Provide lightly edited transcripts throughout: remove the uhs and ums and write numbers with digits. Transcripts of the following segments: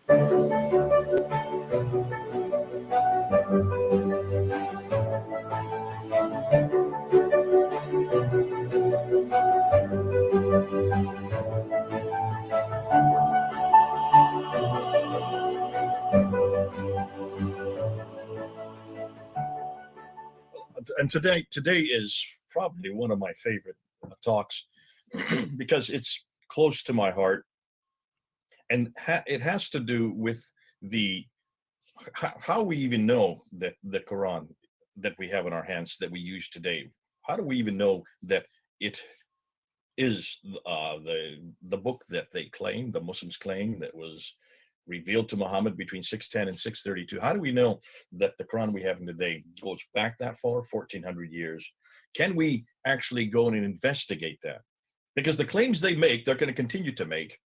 And today is probably one of my favorite talks because it's close to my heart, and it has to do with the how we even know that the Quran that we have in our hands that we use today. How do we even know that it is the book that they claim, the Muslims claim, that was revealed to Muhammad between 610 and 632? How do we know that the Quran we have in today goes back that far, 1400 years? Can we actually go in and investigate that? Because the claims they make, they're going to continue to make.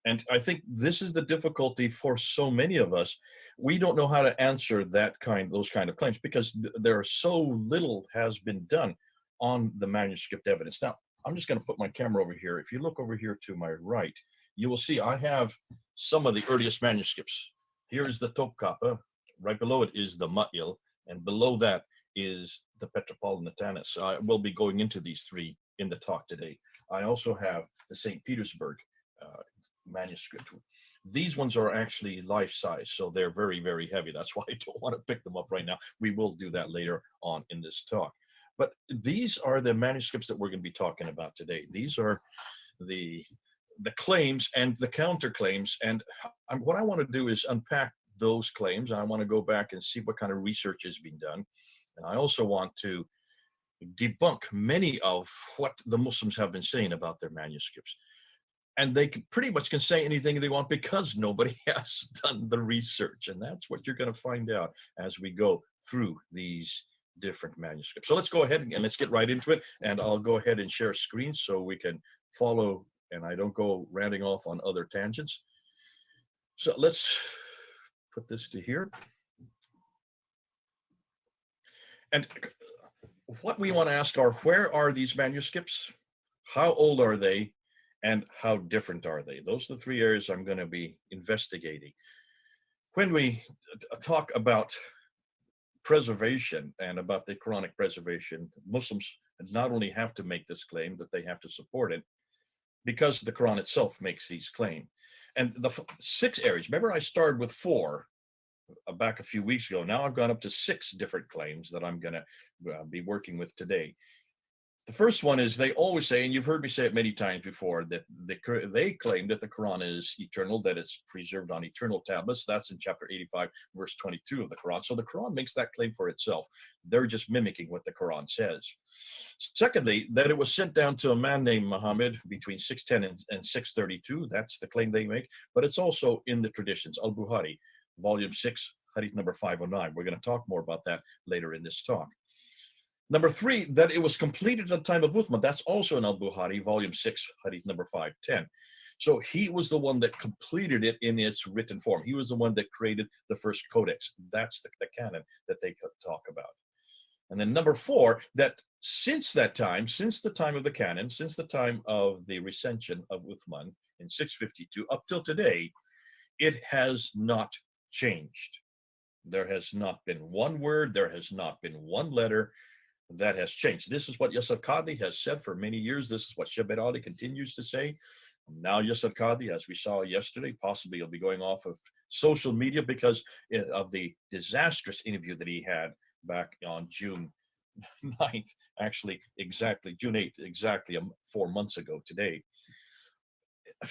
And I think this is the difficulty for so many of us. We don't know how to answer those kind of claims because there are so little has been done on the manuscript evidence. Now, I'm just going to put my camera over here. If you look over here to my right, you will see I have some of the earliest manuscripts. Here is the Topkapi. Right below it is the Ma'il, and below that is the Petropolitanus. I will be going into these three in the talk today. I also have the St. Petersburg manuscript. These ones are actually life-size, so they're very, very heavy. That's why I don't want to pick them up right now. We will do that later on in this talk. But these are the manuscripts that we're going to be talking about today. These are the claims and the counterclaims. And what I want to do is unpack those claims. I want to go back and see what kind of research has been done. And I also want to debunk many of what the Muslims have been saying about their manuscripts. And they pretty much can say anything they want because nobody has done the research. And that's what you're going to find out as we go through these different manuscripts. So let's go ahead and let's get right into it. And I'll go ahead and share screen so we can follow and I don't go ranting off on other tangents. So let's put this to here. And what we want to ask are, where are these manuscripts? How old are they? And how different are they? Those are the three areas I'm going to be investigating. When we talk about preservation and about the Quranic preservation, Muslims not only have to make this claim, but they have to support it because the Quran itself makes these claims. And the 6 areas, remember I started with 4 back a few weeks ago. Now I've gone up to 6 different claims that I'm going to be working with today. The first one is they always say, and you've heard me say it many times before, that they claim that the Quran is eternal, that it's preserved on eternal tablets. That's in chapter 85, verse 22 of the Quran. So the Quran makes that claim for itself. They're just mimicking what the Quran says. Secondly, that it was sent down to a man named Muhammad between 610 and 632. That's the claim they make. But it's also in the traditions, Al-Bukhari, volume 6, hadith number 509. We're going to talk more about that later in this talk. Number 3, that it was completed at the time of Uthman. That's also in Al-Bukhari, volume 6, hadith number 510. So he was the one that completed it in its written form. He was the one that created the first codex. That's the canon that they talk about. And then number 4, that since that time, since the time of the canon, since the time of the recension of Uthman in 652 up till today, it has not changed. There has not been one word, there has not been one letter that has changed. This is what Yusuf Qadi has said for many years. This is what Shabbat Ali continues to say. Now Yusuf Qadi, as we saw yesterday, possibly he'll be going off of social media because of the disastrous interview that he had back on June 9th, actually exactly June 8th, exactly 4 months ago today.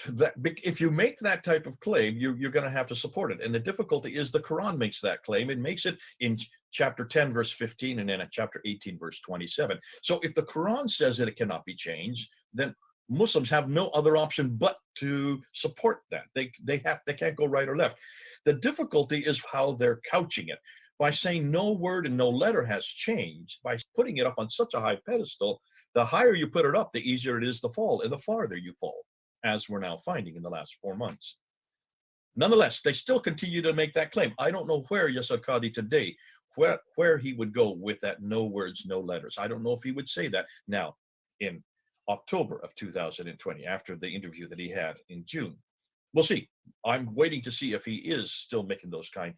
That if you make that type of claim, you're going to have to support it. And the difficulty is the Quran makes that claim. It makes it in chapter 10, verse 15, and then at chapter 18, verse 27. So if the Quran says that it cannot be changed, then Muslims have no other option but to support that. They can't go right or left. The difficulty is how they're couching it. By saying no word and no letter has changed, by putting it up on such a high pedestal, the higher you put it up, the easier it is to fall, and the farther you fall, as we're now finding in the last 4 months. Nonetheless, they still continue to make that claim. I don't know where Yusuf Qadi today, where he would go with that no words, no letters. I don't know if he would say that now in October of 2020, after the interview that he had in June. We'll see. I'm waiting to see if he is still making those kind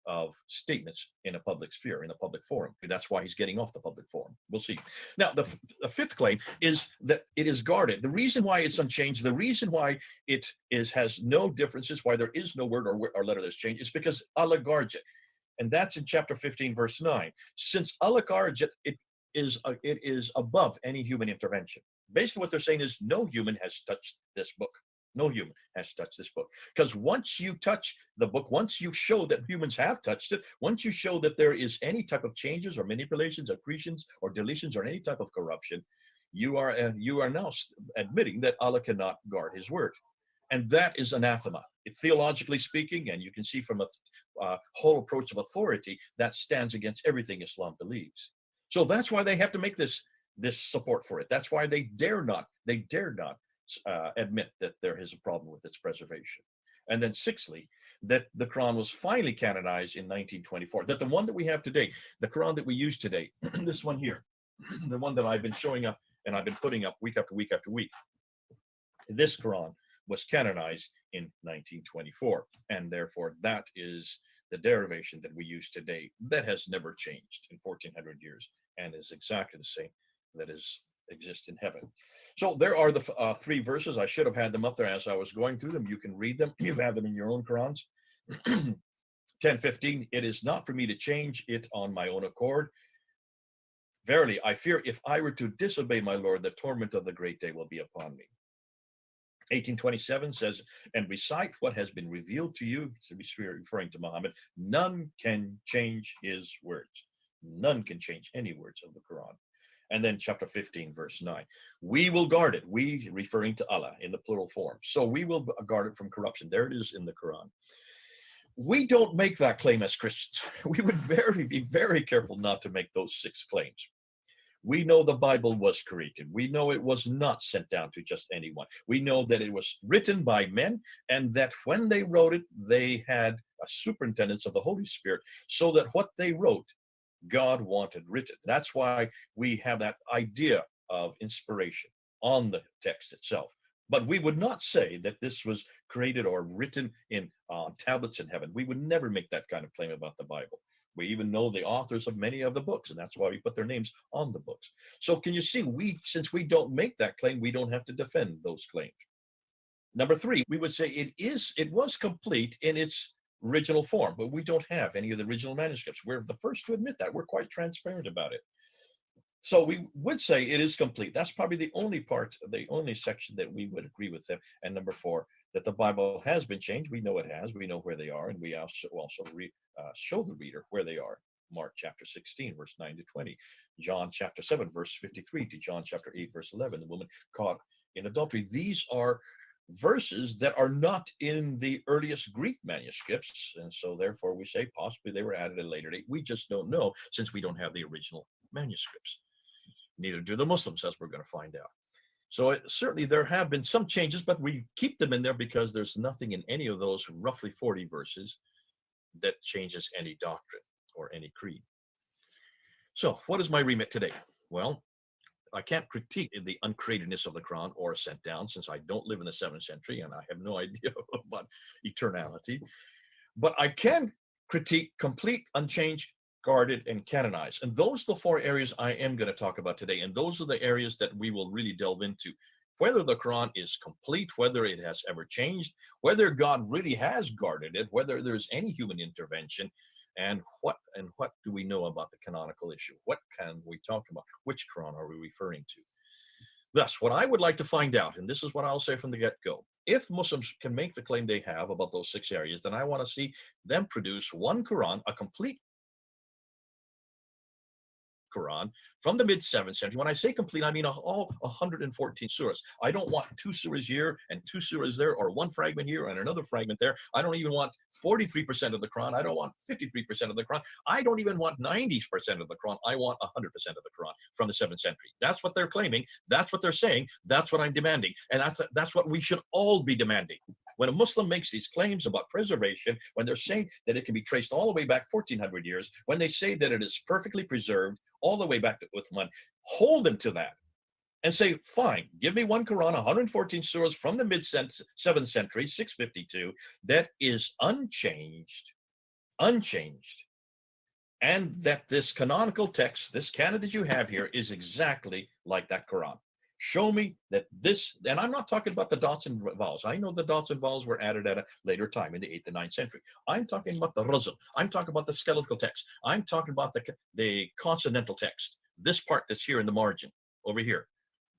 of statements in a public sphere, in a public forum. That's why he's getting off the public forum. We'll see. Now, the fifth claim is that it is guarded. The reason why it's unchanged, the reason why it has no differences, why there is no word or letter that's changed, is because Allah guards it. And that's in chapter 15, verse 9. Since Allah guards it, it is above any human intervention. Basically, what they're saying is no human has touched this book. No human has touched this book. Because once you touch the book, once you show that humans have touched it, once you show that there is any type of changes or manipulations, accretions or deletions or any type of corruption, you are now admitting that Allah cannot guard his word. And that is anathema. Theologically speaking, and you can see from a whole approach of authority, that stands against everything Islam believes. So that's why they have to make this support for it. That's why they dare not admit that there is a problem with its preservation. And then sixthly, that the Quran was finally canonized in 1924, that the one that we have today, the Quran that we use today, this one here, the one that I've been showing up and I've been putting up week after week after week, this Quran was canonized in 1924. And therefore that is the derivation that we use today. That has never changed in 1400 years and is exactly the same that exists in heaven. So there are the three verses. I should have had them up there as I was going through them. You can read them. You have them in your own Qurans. 10:15, it is not for me to change it on my own accord. Verily, I fear if I were to disobey my Lord, the torment of the great day will be upon me. 18:27 says, and recite what has been revealed to you, referring to Muhammad, none can change his words. None can change any words of the Quran. And then chapter 15, verse 9, we will guard it. We, referring to Allah in the plural form. So we will guard it from corruption. There it is in the Quran. We don't make that claim as Christians. We would be very careful not to make those 6 claims. We know the Bible was created. We know it was not sent down to just anyone. We know that it was written by men and that when they wrote it, they had a superintendence of the Holy Spirit so that what they wrote, God wanted written. That's why we have that idea of inspiration on the text itself. But we would not say that this was created or written in tablets in heaven. We would never make that kind of claim about the Bible. We even know the authors of many of the books, and that's why we put their names on the books. So can you see, since we don't make that claim, we don't have to defend those claims. Number 3, we would say it was complete in its original form, but we don't have any of the original manuscripts. We're the first to admit that. We're quite transparent about it. So we would say it is complete. That's probably the only part, the only section that we would agree with them. And number 4, that the Bible has been changed. We know it has. We know where they are, and we also show the reader where they are. Mark chapter 16, verse 9 to 20. John chapter 7, verse 53 to John chapter 8, verse 11. The woman caught in adultery. These are verses that are not in the earliest Greek manuscripts, and so therefore we say possibly they were added at a later date. We just don't know, since we don't have the original manuscripts. Neither do the Muslims, as we're going to find out. So certainly there have been some changes, but we keep them in there because there's nothing in any of those roughly 40 verses that changes any doctrine or any creed. So what is my remit today? Well, I can't critique the uncreatedness of the Quran or sent down, since I don't live in the 7th century and I have no idea about eternality. But I can critique complete, unchanged, guarded, and canonized. And those are the 4 areas I am going to talk about today. And those are the areas that we will really delve into. Whether the Quran is complete, whether it has ever changed, whether God really has guarded it, whether there's any human intervention, and what do we know about the canonical issue? What can we talk about? Which Quran are we referring to? Thus, what I would like to find out, and this is what I'll say from the get-go, if Muslims can make the claim they have about those 6 areas, then I want to see them produce one Quran, a complete Quran from the mid-7th century. When I say complete, I mean all 114 surahs. I don't want 2 surahs here and 2 surahs there, or 1 fragment here and another fragment there. I don't even want 43% of the Quran. I don't want 53% of the Quran. I don't even want 90% of the Quran. I want 100% of the Quran from the 7th century. That's what they're claiming. That's what they're saying. That's what I'm demanding. And that's what we should all be demanding. When a Muslim makes these claims about preservation, when they're saying that it can be traced all the way back 1400 years, when they say that it is perfectly preserved all the way back to Uthman, hold them to that and say, fine, give me one Quran, 114 surahs from the mid-7th century, 652, that is unchanged, and that this canonical text, this canon that you have here, is exactly like that Quran. Show me that this, and I'm not talking about the dots and vowels. I know the dots and vowels were added at a later time in the 8th and 9th century. I'm talking about the razm. I'm talking about the skeletal text. I'm talking about the consonantal text. This part that's here in the margin, over here.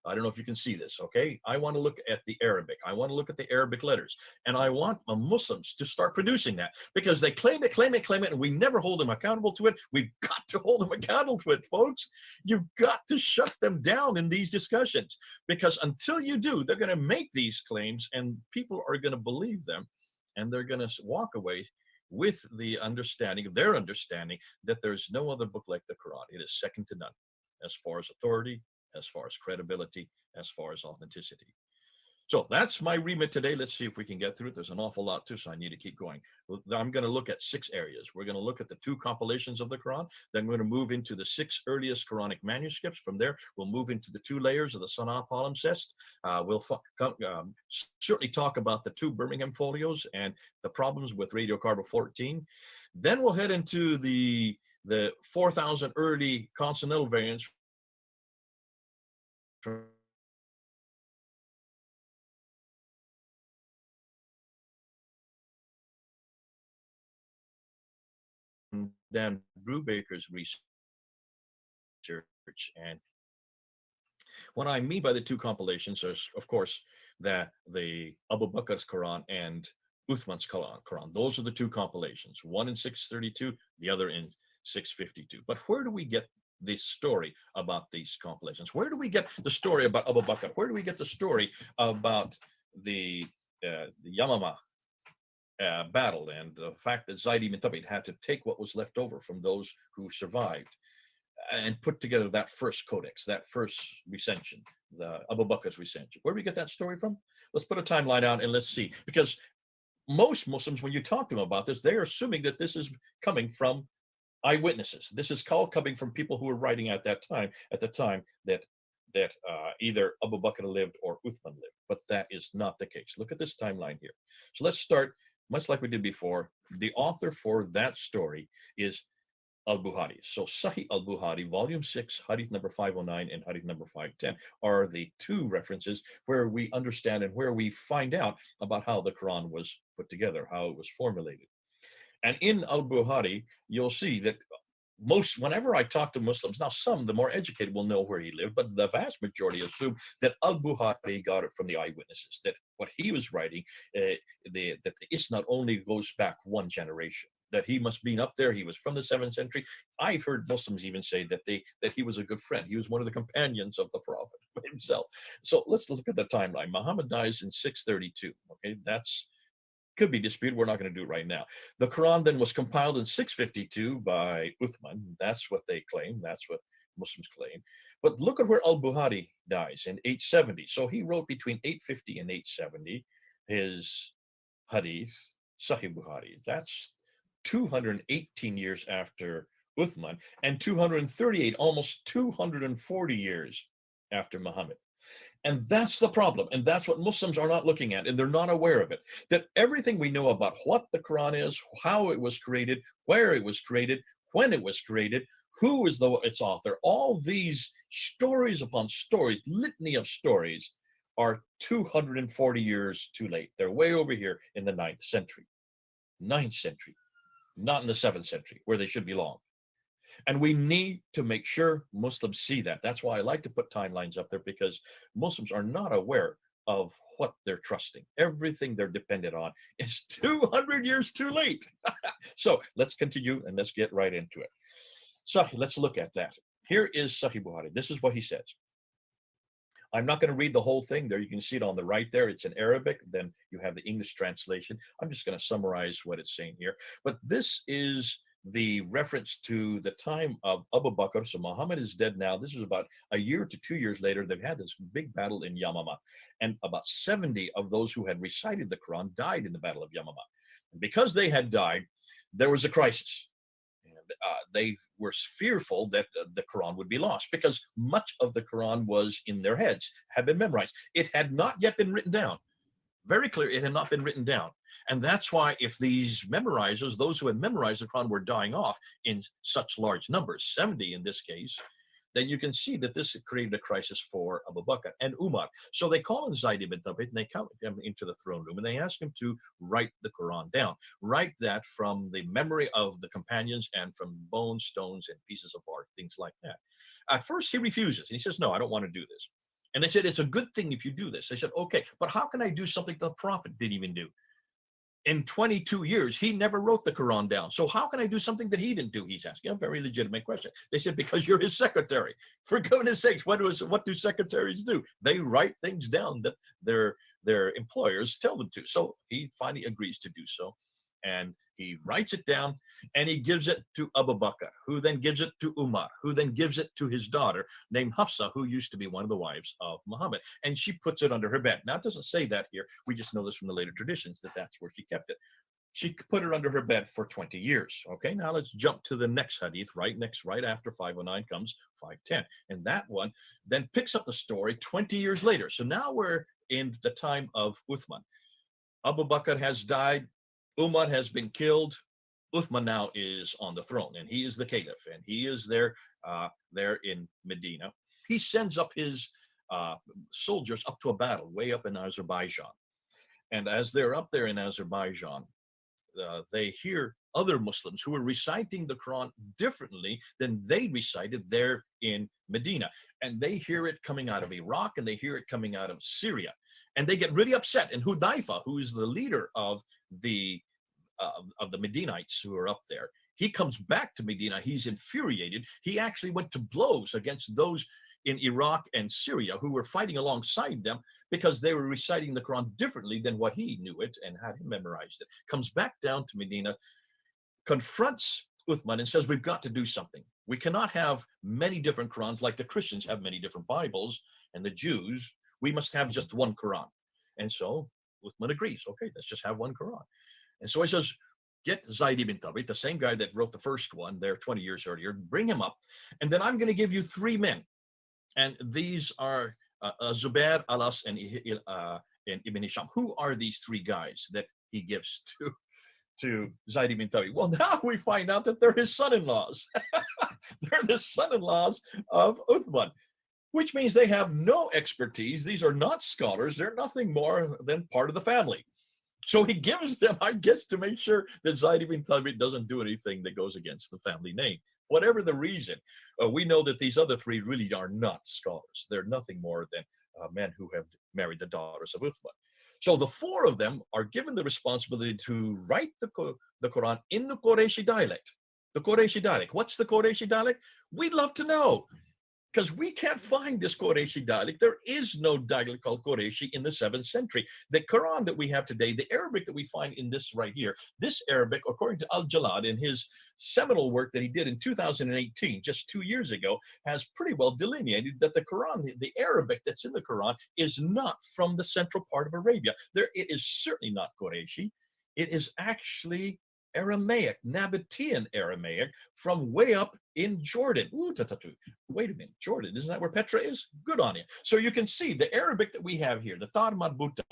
I don't know if you can see this, okay? I want to look at the Arabic. I want to look at the Arabic letters. And I want Muslims to start producing that, because they claim it, and we never hold them accountable to it. We've got to hold them accountable to it, folks. You've got to shut them down in these discussions, because until you do, they're going to make these claims and people are going to believe them, and they're going to walk away with the understanding, their understanding, that there's no other book like the Quran. It is second to none as far as authority, as far as credibility, as far as authenticity. So that's my remit today. Let's see if we can get through it. There's an awful lot too, so I need to keep going. I'm going to look at 6 areas. We're going to look at the 2 compilations of the Quran. Then we're going to move into the 6 earliest Quranic manuscripts. From there, we'll move into the 2 layers of the Sana'a palimpsest. We'll certainly talk about the 2 Birmingham folios and the problems with radiocarbon 14. Then we'll head into the 4,000 early consonantal variants Dan Brubaker's research. And what I mean by the 2 compilations is, of course, that the Abu Bakr's Quran and Uthman's Quran. Those are the 2 compilations, one in 632, the other in 652. But where do we get the story about these compilations? Where do we get the story about Abu Bakr? Where do we get the story about the Yamama battle, and the fact that Zayd ibn Thabit had to take what was left over from those who survived and put together that first codex, that first recension, the Abu Bakr's recension? Where do we get that story from? Let's put a timeline out and let's see. Because most Muslims, when you talk to them about this, they're assuming that this is coming from eyewitnesses. This is called coming from people who were writing at the time that either Abu Bakr lived or Uthman lived. But that is not the case. Look at this timeline here. So let's start, much like we did before. The author for that story is al-Bukhari. So Sahih al-Bukhari, volume 6, hadith number 509 and hadith number 510 are the 2 references where we understand and where we find out about how the Quran was put together, how it was formulated. And in al-Bukhari, you'll see that whenever I talk to Muslims, now some, the more educated, will know where he lived, but the vast majority assume that al-Bukhari got it from the eyewitnesses, that what he was writing, that the isnad only goes back 1 generation, that he must be up there. He was from the 7th century. I've heard Muslims even say that he was a good friend. He was one of the companions of the Prophet himself. So let's look at the timeline. Muhammad dies in 632. Okay, that's could be disputed. We're not going to do it right now. The Quran then was compiled in 652 by Uthman. That's what they claim. That's what Muslims claim. But look at where al-Bukhari dies in 870. So he wrote between 850 and 870 his hadith, Sahih Bukhari. That's 218 years after Uthman, and 238, almost 240 years after Muhammad. And that's the problem. And that's what Muslims are not looking at, and they're not aware of it. That everything we know about what the Quran is, how it was created, where it was created, when it was created, who is its author, all these stories upon stories, litany of stories, are 240 years too late. They're way over here in the 9th century. 9th century, not in the 7th century, where they should belong. And we need to make sure Muslims see that. That's why I like to put timelines up there, because Muslims are not aware of what they're trusting. Everything they're dependent on is 200 years too late. So let's continue and let's get right into it. So let's look at that. Here is Sahih Bukhari. This is what he says. I'm not going to read the whole thing there. You can see it on the right there. It's in Arabic. Then you have the English translation. I'm just going to summarize what it's saying here. But this is the reference to the time of Abu Bakr. So Muhammad is dead now. This is about a year to 2 years later. They've had this big battle in Yamama. And about 70 of those who had recited the Quran died in the Battle of Yamama. And because they had died, there was a crisis. And they were fearful that the Quran would be lost, because much of the Quran was in their heads, had been memorized. It had not yet been written down. Very clear, it had not been written down. And that's why, if these memorizers, those who had memorized the Quran, were dying off in such large numbers, 70 in this case, then you can see that this created a crisis for Abu Bakr and Umar. So they call on Zayd ibn Thabit, and they come him into the throne room, and they ask him to write the Quran down. Write that from the memory of the companions and from bones, stones, and pieces of art, things like that. At first, he refuses. He says, no, I don't want to do this. And they said, it's a good thing if you do this. They said, okay, but how can I do something the Prophet didn't even do? In 22 years, he never wrote the Quran down. So how can I do something that he didn't do? He's asking a very legitimate question. They said, because you're his secretary. For goodness sakes, what do secretaries do? They write things down that their employers tell them to. So he finally agrees to do so. And he writes it down, and he gives it to Abu Bakr, who then gives it to Umar, who then gives it to his daughter named Hafsa, who used to be one of the wives of Muhammad. And she puts it under her bed. Now, it doesn't say that here. We just know this from the later traditions, that that's where she kept it. She put it under her bed for 20 years. Okay, now let's jump to the next hadith. Right after 509 comes 510. And that one then picks up the story 20 years later. So now we're in the time of Uthman. Abu Bakr has died. Umar has been killed. Uthman now is on the throne, and he is the caliph, and he is there in Medina. He sends up his soldiers up to a battle way up in Azerbaijan. And as they're up there in Azerbaijan, they hear other Muslims who are reciting the Quran differently than they recited there in Medina. And they hear it coming out of Iraq, and they hear it coming out of Syria. And they get really upset. And Hudayfa, who is the leader of the Medinites who are up there, he comes back to Medina. He's infuriated. He actually went to blows against those in Iraq and Syria who were fighting alongside them, because they were reciting the Quran differently than what he knew it and had him memorized it. Comes back down to Medina, confronts Uthman, and says, we've got to do something. We cannot have many different Qurans like the Christians have many different Bibles, and the Jews, we must have just one Quran. And so Uthman agrees. Okay, let's just have one Quran. And so he says, get Zayd ibn Thabit, the same guy that wrote the first one there 20 years earlier, bring him up, and then I'm going to give you 3 men. And these are Zubair, Alas, and Ibn Hisham. Who are these 3 guys that he gives to Zayd ibn Thabit? Well, now we find out that they're his son-in-laws. They're the son-in-laws of Uthman, which means they have no expertise. These are not scholars. They're nothing more than part of the family. So he gives them, I guess, to make sure that Zayd ibn Thabit doesn't do anything that goes against the family name. Whatever the reason, we know that these other 3 really are not scholars. They're nothing more than men who have married the daughters of Uthman. So the 4 of them are given the responsibility to write the Quran in the Qurayshi dialect. The Qurayshi dialect. What's the Qurayshi dialect? We'd love to know, because we can't find this Qurayshi dialect. There is no dialect called Qurayshi in the 7th century. The Quran that we have today, the Arabic that we find in this right here, this Arabic, according to Al-Jalad in his seminal work that he did in 2018, just 2 years ago, has pretty well delineated that the Quran, the Arabic that's in the Quran, is not from the central part of Arabia. It is certainly not Qurayshi. It is actually Aramaic, Nabatean Aramaic, from way up in Jordan. Ooh, wait a minute, Jordan, isn't that where Petra is? Good on you. So you can see the Arabic that we have here, the Tar Marbuta,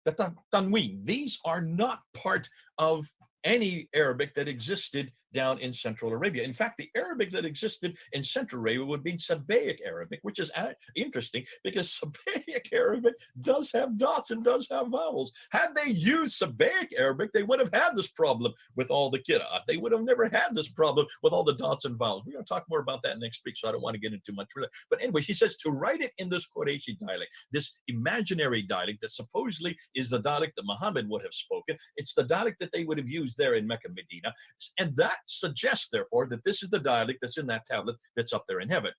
the Tanween, these are not part of any Arabic that existed down in Central Arabia. In fact, the Arabic that existed in Central Arabia would be Sabaic Arabic, which is interesting because Sabaic Arabic does have dots and does have vowels. Had they used Sabaic Arabic, they would have had this problem with all the qira'at. They would have never had this problem with all the dots and vowels. We're going to talk more about that next week, so I don't want to get into much further. But anyway, he says to write it in this Qurayshi dialect, this imaginary dialect that supposedly is the dialect that Muhammad would have spoken. It's the dialect that they would have used there in Mecca, Medina. And that suggests, therefore, that this is the dialect that's in that tablet that's up there in heaven.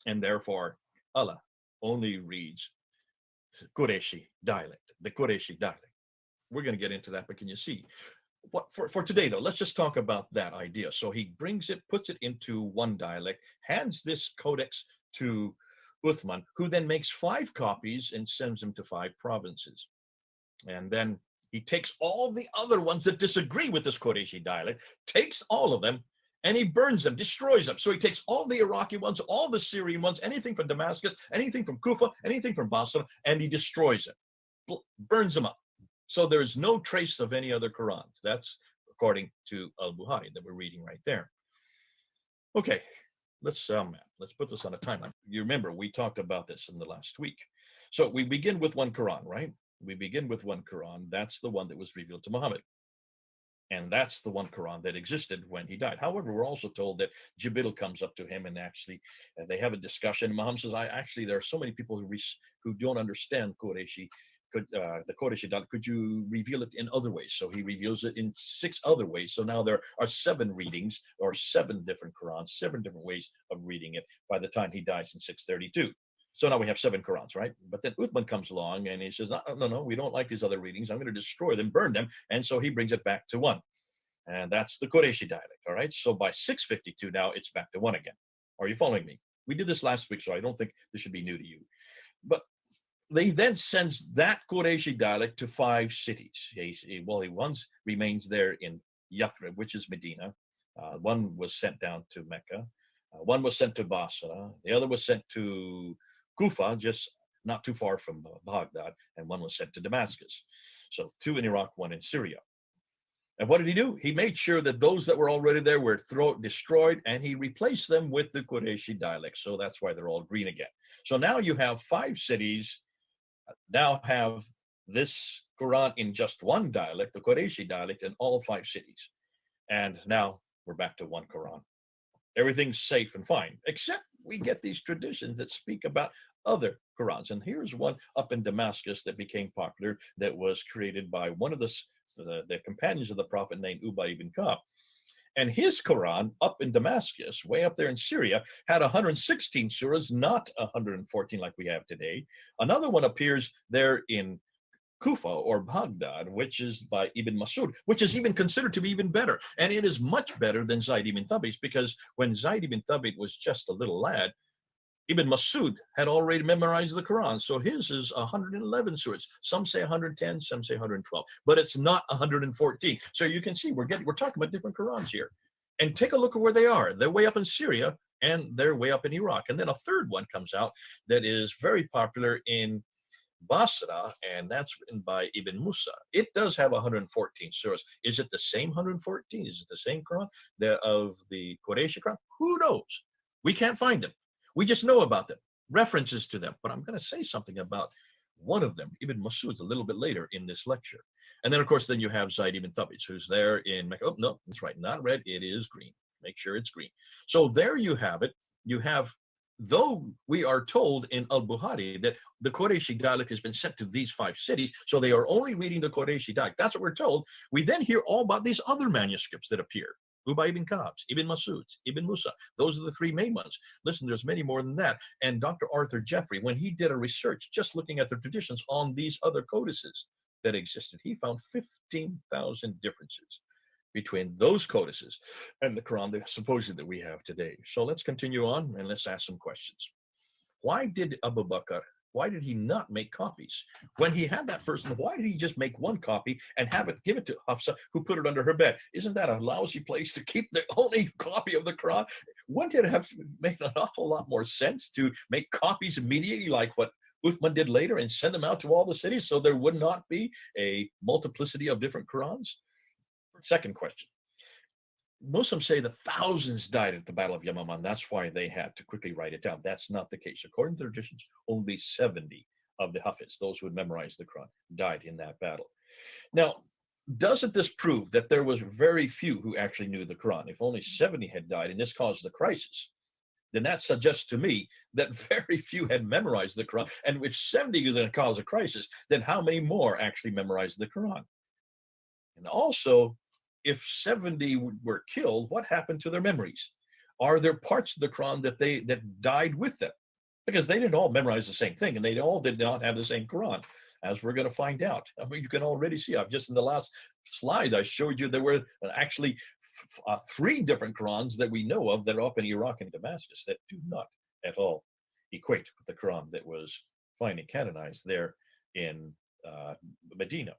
And therefore, Allah only reads Qurayshi dialect, the Qurayshi dialect. We're going to get into that, but can you see? What for today, though, let's just talk about that idea. So he brings it, puts it into one dialect, hands this codex to Uthman, who then makes 5 copies and sends them to 5 provinces. And then he takes all the other ones that disagree with this Qurayshi dialect, takes all of them, and he burns them, destroys them. So he takes all the Iraqi ones, all the Syrian ones, anything from Damascus, anything from Kufa, anything from Basra, and he destroys it, burns them up. So there's no trace of any other Qurans. That's according to al-Bukhari that we're reading right there. Okay, let's put this on a timeline. You remember we talked about this in the last week. So we begin with one Quran, right? We begin with one Quran. That's the one that was revealed to Muhammad. And that's the one Quran that existed when he died. However, we're also told that Jibril comes up to him and actually they have a discussion. Muhammad says, there are so many people who don't understand Qurayshi. The Qurayshi dialect, could you reveal it in other ways? So he reveals it in 6 other ways. So now there are 7 readings, or 7 different Qurans, 7 different ways of reading it by the time he dies in 632. So now we have 7 Qurans, right? But then Uthman comes along and he says, no, we don't like these other readings. I'm going to destroy them, burn them. And so he brings it back to 1. And that's the Qurayshi dialect, all right? So by 652 now, it's back to 1 again. Are you following me? We did this last week, so I don't think this should be new to you. But they then sends that Qurayshi dialect to 5 cities. He once remains there in Yathrib, which is Medina. One was sent down to Mecca. One was sent to Basra. The other was sent to Kufa, just not too far from Baghdad. And one was sent to Damascus. So 2 in Iraq, 1 in Syria. And what did he do? He made sure that those that were already there were destroyed, and he replaced them with the Qurayshi dialect. So that's why they're all green again. So now you have 5 cities now have this Quran in just one dialect, the Qurayshi dialect, in all 5 cities. And now we're back to one Quran. Everything's safe and fine, except we get these traditions that speak about other Qurans. And here's one up in Damascus that became popular, that was created by one of the companions of the Prophet named Ubay ibn Ka'b. And his Quran up in Damascus, way up there in Syria, had 116 surahs, not 114 like we have today. Another one appears there in Kufa or Baghdad, which is by Ibn Masud, which is even considered to be even better. And it is much better than Zayd ibn Thabit, because when Zayd ibn Thabit was just a little lad, Ibn Masud had already memorized the Quran. So his is 111 surahs. Some say 110, some say 112, but it's not 114. So you can see we're talking about different Qurans here. And take a look at where they are. They're way up in Syria and they're way up in Iraq. And then a third one comes out that is very popular in Basra, and that's written by Ibn Musa. It does have 114 surahs. Is it the same 114? Is it the same Quran of the Qurayshi Quran? Who knows? We can't find them. We just know about them, references to them. But I'm going to say something about one of them, Ibn Masud, a little bit later in this lecture. And then, of course, then you have Zayd ibn Thabit, who's there in Mecca. Oh, no, that's right. Not red. It is green. Make sure it's green. So there you have it. You have, though we are told in al-Bukhari that the Qurayshi dialect has been sent to these 5 cities, so they are only reading the Qurayshi dialect. That's what we're told. We then hear all about these other manuscripts that appear. Ubay ibn Ka'b's, Ibn Masud's, Ibn Musa. Those are the 3 main ones. Listen, there's many more than that. And Dr. Arthur Jeffrey, when he did a research just looking at the traditions on these other codices that existed, he found 15,000 differences between those codices and the Quran that supposedly that we have today. So let's continue on and let's ask some questions. Why did Abu Bakr, why did he not make copies? When he had that first one, why did he just make one copy and give it to Hafsa, who put it under her bed? Isn't that a lousy place to keep the only copy of the Quran? Wouldn't it have made an awful lot more sense to make copies immediately, like what Uthman did later, and send them out to all the cities so there would not be a multiplicity of different Qurans? Second question. Muslims say that thousands died at the Battle of Yamamah. That's why they had to quickly write it down. That's not the case. According to traditions, only 70 of the Hafiz, those who had memorized the Quran, died in that battle. Now, doesn't this prove that there was very few who actually knew the Quran? If only 70 had died and this caused the crisis, then that suggests to me that very few had memorized the Quran. And if 70 is going to cause a crisis, then how many more actually memorized the Quran? And also, if 70 were killed, what happened to their memories? Are there parts of the Quran that died with them? Because they didn't all memorize the same thing, and they all did not have the same Quran, as we're going to find out. I mean, you can already see, I've just in the last slide, I showed you there were actually 3 different Qurans that we know of that are up in Iraq and Damascus that do not at all equate with the Quran that was finally canonized there in Medina.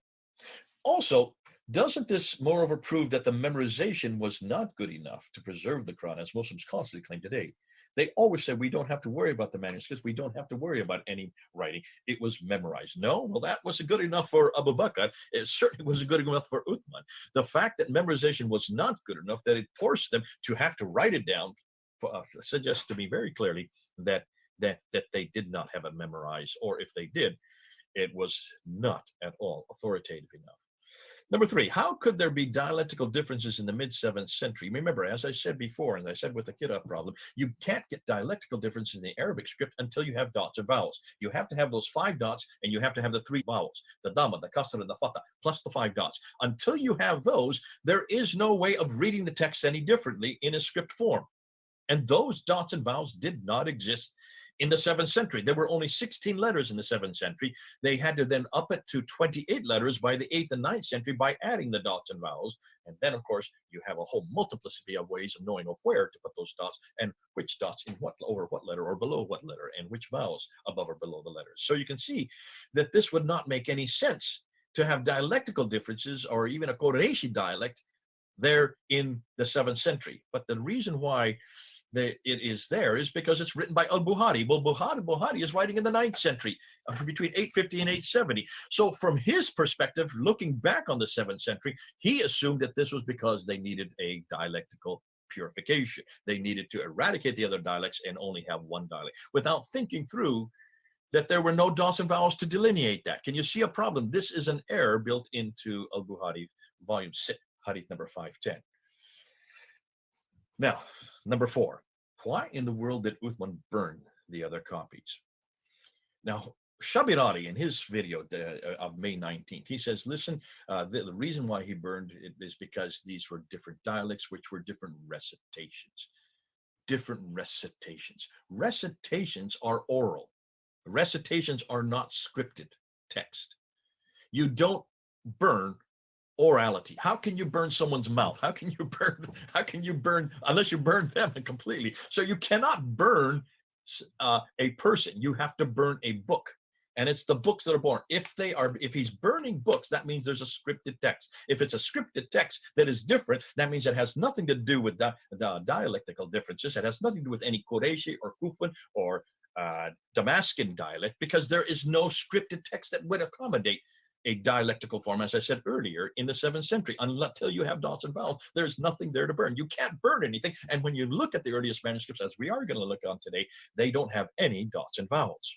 Also, Doesn't this moreover prove that the memorization was not good enough to preserve the Quran, as Muslims constantly claim today? They always say we don't have to worry about the manuscripts, we don't have to worry about any writing. It was memorized. No, well, that wasn't good enough for Abu Bakr. It certainly wasn't good enough for Uthman. The fact that memorization was not good enough, that it forced them to have to write it down, suggests to me very clearly that they did not have it memorized, or if they did, it was not at all authoritative enough. Number three, how could there be dialectical differences in the mid-7th century? Remember, as I said before, and I said with the qira'at problem, you can't get dialectical differences in the Arabic script until you have dots and vowels. You have to have those 5 dots, and you have to have the 3 vowels, the dhamma, the kasra, and the fatha, plus the 5 dots. Until you have those, there is no way of reading the text any differently in a script form. And those dots and vowels did not exist in the 7th century. There were only 16 letters in the 7th century. They had to then up it to 28 letters by the 8th and 9th century by adding the dots and vowels. And then, of course, you have a whole multiplicity of ways of knowing of where to put those dots and which dots in what, over what letter or below what letter, and which vowels above or below the letters. So you can see that this would not make any sense to have dialectical differences or even a Qurayshi dialect there in the 7th century. But the reason why it is there is because it's written by al-Bukhari. Well, Bukhari is writing in the 9th century, between 850 and 870. So from his perspective, looking back on the 7th century, he assumed that this was because they needed a dialectical purification. They needed to eradicate the other dialects and only have one dialect, without thinking through that there were no dots and vowels to delineate that. Can you see a problem? This is an error built into al-Bukhari, volume 6, hadith number 510. Now, number 4, why in the world did Uthman burn the other copies? Now, Shabirati, in his video of May 19th, he says, listen, the reason why he burned it is because these were different dialects, which were different recitations. Different recitations. Recitations are oral. Recitations are not scripted text. You don't burn orality. How can you burn someone's mouth? How can you burn unless you burn them completely? So you cannot burn a person. You have to burn a book, and it's the books that are born. If he's burning books, that means there's a scripted text. If it's a scripted text that is different, that means it has nothing to do with the dialectical differences. It has nothing to do with any Qurayshi or Kufan or Damascus dialect, because there is no scripted text that would accommodate a dialectical form, as I said earlier, in the 7th century. Until you have dots and vowels, there's nothing there to burn. You can't burn anything. And when you look at the earliest manuscripts, as we are going to look on today, they don't have any dots and vowels.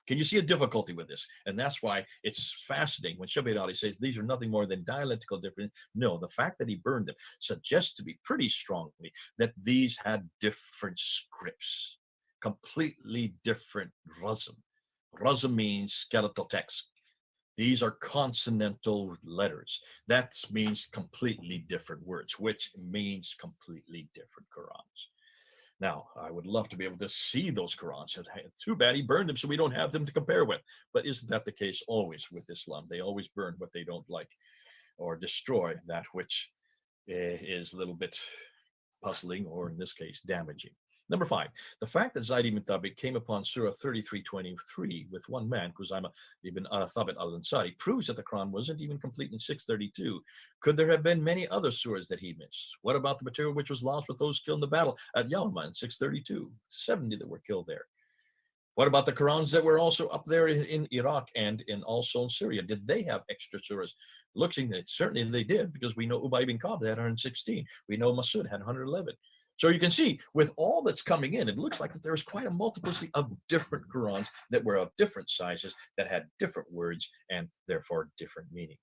Can you see a difficulty with this? And that's why it's fascinating when Shabirati says these are nothing more than dialectical difference. No, the fact that he burned them suggests to me pretty strongly that these had different scripts, completely different razm. Razm means skeletal text. These are consonantal letters. That means completely different words, which means completely different Qurans. Now, I would love to be able to see those Qurans. Too bad he burned them, so we don't have them to compare with. But isn't that the case always with Islam? They always burn what they don't like, or destroy that which is a little bit puzzling, or in this case, damaging. Number 5, the fact that Zayd ibn Thabit came upon Surah 33:23 with one man, Khuzaima ibn Thabit al-Ansari, proves that the Quran wasn't even complete in 632. Could there have been many other surahs that he missed? What about the material which was lost with those killed in the battle at Yawma in 632? 70 that were killed there. What about the Qurans that were also up there in Iraq and also in Syria? Did they have extra surahs? Looking at certainly they did, because we know Ubay ibn Ka'b had 116. We know Masud had 111. So you can see, with all that's coming in, it looks like that there's quite a multiplicity of different Qurans that were of different sizes, that had different words and therefore different meanings.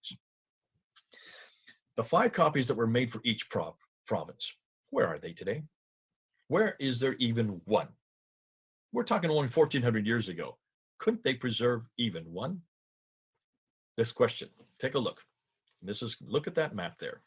The 5 copies that were made for each province, where are they today? Where is there even one? We're talking only 1400 years ago. Couldn't they preserve even one? This question, take a look. Look at that map there.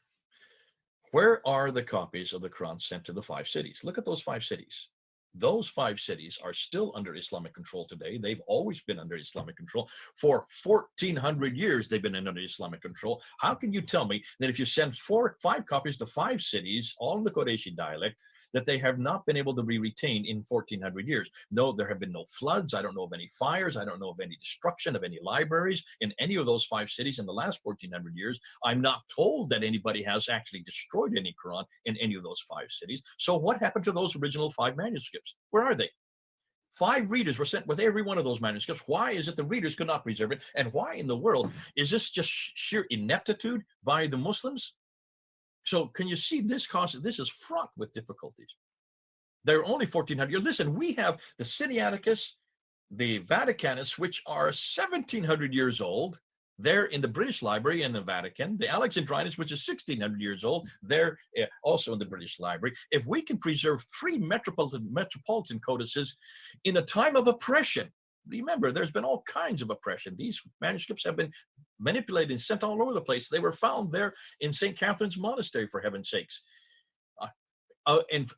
Where are the copies of the Quran sent to the 5 cities? Look at those 5 cities. Those 5 cities are still under Islamic control today. They've always been under Islamic control. For 1400 years, they've been under Islamic control. How can you tell me that if you send 5 copies to 5 cities, all in the Qurayshi dialect, that they have not been able to be retained in 1400 years. No, there have been no floods. I don't know of any fires. I don't know of any destruction of any libraries in any of those 5 cities in the last 1400 years. I'm not told that anybody has actually destroyed any Quran in any of those 5 cities. So what happened to those original 5 manuscripts? Where are they? 5 readers were sent with every one of those manuscripts. Why is it the readers could not preserve it? And why in the world is this just sheer ineptitude by the Muslims? So can you see this this is fraught with difficulties. They're only 1400 years. Listen, we have the Sinaiticus, the Vaticanus, which are 1700 years old. They're in the British Library in the Vatican. The Alexandrinus, which is 1600 years old, they're also in the British Library. If we can preserve 3 metropolitan codices in a time of oppression, remember, there's been all kinds of oppression. These manuscripts have been manipulated and sent all over the place. They were found there in St. Catherine's Monastery, for heaven's sakes. And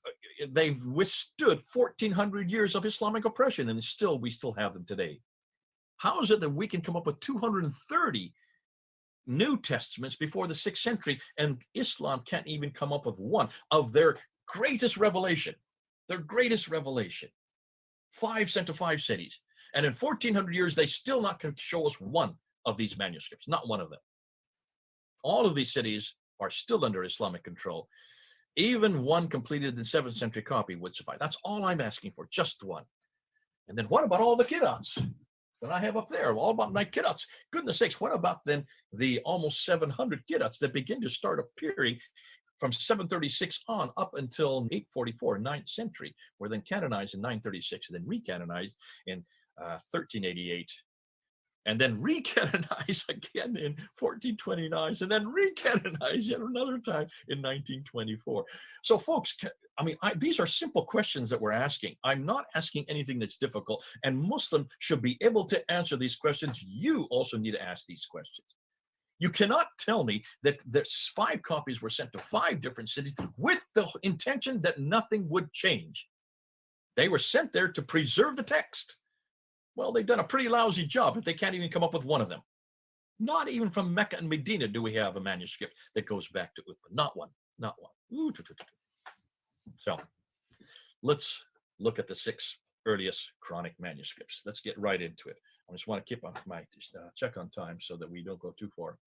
they've withstood 1400 years of Islamic oppression, and we still have them today. How is it that we can come up with 230 New Testaments before the 6th century, and Islam can't even come up with one of their greatest revelation? Their greatest revelation. 5 sent to 5 cities. And in 1400 years, they still not can show us one of these manuscripts, not one of them. All of these cities are still under Islamic control. Even one completed in 7th century copy would suffice. That's all I'm asking for, just one. And then what about all the qira'ats that I have up there? All about my qira'ats. Goodness sakes, what about then the almost 700 qira'ats that begin to start appearing from 736 on up until 844, 9th century, were then canonized in 936 and then recanonized in 1388. And then recanonized again in 1429, and then recanonized yet another time in 1924. So folks, I mean, these are simple questions that we're asking. I'm not asking anything that's difficult, and Muslims should be able to answer these questions. You also need to ask these questions. You cannot tell me that there's 5 copies were sent to 5 different cities with the intention that nothing would change. They were sent there to preserve the text. Well, they've done a pretty lousy job if they can't even come up with one of them. Not even from Mecca and Medina do we have a manuscript that goes back to Uthman. Not one, not one. Ooh, so let's look at the 6 earliest Quranic manuscripts. Let's get right into it. I just want to keep on my check on time so that we don't go too far.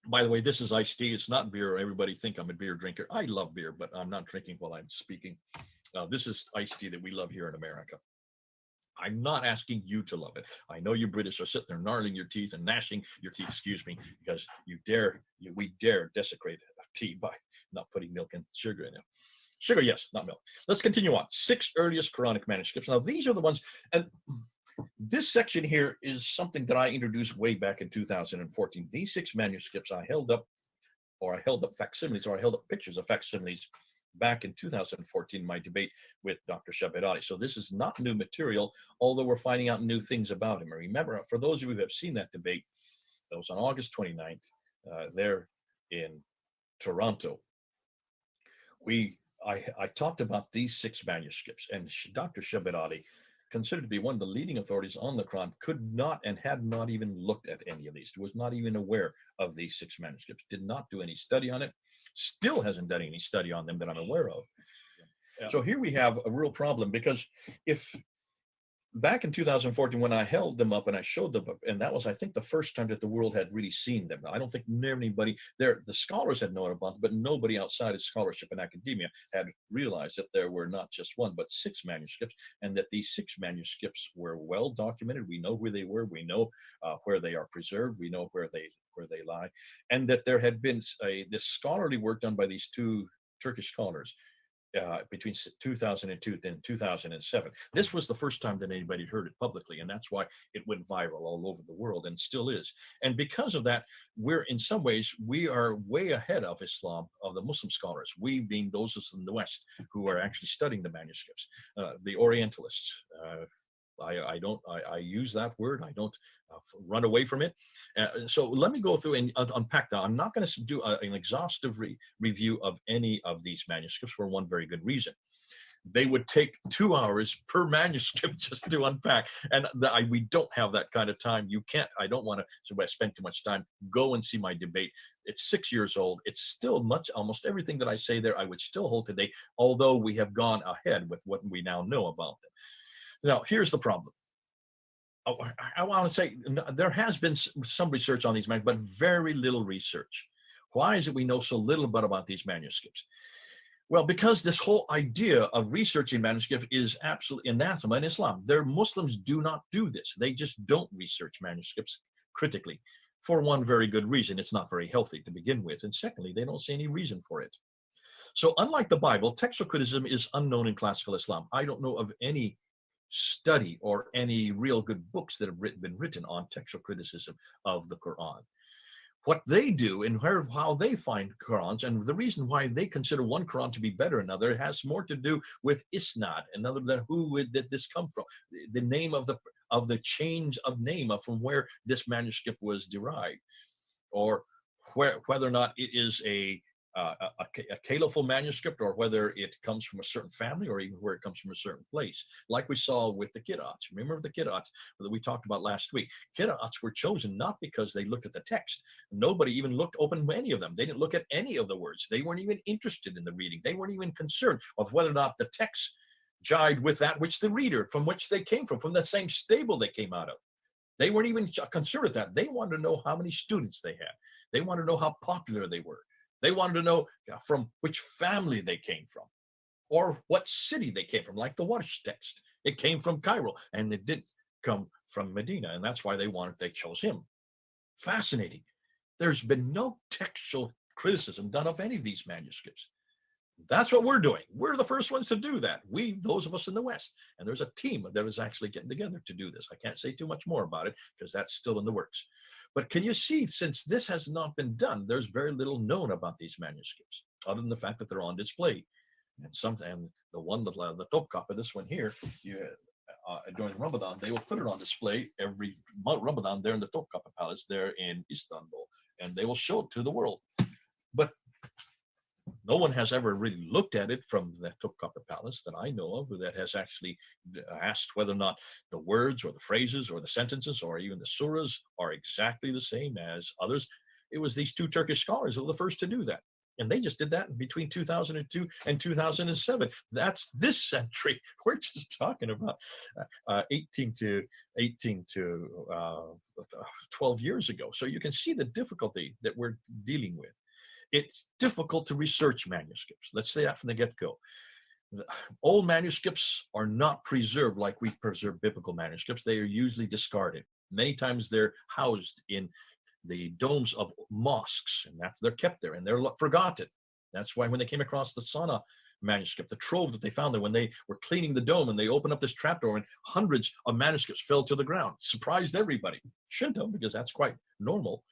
By the way, this is iced tea. It's not beer. Everybody think I'm a beer drinker. I love beer, but I'm not drinking while I'm speaking. This is iced tea that we love here in America. I'm not asking you to love it. I know you British are sitting there gnarling your teeth and gnashing your teeth, excuse me, because we dare desecrate tea by not putting milk and sugar in it. Sugar, yes, not milk. Let's continue on. 6 earliest Quranic manuscripts. Now, these are the ones, and this section here is something that I introduced way back in 2014. These 6 manuscripts I held up facsimiles, or I held up pictures of facsimiles back in 2014 in my debate with Dr. Shabirati. So this is not new material, although we're finding out new things about him. And remember, for those of you who have seen that debate, that was on August 29th, there in Toronto. I talked about these 6 manuscripts, and Dr. Shabirati, considered to be one of the leading authorities on the Quran, could not and had not even looked at any of these, was not even aware of these 6 manuscripts, did not do any study on it, still hasn't done any study on them that I'm aware of. Yeah. So here we have a real problem, because if back in 2014, when I held them up and I showed them up, and that was, I think, the first time that the world had really seen them. I don't think anybody there, the scholars had known about them, but nobody outside of scholarship and academia had realized that there were not just 1, but 6 manuscripts, and that these 6 manuscripts were well documented. We know where they were. We know where they are preserved. We know where they lie, and that there had been this scholarly work done by these 2 Turkish scholars between 2002 and 2007. This was the first time that anybody had heard it publicly, and that's why it went viral all over the world, and still is. And because of that, in some ways, we are way ahead of Islam, of the Muslim scholars, we being those in the West who are actually studying the manuscripts, the Orientalists. I use that word. I don't run away from it. So let me go through and unpack that. I'm not going to do an exhaustive review of any of these manuscripts for one very good reason. they would take 2 hours per manuscript just to unpack. And we don't have that kind of time. You can't, I don't want to spend too much time. Go and see my debate. It's 6 years old. It's still almost everything that I say there, I would still hold today, although we have gone ahead with what we now know about them. Now, here's the problem. I want to say there has been some research on these manuscripts, but very little research. Why is it we know so little about these manuscripts? Well, because this whole idea of researching manuscripts is absolutely anathema in Islam. Muslims do not do this. They just don't research manuscripts critically for one very good reason. It's not very healthy to begin with. And secondly, they don't see any reason for it. So unlike the Bible, textual criticism is unknown in classical Islam. I don't know of any study or any real good books that have been written on textual criticism of the Quran. What they do and how they find Qurans, and the reason why they consider one Quran to be better than another, has more to do with isnad, and other than who did this come from, the name of the change of name from where this manuscript was derived, or whether or not it is a caliphal manuscript, or whether it comes from a certain family, or even where it comes from a certain place, like we saw with the qira'ats. Remember the qira'ats that we talked about last week? Qira'ats were chosen not because they looked at the text. Nobody even opened any of them. They didn't look at any of the words. They weren't even interested in the reading. They weren't even concerned with whether or not the text jived with that which the reader, from which they came from the same stable they came out of. They weren't even concerned with that. They wanted to know how many students they had. They wanted to know how popular they were. They wanted to know from which family they came from, or what city they came from, like the Warsh text. It came from Cairo, and it didn't come from Medina, and that's why they chose him. Fascinating. There's been no textual criticism done of any of these manuscripts. That's what we're doing. We're the first ones to do that. Those of us in the West. And there's a team that is actually getting together to do this. I can't say too much more about it because that's still in the works. But can you see, since this has not been done, there's very little known about these manuscripts, other than the fact that they're on display. And the one, the top copy, this one here, during Ramadan, they will put it on display every Ramadan there in the Topkapi Palace there in Istanbul, and they will show it to the world. But no one has ever really looked at it from the Topkapi Palace that I know of that has actually asked whether or not the words or the phrases or the sentences or even the surahs are exactly the same as others. It was these two Turkish scholars who were the first to do that. And they just did that between 2002 and 2007. That's this century. We're just talking about 18 to 12 years ago. So you can see the difficulty that we're dealing with. It's difficult to research manuscripts. Let's say that from the get-go. Old manuscripts are not preserved like we preserve biblical manuscripts. They are usually discarded. Many times they're housed in the domes of mosques, and they're kept there, and they're forgotten. That's why when they came across the Sana manuscript, the trove that they found there, when they were cleaning the dome and they opened up this trapdoor and hundreds of manuscripts fell to the ground, surprised everybody. Shouldn't have, because that's quite normal.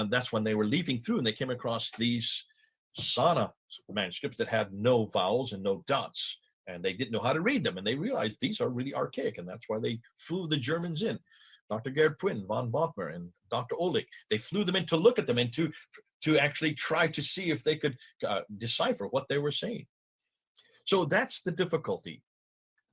That's when they were leafing through and they came across these Sana manuscripts that had no vowels and no dots, and they didn't know how to read them, and they realized these are really archaic, and that's why they flew the Germans in. Dr. Gerd Pwin, von Bothmer, and Dr. Oleg, they flew them in to look at them and to actually try to see if they could decipher what they were saying. So that's the difficulty.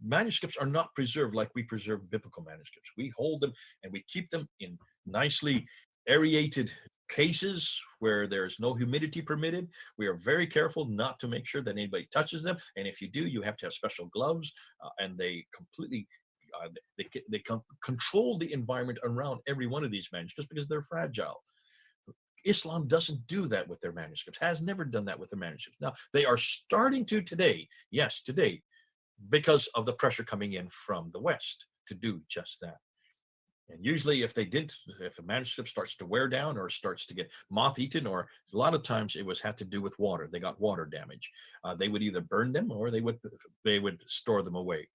Manuscripts are not preserved like we preserve biblical manuscripts. We hold them and we keep them in nicely aerated cases where there's no humidity permitted. We are very careful not to make sure that anybody touches them. And if you do, you have to have special gloves, and they completely they control the environment around every one of these manuscripts because they're fragile. Islam doesn't do that with their manuscripts, has never done that with their manuscripts. Now, they are starting to today, yes, today, because of the pressure coming in from the West to do just that. And usually if a manuscript starts to wear down or starts to get moth-eaten, or a lot of times it had to do with water. They got water damage. They would either burn them or they would store them away.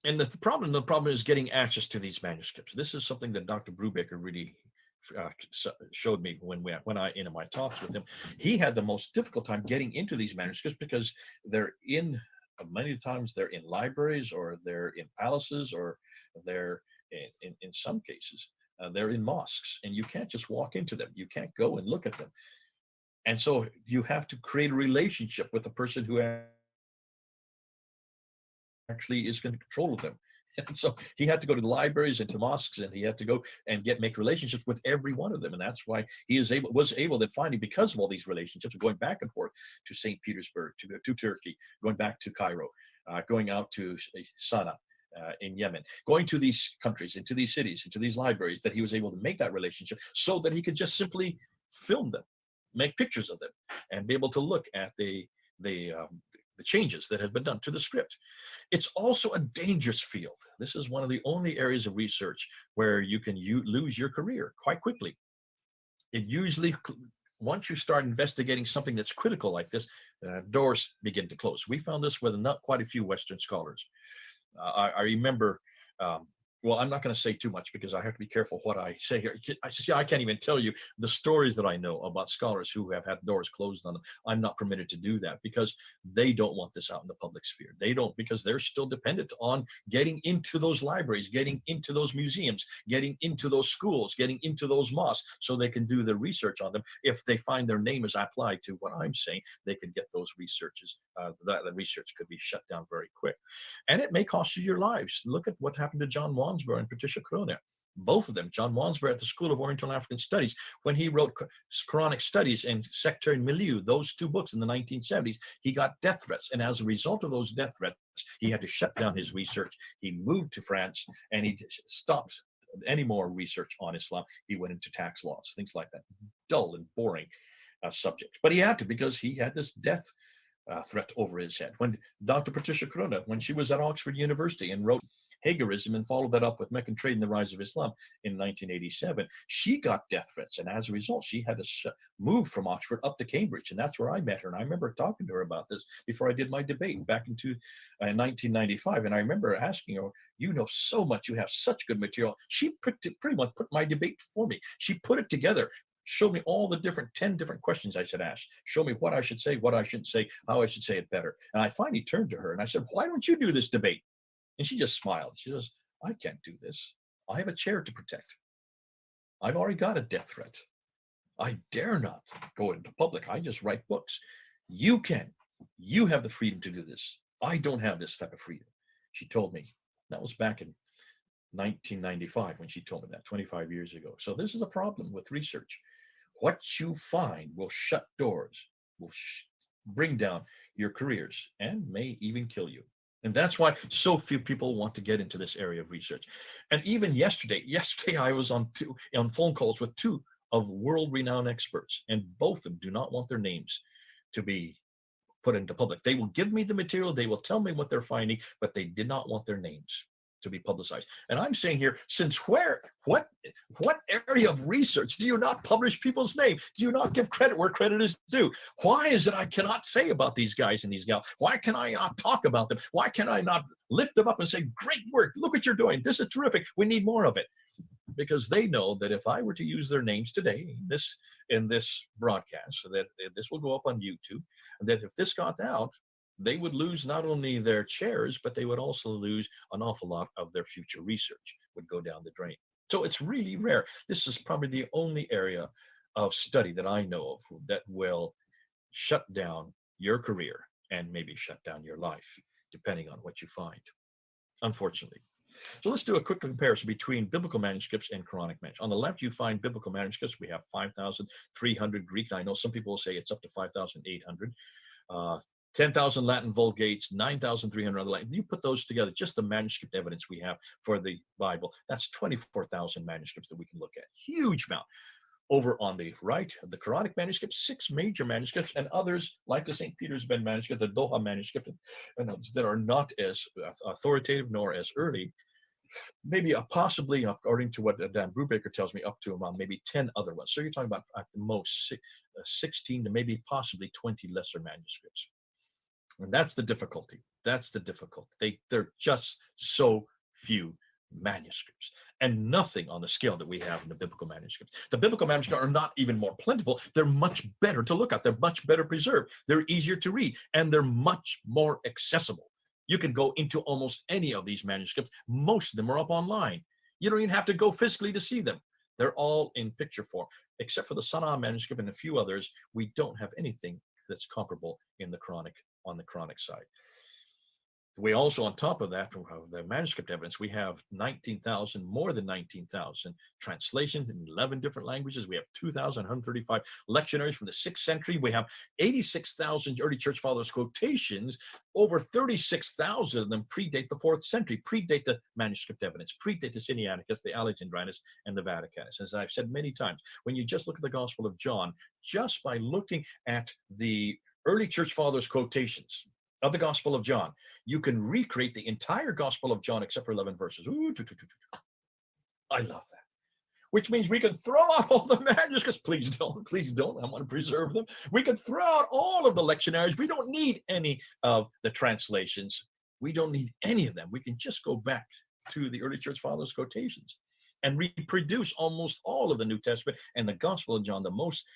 And the problem is getting access to these manuscripts. This is something that Dr. Brubaker really showed me when I in my talks with him. He had the most difficult time getting into these manuscripts because many times they're in libraries, or they're in palaces, or they're in some cases they're in mosques, and you can't just walk into them. You can't go and look at them. And so you have to create a relationship with the person who actually is in control of them. And so he had to go to the libraries and to mosques, and he had to go and make relationships with every one of them. And that's why he was able that finally, because of all these relationships, going back and forth to St. Petersburg, to Turkey, going back to Cairo, going out to Sana'a, in Yemen, going to these countries, into these cities, into these libraries, that he was able to make that relationship so that he could just simply film them, make pictures of them, and be able to look at the changes that have been done to the script. It's also a dangerous field. This is one of the only areas of research where you can lose your career quite quickly. It usually, once you start investigating something that's critical like this, doors begin to close. We found this with not quite a few Western scholars. I remember, well, I'm not going to say too much because I have to be careful what I say here. I can't even tell you the stories that I know about scholars who have had doors closed on them. I'm not permitted to do that because they don't want this out in the public sphere. They don't, because they're still dependent on getting into those libraries, getting into those museums, getting into those schools, getting into those mosques, so they can do the research on them. If they find their name is applied to what I'm saying, they can get those researches. The research could be shut down very quick. And it may cost you your lives. Look at what happened to John Wansborough and Patricia Qu'ran. Both of them, John Wansborough at the School of Oriental and African Studies, when he wrote Quranic Studies and Sectarian Milieu, those two books in the 1970s, he got death threats. And as a result of those death threats, he had to shut down his research. He moved to France and he stopped any more research on Islam. He went into tax laws, things like that. Dull and boring subject. But he had to, because he had this death threat over his head. When Dr. Patricia Qu'ran, when she was at Oxford University and wrote Hagerism and followed that up with Meccan Trade and the Rise of Islam in 1987, she got death threats. And as a result, she had to move from Oxford up to Cambridge. And that's where I met her. And I remember talking to her about this before I did my debate back in 1995. And I remember asking her, you know so much, you have such good material. She pretty much put my debate for me. She put it together, showed me all the 10 different questions I should ask, show me what I should say, what I shouldn't say, how I should say it better. And I finally turned to her and I said, why don't you do this debate? And she just smiled. She says, I can't do this. I have a chair to protect. I've already got a death threat. I dare not go into public. I just write books. You can. You have the freedom to do this. I don't have this type of freedom. She told me. That was back in 1995 when she told me that, 25 years ago. So this is a problem with research. What you find will shut doors, will bring down your careers, and may even kill you. And that's why so few people want to get into this area of research. And even yesterday I was on phone calls with two of world-renowned experts, and both of them do not want their names to be put into public. They will give me the material, they will tell me what they're finding, but they did not want their names to be publicized. And I'm saying here, since what area of research do you not publish people's names? Do you not give credit where credit is due? Why is it I cannot say about these guys and these gals? Why can I not talk about them? Why can I not lift them up and say, great work, look what you're doing, this is terrific, we need more of it? Because they know that if I were to use their names today in this broadcast, so that this will go up on YouTube, and that if this got out, they would lose not only their chairs, but they would also lose an awful lot of their future research, would go down the drain. So it's really rare. This is probably the only area of study that I know of that will shut down your career and maybe shut down your life, depending on what you find, unfortunately. So let's do a quick comparison between biblical manuscripts and Quranic manuscripts. On the left, you find biblical manuscripts. We have 5,300 Greek. I know some people will say it's up to 5,800. 10,000 Latin Vulgates, 9,300 other Latin. You put those together, just the manuscript evidence we have for the Bible, that's 24,000 manuscripts that we can look at. Huge amount. Over on the right, the Quranic manuscripts, 6 major manuscripts, and others like the St. Petersburg manuscript, the Doha manuscript, and others that are not as authoritative nor as early. Maybe possibly, according to what Dan Brubaker tells me, up to around maybe 10 other ones. So you're talking about at the most 16 to maybe possibly 20 lesser manuscripts. And that's the difficulty. That's the difficulty. They're just so few manuscripts, and nothing on the scale that we have in the biblical manuscripts. The biblical manuscripts are not even more plentiful. They're much better to look at. They're much better preserved. They're easier to read, and they're much more accessible. You can go into almost any of these manuscripts. Most of them are up online. You don't even have to go physically to see them. They're all in picture form, except for the Sana'a manuscript and a few others. We don't have anything that's comparable in the Quranic, on the Quranic side. We also, on top of that, from the manuscript evidence, we have 19,000, more than 19,000 translations in 11 different languages. We have 2,135 lectionaries from the 6th century. We have 86,000 early church fathers quotations. Over 36,000 of them predate the 4th century, predate the manuscript evidence, predate the Sinaiticus, the Alexandrinus, and the Vaticanus. As I've said many times, when you just look at the Gospel of John, just by looking at the early church fathers quotations of the Gospel of John, you can recreate the entire Gospel of John except for 11 verses. Ooh, I love that. Which means we can throw out all the manuscripts. Please don't, please don't. I want to preserve them. We can throw out all of the lectionaries. We don't need any of the translations. We don't need any of them. We can just go back to the early church fathers' quotations and reproduce almost all of the New Testament and the Gospel of John, the most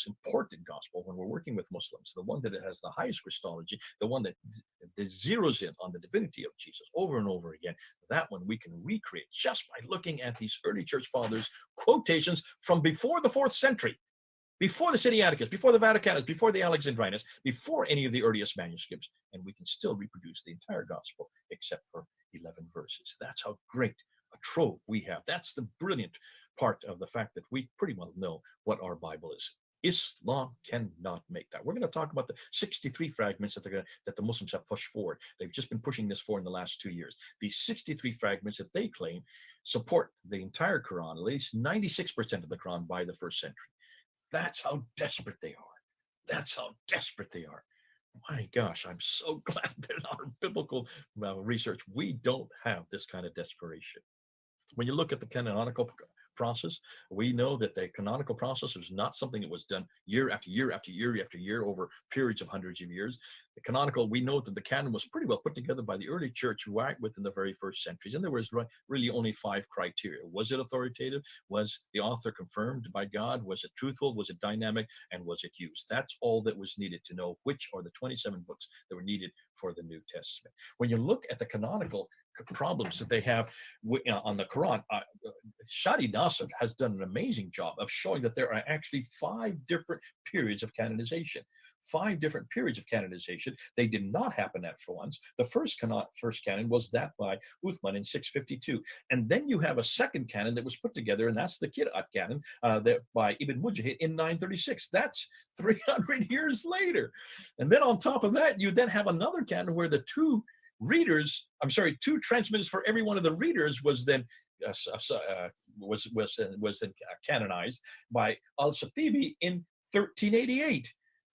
important gospel when we're working with Muslims, the one that has the highest Christology, the one that zeroes in on the divinity of Jesus over and over again. That one we can recreate just by looking at these early church fathers' quotations from before the 4th century, before the Sinaiticus, before the Vaticanus, before the Alexandrinus, before any of the earliest manuscripts, and we can still reproduce the entire gospel except for 11 verses. That's how great a trove we have. That's the brilliant part of the fact that we pretty well know what our Bible is. Islam cannot make that. We're going to talk about the 63 fragments that the Muslims have pushed forward. They've just been pushing this for in the last 2 years. These 63 fragments that they claim support the entire Quran, at least 96% of the Quran by the 1st century. That's how desperate they are. That's how desperate they are. My gosh, I'm so glad that in our biblical research, we don't have this kind of desperation. When you look at the canonical process, we know that the canonical process was not something that was done year after year after year after year over periods of hundreds of years. The canonical, we know that the canon was pretty well put together by the early church right within the very first centuries, and there was really only 5 criteria. Was it authoritative? Was the author confirmed by God? Was it truthful? Was it dynamic? And was it used? That's all that was needed to know which are the 27 books that were needed for the New Testament. When you look at the canonical problems that they have on the Quran, Shadi Nasr has done an amazing job of showing that there are actually 5 different periods of canonization. 5 different periods of canonization. They did not happen at once. The first canon was that by Uthman in 652. And then you have a second canon that was put together, and that's the Qira'at canon that by Ibn Mujahid in 936. That's 300 years later. And then on top of that, you then have another canon where the two transmitters for every one of the readers was then canonized by Al-Shatibi in 1388.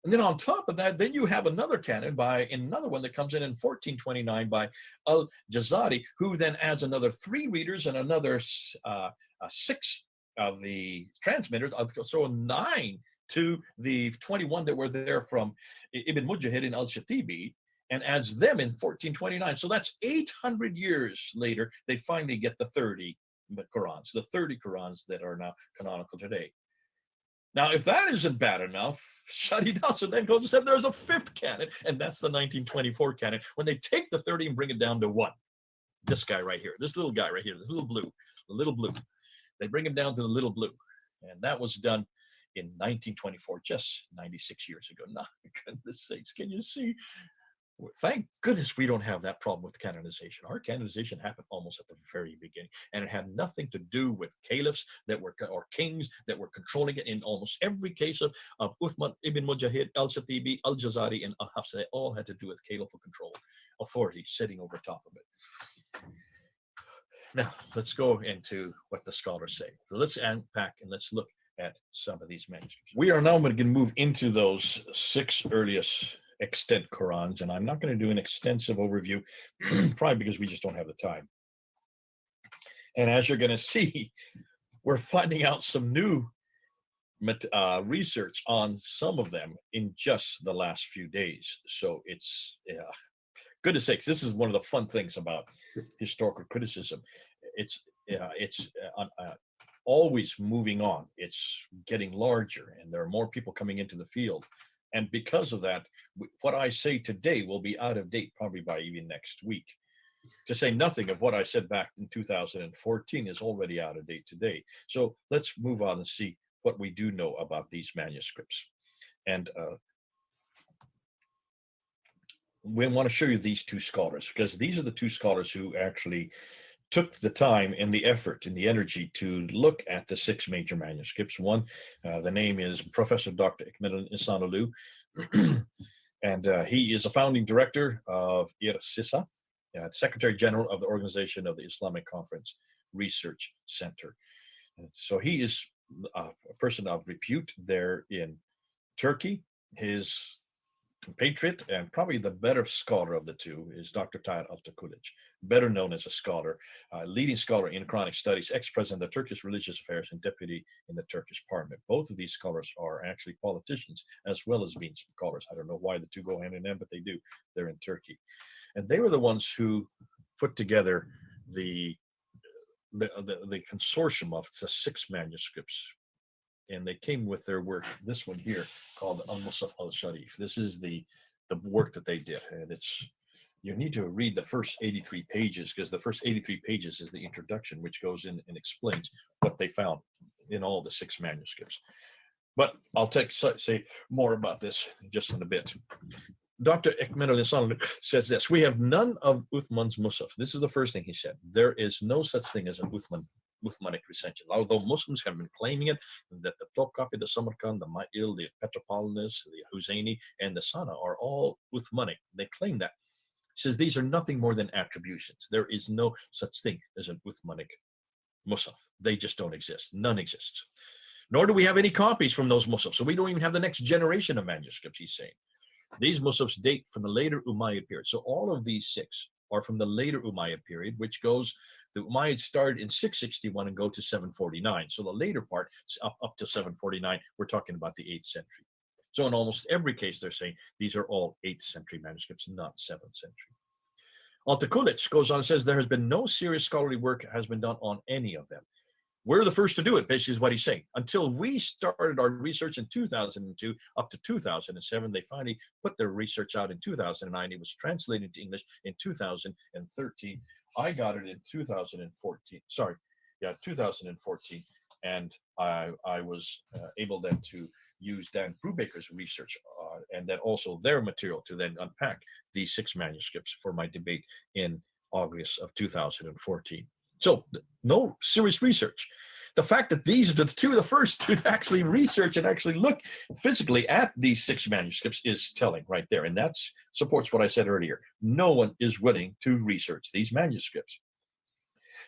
And then on top of that, then you have another canon another one that comes in 1429 by Al-Jazari, who then adds another 3 readers and another 6 of the transmitters, so 9 to the 21 that were there from Ibn Mujahid and Al-Shatibi, and adds them in 1429. So that's 800 years later, they finally get the 30 Qurans, the 30 Qurans that are now canonical today. Now, if that isn't bad enough, Shadi Nasr then goes and said there's a 5th canon, and that's the 1924 canon, when they take the 30 and bring it down to 1. This guy right here, this little guy right here, this little blue. They bring him down to the little blue. And that was done in 1924, just 96 years ago. Now, for goodness sakes, can you see? Thank goodness we don't have that problem with canonization. Our canonization happened almost at the very beginning, and it had nothing to do with caliphs or kings that were controlling it. In almost every case of Uthman ibn Mujahid, Al-Shatibi, Al-Jazari, and Al-Hafsa, they all had to do with caliphal control, authority sitting over top of it. Now, let's go into what the scholars say. So let's unpack and let's look at some of these manuscripts. We are now going to move into those 6 earliest extant Qurans, and I'm not going to do an extensive overview, probably because we just don't have the time. And as you're going to see, we're finding out some new research on some of them in just the last few days. So it's, goodness sakes, this is one of the fun things about historical criticism. It's always moving on. It's getting larger, and there are more people coming into the field. And because of that, what I say today will be out of date probably by even next week. To say nothing of what I said back in 2014 is already out of date today. So let's move on and see what we do know about these manuscripts. And we want to show you these two scholars, because these are the two scholars who actually took the time and the effort and the energy to look at the six major manuscripts. One, the name is Professor Dr. Ikmel Insanolu, and he is a founding director of IRSISA, Secretary General of the Organization of the Islamic Conference Research Center. And so he is a person of repute there in Turkey. His compatriot and probably the better scholar of the two is Dr. Tahir Altıkılıç, better known as a scholar, leading scholar in Quranic studies, ex-president of Turkish Religious Affairs and deputy in the Turkish parliament. Both of these scholars are actually politicians as well as being scholars. I don't know why the two go hand in hand, but they do. They're in Turkey. And they were the ones who put together the consortium of the six manuscripts, and they came with their work. This one here called Al-Musaf al-Sharif. This is the work that they did, and you need to read the first 83 pages, because the first 83 pages is the introduction, which goes in and explains what they found in all the six manuscripts. But I'll say more about this just in a bit. Dr. Ikmel al-Insanolu says this: we have none of Uthman's Musaf. This is the first thing he said. There is no such thing as an Uthmanic recension. Although Muslims have been claiming it, that the Topkapi, the Samarkand, the Ma'il, the Petropolitan, the Husseini, and the Sana are all Uthmanic. They claim that. He says these are nothing more than attributions. There is no such thing as an Uthmanic Musaf. They just don't exist. None exists. Nor do we have any copies from those Musafs. So we don't even have the next generation of manuscripts, he's saying. These Musafs date from the later Umayyad period. So all of these six are from the later Umayyad period, which goes, the Umayyads started in 661 and go to 749. So the later part, up to 749, we're talking about the 8th century. So in almost every case, they're saying these are all 8th century manuscripts, not 7th century. Altıkılıç goes on and says there has been no serious scholarly work has been done on any of them. We're the first to do it, basically is what he's saying. Until we started our research in 2002 up to 2007, they finally put their research out in 2009. It was translated into English in 2013. I got it in 2014. 2014. And I was able then to use Dan Brubaker's research and then also their material to then unpack these six manuscripts for my debate in August of 2014. So no serious research. The fact that these are the two of the first to actually research and actually look physically at these six manuscripts is telling right there. And that supports what I said earlier. No one is willing to research these manuscripts.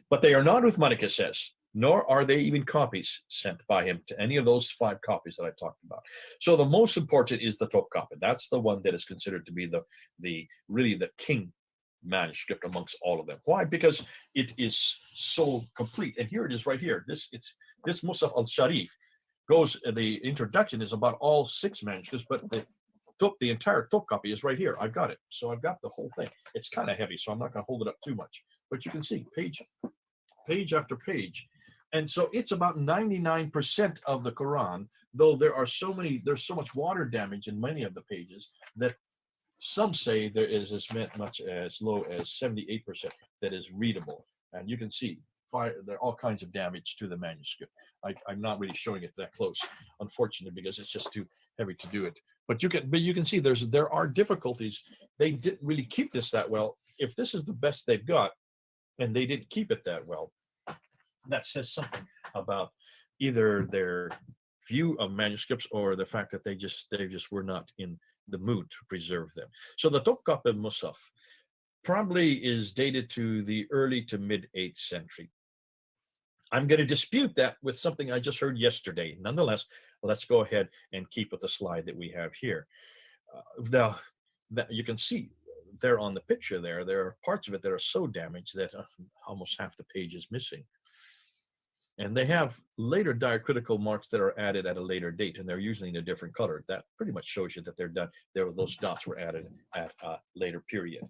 But they are not Uthmanic, it says, nor are they even copies sent by him to any of those 5 copies that I talked about. So the most important is the Topkapi. That's the one that is considered to be really the king manuscript amongst all of them. Why? Because it is so complete. And here it is right here. This Musaf al-Sharif goes, the introduction is about all 6 manuscripts, but the entire Topkapi is right here. I've got it. So I've got the whole thing. It's kind of heavy, so I'm not going to hold it up too much. But you can see page after page. And so it's about 99% of the Quran, though there's so much water damage in many of the pages that some say there is as much as low as 78% that is readable. And you can see there are all kinds of damage to the manuscript. I'm not really showing it that close, unfortunately, because it's just too heavy to do it. But you can see there are difficulties. They didn't really keep this that well. If this is the best they've got, and they didn't keep it that well, that says something about either their view of manuscripts or the fact that they just were not in the mood to preserve them. So the Topkapi Musaf probably is dated to the early to mid 8th century. I'm going to dispute that with something I just heard yesterday. Nonetheless, let's go ahead and keep with the slide that we have here. Now, that you can see there on the picture there are parts of it that are so damaged that almost half the page is missing. And they have later diacritical marks that are added at a later date, and they're usually in a different color. That pretty much shows you that they're done. Those dots were added at a later period.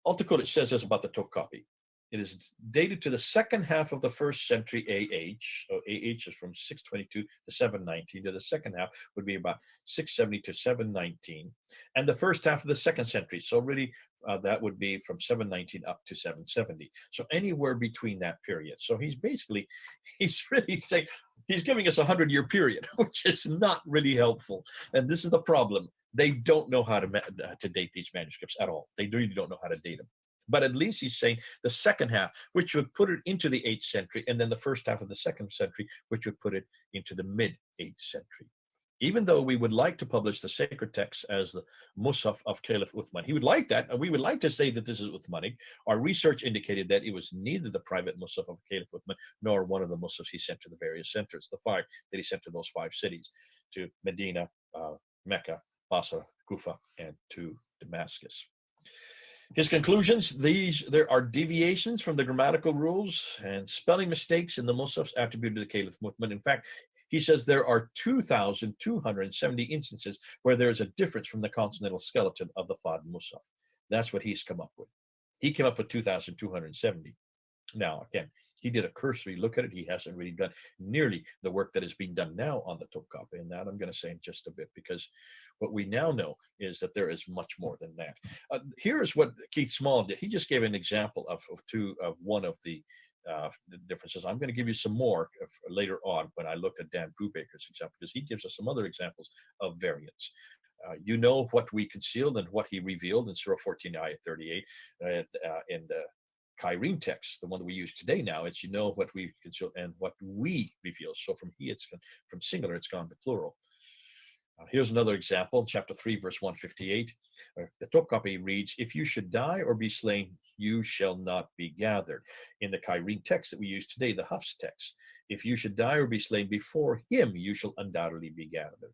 Altıkılıç says this about the Topkapi. It is dated to the second half of the 1st century AH. So AH is from 622 to 719. To the second half would be about 670 to 719. And the first half of the 2nd century. So really that would be from 719 up to 770. So anywhere between that period. So he's really saying, he's giving us a 100-year period, which is not really helpful. And this is the problem. they don't know how to date these manuscripts at all. They really don't know how to date them. But at least he's saying the second half, which would put it into the 8th century, and then the first half of the 2nd century, which would put it into the mid-8th century. Even though we would like to publish the sacred text as the Musaf of Caliph Uthman, he would like that, and we would like to say that this is Uthmanic. Our research indicated that it was neither the private Musaf of Caliph Uthman nor one of the Musafs he sent to the various centers, the 5 that he sent to those 5 cities, to Medina, Mecca, Basra, Kufa, and to Damascus. His conclusions, there are deviations from the grammatical rules and spelling mistakes in the Musafs attributed to the Caliph Uthman. In fact, he says there are 2,270 instances where there is a difference from the consonantal skeleton of the Fard Musaf. That's what he's come up with. He came up with 2,270. Now, again, he did a cursory look at it. He hasn't really done nearly the work that is being done now on the Topkapi, and that I'm going to say in just a bit, because what we now know is that there is much more than that. Here's what Keith Small did. He just gave an example of one of the differences. I'm going to give you some more later on when I look at Dan Brubaker's example, because he gives us some other examples of variants. You know what we concealed and what he revealed in Surah 14, Ayah 38, in the Qu'ran text, the one that we use today now. It's, you know what we conceal and what we reveal. So from he, it's gone, from singular, it's gone to plural. Here's another example, chapter 3, verse 158. The Topkapi reads, if you should die or be slain, you shall not be gathered. In the Qu'ran text that we use today, the Hafs text, if you should die or be slain before him, you shall undoubtedly be gathered.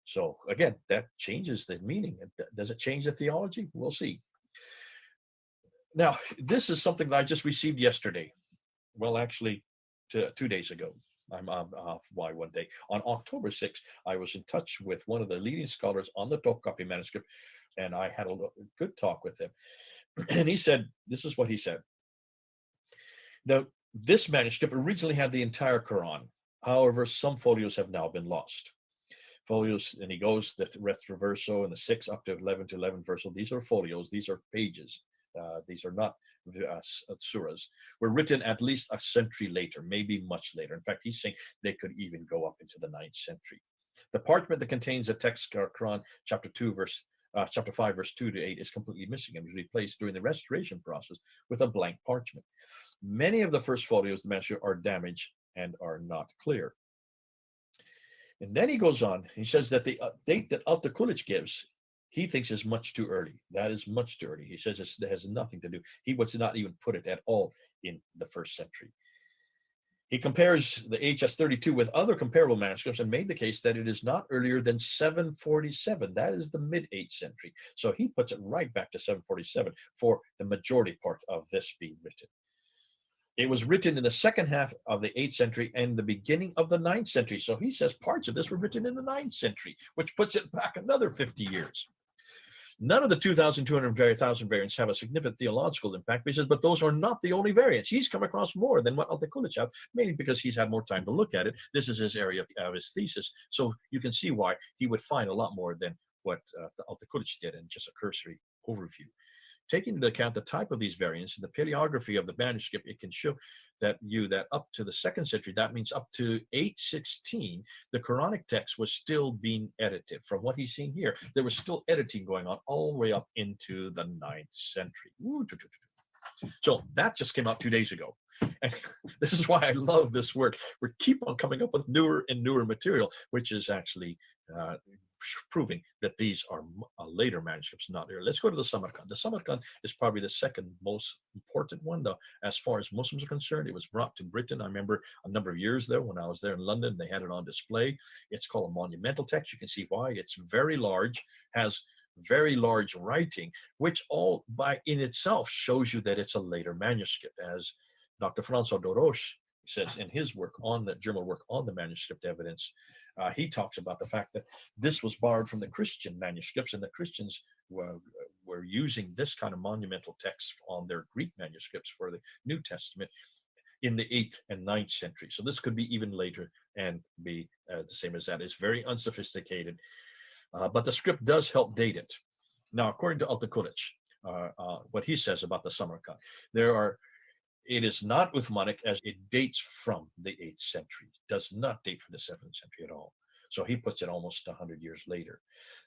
So again, that changes the meaning. Does it change the theology? We'll see. Now, this is something that I just received yesterday. Well, actually, 2 days ago. I'm off by one day. On October 6th, I was in touch with one of the leading scholars on the Topkapi manuscript, and I had a good talk with him. And he said, this is what he said. This manuscript originally had the entire Quran. However, some folios have now been lost. Folios, and he goes, the retroverso and the 6 up to 11 to 11 verso, these are folios, these are pages. These are not surahs, were written at least a century later, maybe much later. In fact, he's saying they could even go up into the 9th century. The parchment that contains the text Quran, chapter 5, verse 2 to 8, is completely missing and was replaced during the restoration process with a blank parchment. Many of the first folios of the manuscript are damaged and are not clear. And then he goes on, he says that the date that Al-Takulich gives, he thinks is much too early. That is much too early. He says it has nothing to do. He would not even put it at all in the 1st century. He compares the HS32 with other comparable manuscripts and made the case that it is not earlier than 747. That is the mid-8th century. So he puts it right back to 747 for the majority part of this being written. It was written in the second half of the 8th century and the beginning of the 9th century. So he says parts of this were written in the 9th century, which puts it back another 50 years. None of the 2,200 variants have a significant theological impact, because, but those are not the only variants. He's come across more than what Al-Takulich have, mainly because he's had more time to look at it. This is his area of his thesis. So you can see why he would find a lot more than what Al-Takulich did in just a cursory overview. Taking into account the type of these variants and the paleography of the manuscript, it can show that up to the 2nd century, that means up to 816, the Quranic text was still being edited. From what he's seeing here, there was still editing going on all the way up into the 9th century. So that just came out 2 days ago. And this is why I love this work. We keep on coming up with newer and newer material, which is actually proving that these are later manuscripts, not earlier. Let's go to the Samarkand. The Samarkand is probably the 2nd most important one, though, as far as Muslims are concerned. It was brought to Britain. I remember a number of years there when I was there in London, they had it on display. It's called a monumental text. You can see why. It's very large, has very large writing, which all in itself shows you that it's a later manuscript, as Dr. Francois Doroche says in his work on the German work on the manuscript evidence. He talks about the fact that this was borrowed from the Christian manuscripts, and the Christians were using this kind of monumental text on their Greek manuscripts for the New Testament in the 8th and 9th century. So this could be even later and be the same as that. It's very unsophisticated, but the script does help date it. Now, according to Al-Takulich, what he says about the Samarkand, it is not Uthmanic, as it dates from the 8th century. It does not date from the 7th century at all. So he puts it almost 100 years later.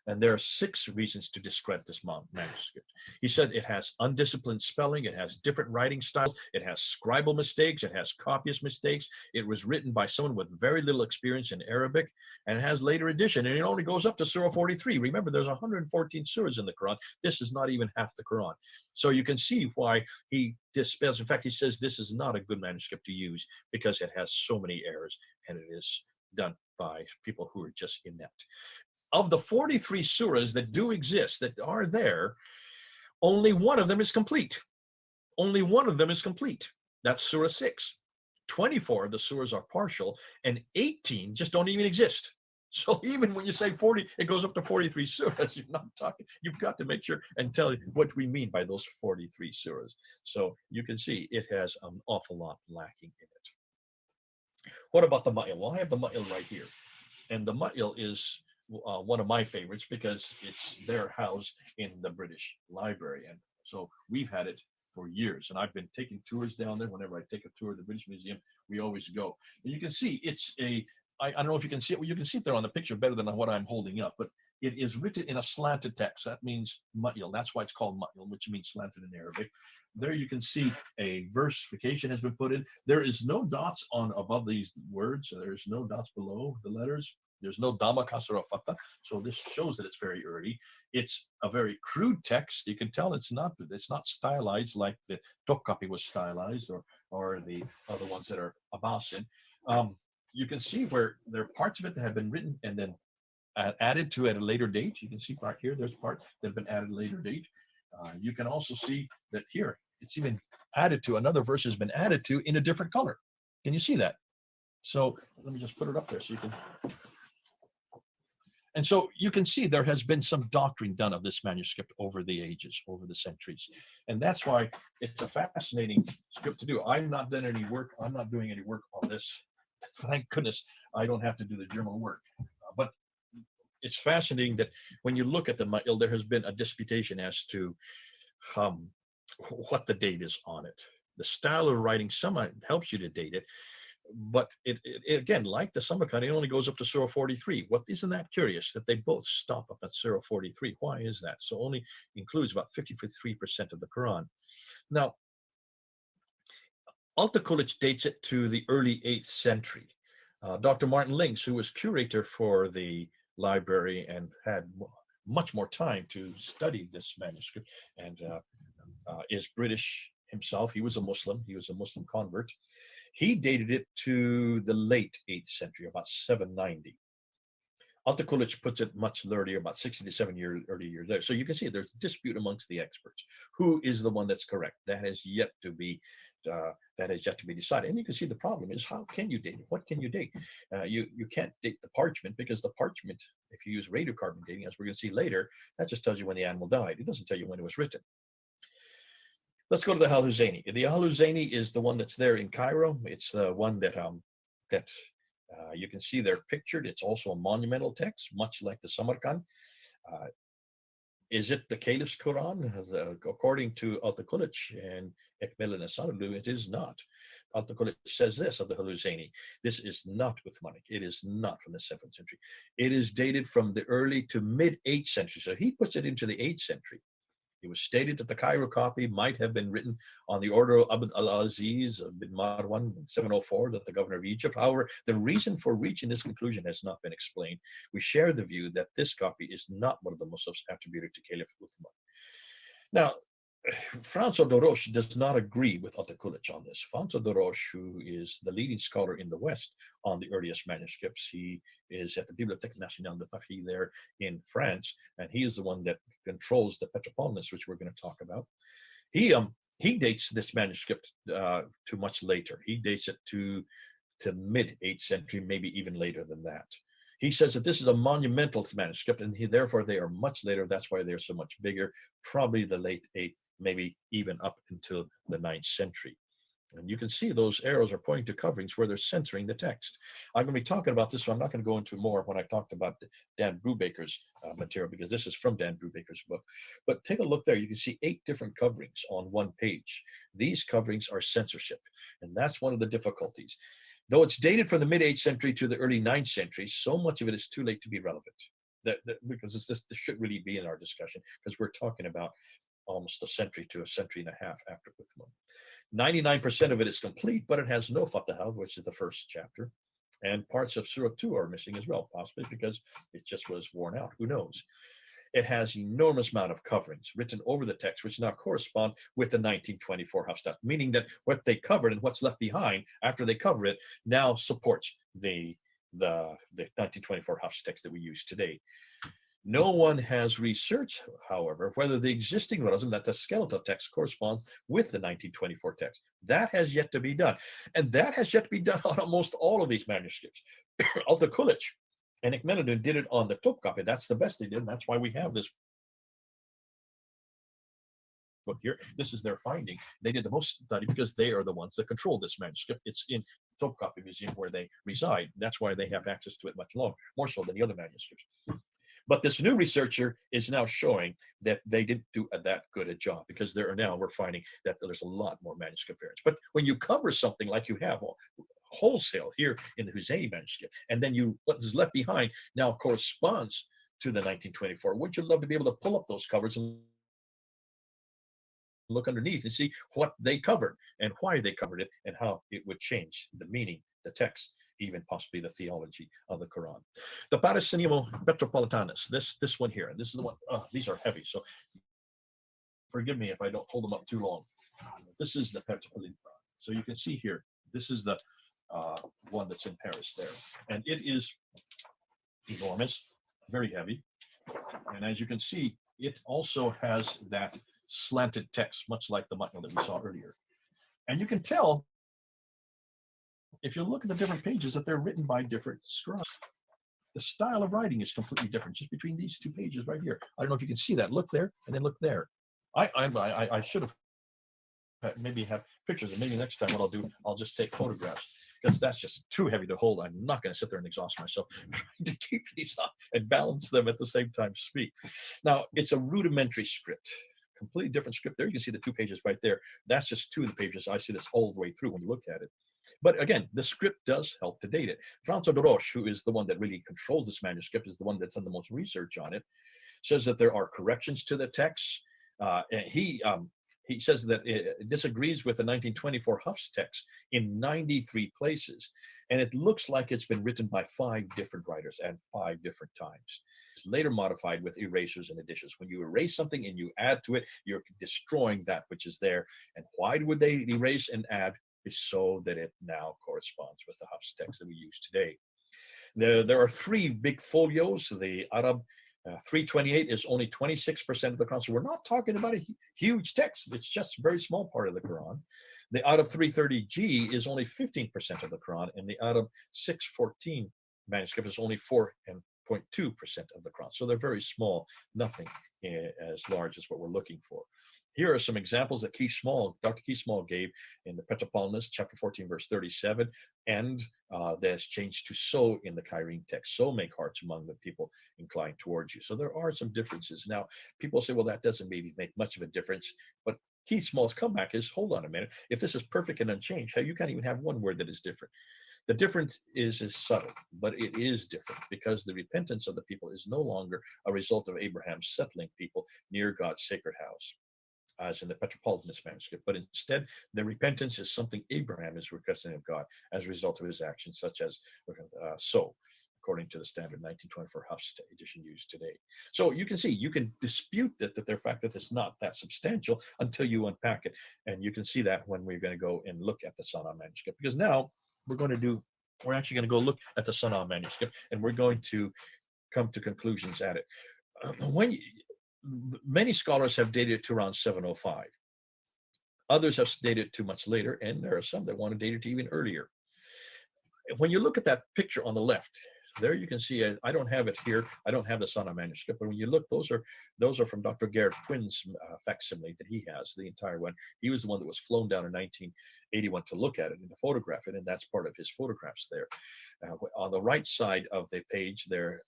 And there are 6 reasons to discredit this manuscript. He said it has undisciplined spelling, it has different writing styles, it has scribal mistakes, it has copyist mistakes, it was written by someone with very little experience in Arabic, and it has later addition, and it only goes up to Surah 43. Remember, there's 114 surahs in the Quran. This is not even half the Quran. So you can see why he dispels. In fact, he says this is not a good manuscript to use because it has so many errors, and it is done by people who are just inept. Of the 43 surahs that do exist, that are there, only one of them is complete. Only one of them is complete. That's Surah 6. 24 of the surahs are partial, and 18 just don't even exist. So even when you say 40, it goes up to 43 surahs. You're not talking. You've got to make sure and tell you what we mean by those 43 surahs. So you can see it has an awful lot lacking in it. What about the ma'il? Well, I have the ma'il right here. And the ma'il is one of my favorites because it's there housed in the British Library. And so we've had it for years. And I've been taking tours down there. Whenever I take a tour of the British Museum, we always go. And you can see it's I don't know if you can see it. Well, you can see it there on the picture better than what I'm holding up, but it is written in a slanted text. That means ma'il. That's why it's called ma'il, which means slanted in Arabic. There you can see a versification has been put in. There is no dots on above these words. So there's no dots below the letters. There's no dama, kasra, fatha. So this shows that it's very early. It's a very crude text. You can tell it's not stylized like the Topkapi was stylized or the other ones that are Abbasid. You can see where there are parts of it that have been written and then added to at a later date. You can see right here, there's parts that have been added at a later date. You can also see that here, it's even added to, another verse has been added to in a different color. Can you see that? So let me just put it up there so you can. And so you can see there has been some doctoring done of this manuscript over the ages, over the centuries. And that's why it's a fascinating script to do. I'm not doing any work on this. Thank goodness I don't have to do the German work. But it's fascinating that when you look at the ma'il, there has been a disputation as to what the date is on it. The style of writing, some helps you to date it, but it again, like the Samarkand, it only goes up to Surah 43. What isn't that curious that they both stop up at Surah 43? Why is that? So only includes about 53% of the Quran. Now, Altakulich dates it to the early 8th century. Dr. Martin Links, who was curator for the library and had much more time to study this manuscript and is British himself. He was a Muslim convert. He dated it to the late 8th century, about 790. Altakulich puts it much earlier, about 60 to 70 years earlier there. So you can see there's a dispute amongst the experts. Who is the one that's correct? That has yet to be decided. And you can see the problem is, how can you date it? What can you date? You can't date the parchment, because the parchment, if you use radiocarbon dating, as we're going to see later, that just tells you when the animal died. It doesn't tell you when it was written. Let's go to the Al-Huzayni. The Al-Huzayni is the one that's there in Cairo. It's the one that you can see there pictured. It's also a monumental text, much like the Samarkand. Is it the Caliph's Quran? According to Altakulich and Ekmel and Asadulu, it is not. Altakulich says this of the Al-Huzayni: this is not Uthmanic. It is not from the 7th century. It is dated from the early to mid 8th century. So he puts it into the 8th century. It was stated that the Cairo copy might have been written on the order of Abd al-Aziz bin Marwan in 704, that the governor of Egypt. However, the reason for reaching this conclusion has not been explained. We share the view that this copy is not one of the Muslims attributed to Caliph Uthman. Now, François de Roche does not agree with Altakulich on this. François de Roche, who is the leading scholar in the West on the earliest manuscripts, he is at the Bibliothèque Nationale de Paris there in France, and he is the one that controls the Petroponus, which we're going to talk about. He dates this manuscript to much later. He dates it to mid 8th century, maybe even later than that. He says that this is a monumental manuscript, and therefore they are much later. That's why they're so much bigger, probably the late 8th, maybe even up until the 9th century. And you can see those arrows are pointing to coverings where they're censoring the text. I'm going to be talking about this, so I'm not going to go into more when I talked about Dan Brubaker's material, because this is from Dan Brubaker's book. But take a look there. You can see 8 different coverings on one page. These coverings are censorship, and that's one of the difficulties. Though it's dated from the mid-8th century to the early 9th century, so much of it is too late to be relevant. Because this should really be in our discussion, because we're talking about almost a century to a century and a half after Uthman. 99% of it is complete, but it has no Fataha, which is the first chapter. And parts of Surah 2 are missing as well, possibly because it just was worn out. Who knows? It has enormous amount of coverings written over the text, which now correspond with the 1924 Hafs, meaning that what they covered and what's left behind after they cover it now supports the 1924 Hafs text that we use today. No one has researched, however, whether the existing realism, that the skeletal text corresponds with the 1924 text. That has yet to be done. And that has yet to be done on almost all of these manuscripts. Al-Takulich and Ikhmenuddin did it on the Topkapi. That's the best they did, and that's why we have this book here. This is their finding. They did the most study because they are the ones that control this manuscript. It's in Topkapi Museum where they reside. That's why they have access to it much more so than the other manuscripts. But this new researcher is now showing that they didn't do that good a job, because we're finding that there's a lot more manuscript variants. But when you cover something like you have wholesale here in the Husseini manuscript, and then what is left behind now corresponds to the 1924, wouldn't you love to be able to pull up those covers and look underneath and see what they covered and why they covered it and how it would change the meaning, the text, even possibly the theology of the Quran. The Parasinium Metropolitanus, this one here, and this is the one, these are heavy, so forgive me if I don't hold them up too long. This is the Metropolitan. So you can see here, this is the one that's in Paris there. And it is enormous, very heavy. And as you can see, it also has that slanted text, much like the matn that we saw earlier. And you can tell, if you look at the different pages, that they're written by different scribes. The style of writing is completely different just between these two pages right here. I don't know if you can see that. Look there and then look there. I should have maybe have pictures, and maybe next time what I'll do, I'll just take photographs, because that's just too heavy to hold. I'm not going to sit there and exhaust myself trying to keep these up and balance them at the same time speak. Now, it's a rudimentary script. Completely different script there. You can see the two pages right there. That's just two of the pages. I see this all the way through when you look at it. But again, the script does help to date it. François de Roche, who is the one that really controls this manuscript, is the one that's done the most research on it, says that there are corrections to the text. And he says that it disagrees with the 1924 Hafs text in 93 places. And it looks like it's been written by 5 different writers at 5 different times. It's later modified with erasers and additions. When you erase something and you add to it, you're destroying that which is there. And why would they erase and add? Is so that it now corresponds with the Hafs text that we use today. There are 3 big folios. The Arab 328 is only 26% of the Quran. So we're not talking about a huge text. It's just a very small part of the Quran. The Arab 330G is only 15% of the Quran, and the Arab 614 manuscript is only 4.2% of the Quran. So they're very small, nothing as large as what we're looking for. Here are some examples that Dr. Keith Small gave in the Petropolitanus, chapter 14, verse 37, and that's changed to so in the Qu'ran text. So make hearts among the people inclined towards you. So there are some differences. Now, people say, well, that doesn't maybe make much of a difference. But Keith Small's comeback is, hold on a minute. If this is perfect and unchanged, you can't even have one word that is different. The difference is subtle, but it is different, because the repentance of the people is no longer a result of Abraham settling people near God's sacred house, as in the Petropolitanus manuscript, but instead the repentance is something Abraham is requesting of God as a result of his actions, such as according to the standard 1924 Hafs edition used today. So you can see, you can dispute that the fact that it's not that substantial until you unpack it, and you can see that when we're going to go and look at the Sana'a manuscript, because now we're actually going to go look at the Sana'a manuscript, and we're going to come to conclusions at it. Many scholars have dated it to around 705. Others have dated it to much later, and there are some that want to date it to even earlier. When you look at that picture on the left, there you can see, I don't have it here, I don't have the Sana'a manuscript, but when you look, those are from Dr. Garrett Quinn's facsimile that he has, the entire one. He was the one that was flown down in 1981 to look at it and to photograph it, and that's part of his photographs there. On the right side of the page there,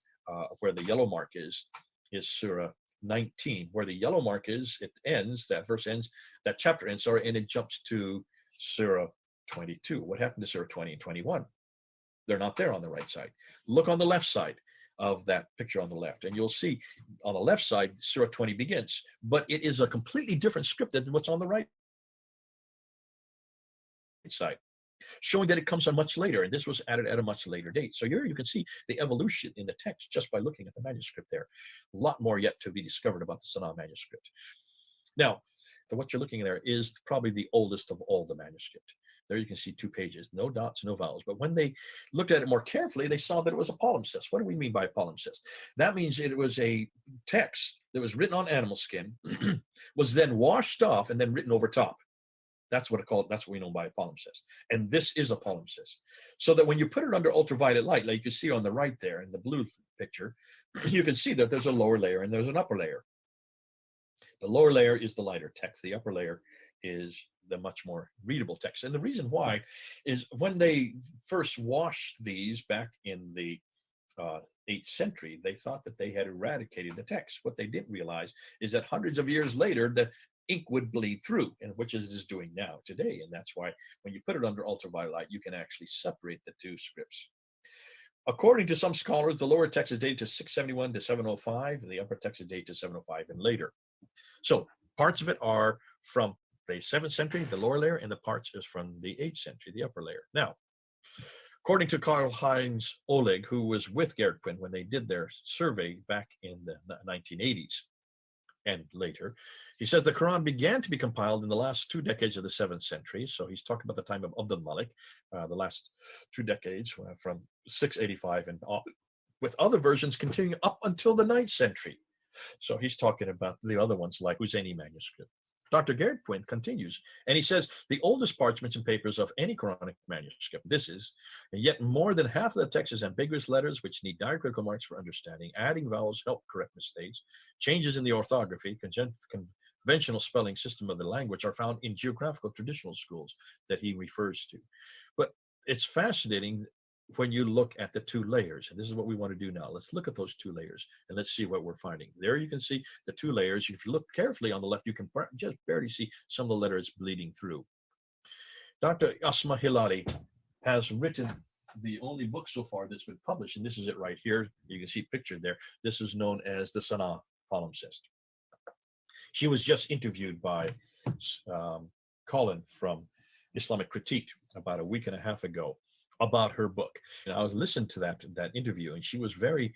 where the yellow mark is Surah 19. Where the yellow mark is, it ends, that verse ends, that chapter ends, and it jumps to Surah 22. What happened to Surah 20 and 21? They're not there on the right side. Look on the left side of that picture on the left, and you'll see on the left side, Surah 20 begins, but it is a completely different script than what's on the right side, showing that it comes on much later, and this was added at a much later date. So here you can see the evolution in the text just by looking at the manuscript there. A lot more yet to be discovered about the Sanaa manuscript. Now, what you're looking at there is probably the oldest of all the manuscript. There you can see 2 pages, no dots, no vowels. But when they looked at it more carefully, they saw that it was a palimpsest. What do we mean by palimpsest? That means it was a text that was written on animal skin, was then washed off and then written over top. That's what it called. That's what we know by a palimpsest. And this is a palimpsest. So that when you put it under ultraviolet light, like you can see on the right there in the blue picture, you can see that there's a lower layer and there's an upper layer. The lower layer is the lighter text. The upper layer is the much more readable text. And the reason why is when they first washed these back in the 8th century, they thought that they had eradicated the text. What they didn't realize is that hundreds of years later, the ink would bleed through, and which it is doing now today. And that's why when you put it under ultraviolet light, you can actually separate the 2 scripts. According to some scholars, the lower text is dated to 671 to 705, and the upper text is dated to 705 and later. So parts of it are from the 7th century, the lower layer, and the parts is from the 8th century, the upper layer. Now, according to Karl-Heinz Oleg, who was with Gerrit Quinn when they did their survey back in the 1980s and later, he says the Quran began to be compiled in the last 2 decades of the 7th century. So he's talking about the time of Abdul Malik, the last 2 decades from 685 and on, with other versions continuing up until the 9th century. So he's talking about the other ones like Husseini manuscript. Dr. Gerrit Quinn continues, and he says, the oldest parchments and papers of any Quranic manuscript, this is, and yet more than half of the text is ambiguous letters which need diacritical marks for understanding. Adding vowels help correct mistakes. Changes in the orthography, conventional spelling system of the language are found in geographical traditional schools that he refers to. But it's fascinating when you look at the 2 layers, and this is what we want to do now. Let's look at those 2 layers and let's see what we're finding. There you can see the 2 layers. If you look carefully on the left, you can just barely see some of the letters bleeding through. Dr. Asma Hilali has written the only book so far that's been published, and this is it right here. You can see pictured there. This is known as the Sanaa palimpsest. She was just interviewed by Colin from Islamic Critique about a week and a half ago about her book. And I was listening to that interview, and she was very,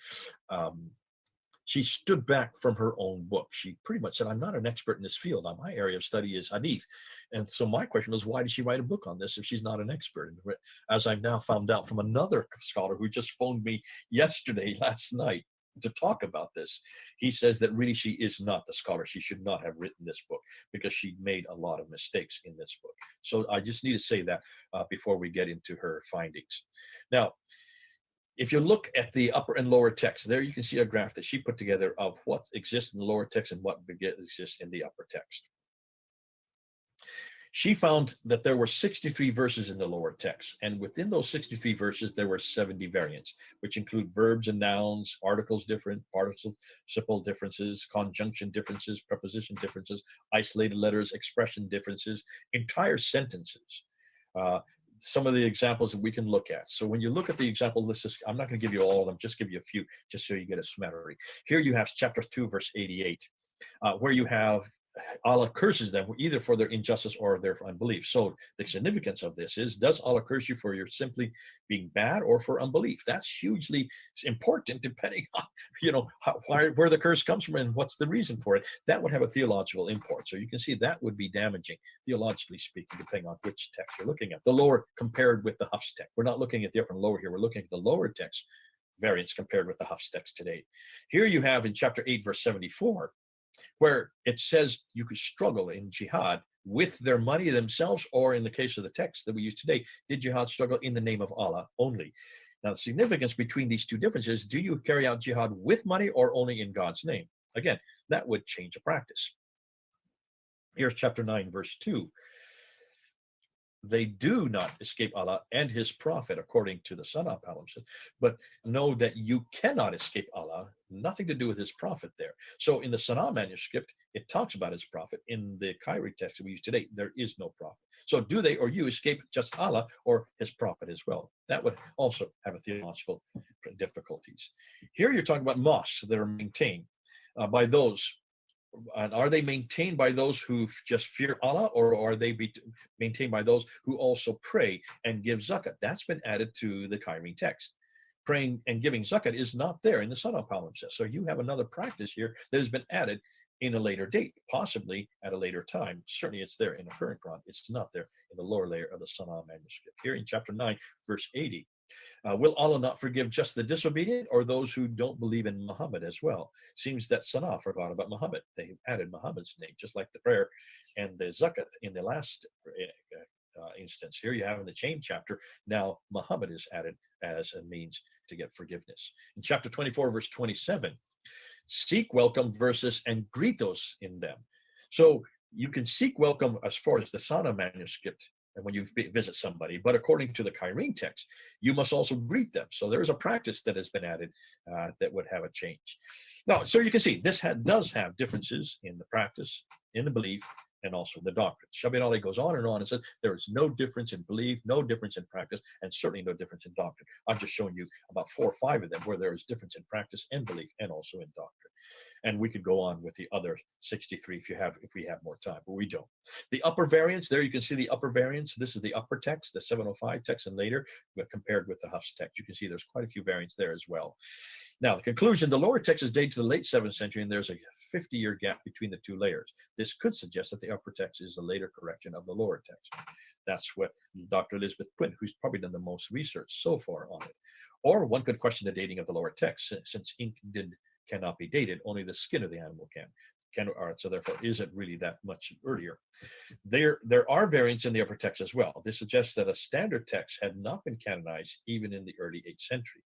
she stood back from her own book. She pretty much said, I'm not an expert in this field. My area of study is hadith. And so my question was, why did she write a book on this if she's not an expert? And as I've now found out from another scholar who just phoned me last night, to talk about this, he says that really she is not the scholar. She should not have written this book because she made a lot of mistakes in this book. So I just need to say that before we get into her findings. Now, if you look at the upper and lower text, there you can see a graph that she put together of what exists in the lower text and what exists in the upper text. She found that there were 63 verses in the lower text, and within those 63 verses, there were 70 variants, which include verbs and nouns, articles different, participle differences, conjunction differences, preposition differences, isolated letters, expression differences, entire sentences. Some of the examples that we can look at. So when you look at the example list, I'm not going to give you all of them, just give you a few, just so you get a smattering. Here you have chapter 2, verse 88, where you have Allah curses them either for their injustice or their unbelief. So the significance of this is, does Allah curse you for your simply being bad or for unbelief? That's hugely important depending on, where the curse comes from and what's the reason for it. That would have a theological import. So you can see that would be damaging, theologically speaking, depending on which text you're looking at. The lower compared with the Hafs text. We're not looking at the upper and lower here. We're looking at the lower text variants compared with the Hafs text today. Here you have in chapter 8, verse 74, where it says you could struggle in jihad with their money themselves, or in the case of the text that we use today, did jihad struggle in the name of Allah only? Now, the significance between these 2 differences, do you carry out jihad with money or only in God's name? Again, that would change the practice. Here's chapter 9, verse 2. they do not escape Allah and his prophet, according to the Sana palimpsest, but know that you cannot escape Allah, nothing to do with his prophet there. So in the Sana manuscript, it talks about his prophet. In the Kyrie text that we use today, there is no prophet. So do they or you escape just Allah or his prophet as well? That would also have a theological difficulties. Here you're talking about mosques that are maintained by those. And are they maintained by those who just fear Allah, or are they maintained by those who also pray and give zakat? That's been added to the Kyrene text. Praying and giving zakat is not there in the Sana palimpsest. So you have another practice here that has been added in a later date, possibly at a later time. Certainly it's there in the current Quran. It's not there in the lower layer of the Sana manuscript. Here in chapter 9, verse 80. Will Allah not forgive just the disobedient or those who don't believe in Muhammad as well? Seems that Sana forgot about Muhammad. They added Muhammad's name, just like the prayer and the zakat in the last instance. Here you have in the chain chapter, now Muhammad is added as a means to get forgiveness. In chapter 24, verse 27, seek welcome verses and greet those in them. So you can seek welcome as far as the Sana manuscript and when you visit somebody, but according to the Kyrene text, you must also greet them. So there is a practice that has been added that would have a change. Now, so you can see this does have differences in the practice, in the belief, and also the doctrine. Shabir Ali goes on and says there is no difference in belief, no difference in practice, and certainly no difference in doctrine. I've just shown you about 4 or 5 of them where there is difference in practice and belief and also in doctrine. And we could go on with the other 63 if we have more time, but we don't. The upper variants, there you can see the upper variants. This is the upper text, the 705 text and later, but compared with the Hafs text. You can see there's quite a few variants there as well. Now, the conclusion, the lower text is dated to the late 7th century, and there's a 50-year gap between the 2 layers. This could suggest that the upper text is a later correction of the lower text. That's what Dr. Elizabeth Quinn, who's probably done the most research so far on it. Or one could question the dating of the lower text, since ink cannot be dated, only the skin of the animal can. So therefore, is it really that much earlier? There are variants in the upper text as well. This suggests that a standard text had not been canonized even in the early 8th century.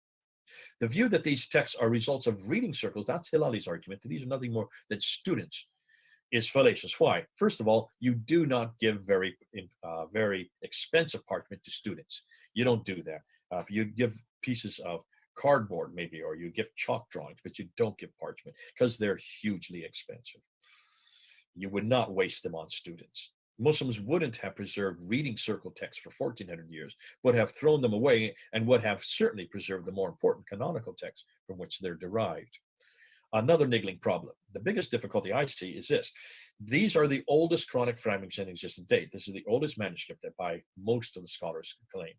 The view that these texts are results of reading circles, that's Hilali's argument, that these are nothing more than students, is fallacious. Why? First of all, you do not give very expensive parchment to students. You don't do that. You give pieces of cardboard maybe, or you give chalk drawings, but you don't give parchment because they're hugely expensive. You would not waste them on students. Muslims wouldn't have preserved reading circle texts for 1400 years, would have thrown them away, and would have certainly preserved the more important canonical texts from which they're derived. Another niggling problem, the biggest difficulty I see is this. These are the oldest Quranic fragments in existence date. This is the oldest manuscript that by most of the scholars claim,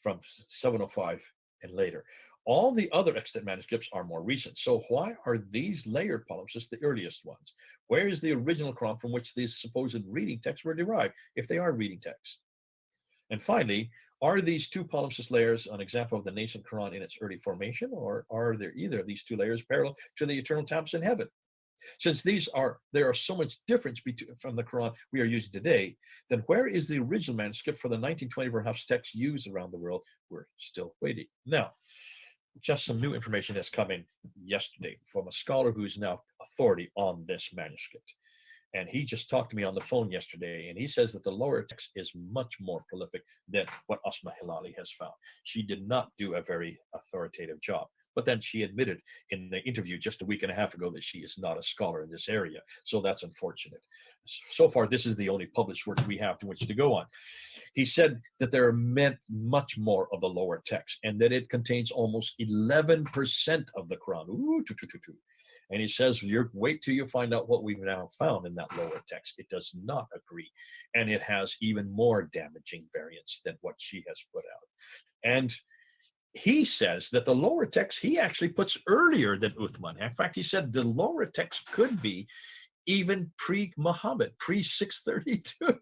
from 705 and later. All the other extant manuscripts are more recent. So why are these layered palimpsests the earliest ones? Where is the original Quran from which these supposed reading texts were derived, if they are reading texts? And finally, are these 2 palimpsest layers an example of the nascent Quran in its early formation, or are there either of these 2 layers parallel to the eternal tablets in heaven? Since there are so much difference from the Quran we are using today, then where is the original manuscript for the 1924 Hafs text used around the world? We're still waiting. Now, just some new information has come in yesterday from a scholar who is now authority on this manuscript. And he just talked to me on the phone yesterday, and he says that the lower text is much more prolific than what Asma Hilali has found. She did not do a very authoritative job. But then she admitted in the interview just a week and a half ago that she is not a scholar in this area. So that's unfortunate. So far, this is the only published work we have to which to go on. He said that there are much more of the lower text and that it contains almost 11% of the Quran. Ooh, and he says, wait till you find out what we've now found in that lower text. It does not agree. And it has even more damaging variants than what she has put out. And he says that the lower text he actually puts earlier than Uthman. In fact, he said the lower text could be even pre-Muhammad, pre-632.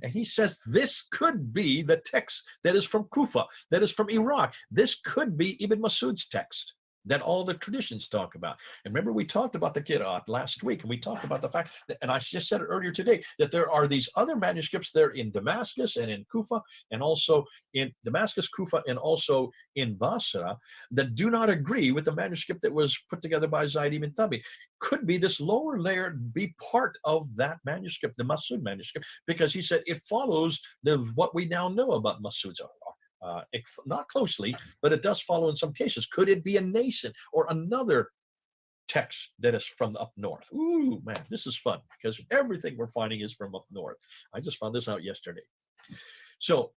And he says this could be the text that is from Kufa, that is from Iraq. This could be Ibn Masud's text. that all the traditions talk about. And remember, we talked about the qira'at last week, and we talked about the fact that, and I just said it earlier today, that there are these other manuscripts there in Damascus and in Kufa, and also in Damascus, Kufa, and also in Basra, that do not agree with the manuscript that was put together by Zayd ibn Thabit. Could be this lower layer be part of that manuscript, the Masud manuscript, because he said it follows what we now know about Masud's not closely, but it does follow in some cases. Could it be a nascent or another text that is from up north? Ooh, man, this is fun because everything we're finding is from up north. I just found this out yesterday. So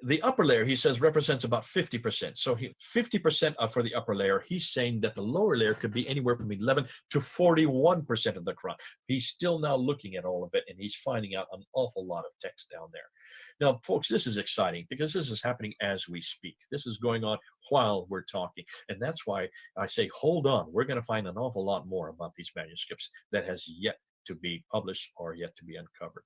the upper layer, he says, represents about 50%. So 50% for the upper layer. He's saying that the lower layer could be anywhere from 11 to 41% of the Quran. He's still now looking at all of it, and he's finding out an awful lot of text down there. Now, folks, this is exciting because this is happening as we speak. This is going on while we're talking. And that's why I say, hold on. We're going to find an awful lot more about these manuscripts that has yet to be published or yet to be uncovered.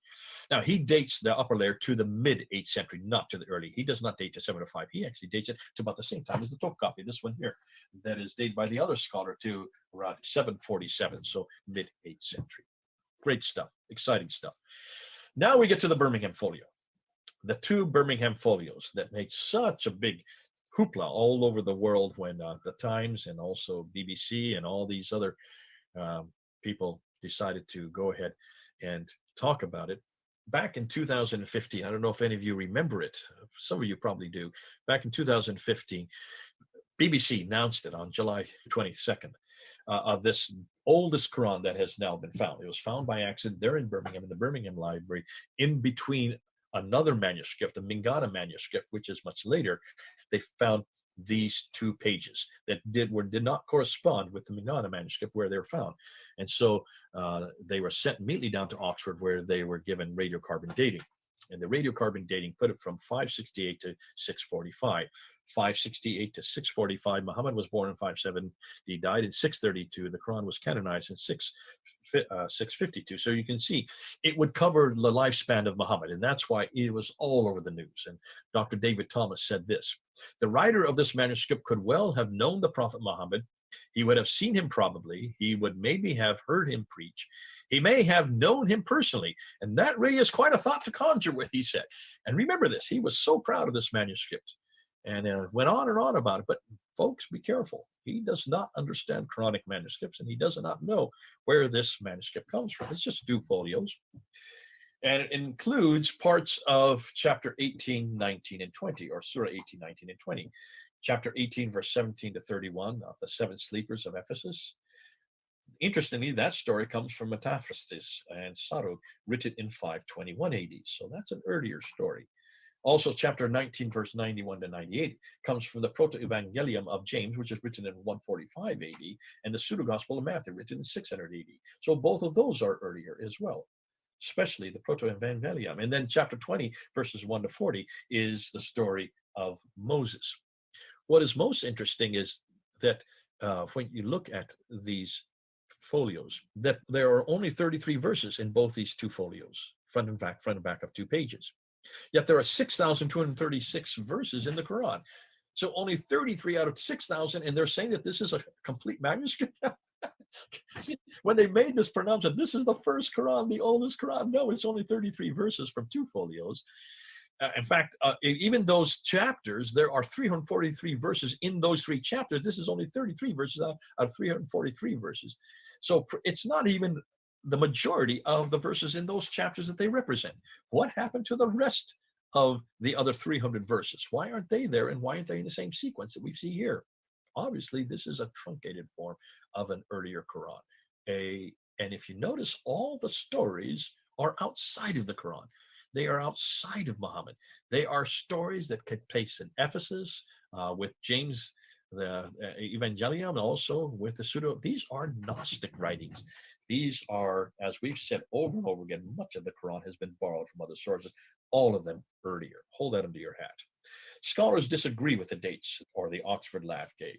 Now, he dates the upper layer to the mid-8th century, not to the early. He does not date to 705. He actually dates it to about the same time as the Topkapi, this one here, that is dated by the other scholar to around 747, so mid-8th century. Great stuff, exciting stuff. Now we get to the Birmingham Folio. The two Birmingham folios that made such a big hoopla all over the world when the Times and also BBC and all these other people decided to go ahead and talk about it. Back in 2015, I don't know if any of you remember it. Some of you probably do. Back in 2015, BBC announced it on July 22nd of this oldest Quran that has now been found. It was found by accident there in Birmingham, in the Birmingham Library, in between another manuscript, the Mingana manuscript, which is much later. They found these two pages that did not correspond with the Mingana manuscript where they were found. And so they were sent immediately down to Oxford, where they were given radiocarbon dating. And the radiocarbon dating put it from 568 to 645. 568 to 645. Muhammad was born in 570. He died in 632. The Quran was canonized in 652. So you can see it would cover the lifespan of Muhammad, and that's why it was all over the news. And Dr. David Thomas said this: the writer of this manuscript could well have known the Prophet Muhammad. He would have seen him probably. He would maybe have heard him preach. He may have known him personally. And that really is quite a thought to conjure with, he said. And remember this, he was so proud of this manuscript and went on and on about it. But folks, be careful. He does not understand Quranic manuscripts, and he does not know where this manuscript comes from. It's just two folios. And it includes parts of chapter 18, 19, and 20, or Surah 18, 19, and 20. Chapter 18, verse 17 to 31 of the seven sleepers of Ephesus. Interestingly, that story comes from Metaphrastus and Sarug, written in 521 AD. So that's an earlier story. Also, chapter 19, verse 91 to 98 comes from the Proto-Evangelium of James, which is written in 145 AD, and the Pseudo-Gospel of Matthew, written in 600 AD. So both of those are earlier as well, especially the Proto-Evangelium. And then chapter 20, verses 1 to 40, is the story of Moses. What is most interesting is that when you look at these folios, that there are only 33 verses in both these two folios, front and back of two pages. Yet there are 6,236 verses in the Quran. So only 33 out of 6,000, and they're saying that this is a complete manuscript. See, when they made this pronouncement, this is the first Quran, the oldest Quran. No, it's only 33 verses from two folios. In fact, even those chapters, there are 343 verses in those three chapters. This is only 33 verses out of 343 verses. So it's not even the majority of the verses in those chapters that they represent. What happened to the rest of the other 300 verses? Why aren't they there, and why aren't they in the same sequence that we see here? Obviously, this is a truncated form of an earlier Quran. And if you notice, all the stories are outside of the Quran. They are outside of Muhammad. They are stories that take place in Ephesus with James, the Evangelium, and also with the Pseudo. These are Gnostic writings. These are, as we've said over and over again, much of the Quran has been borrowed from other sources, all of them earlier. Hold that under your hat. Scholars disagree with the dates, or the Oxford Lab gave.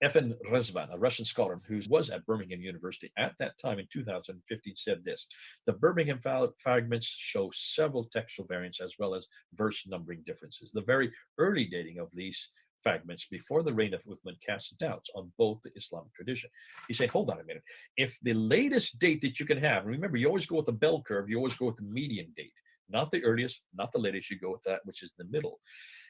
F.N. Rezvan, a Russian scholar who was at Birmingham University at that time in 2015, said this: the Birmingham fragments show several textual variants as well as verse numbering differences. The very early dating of these fragments before the reign of Uthman cast doubts on both the Islamic tradition. He said, hold on a minute. If the latest date that you can have, remember, you always go with the bell curve, you always go with the median date, not the earliest, not the latest, you go with that which is in the middle.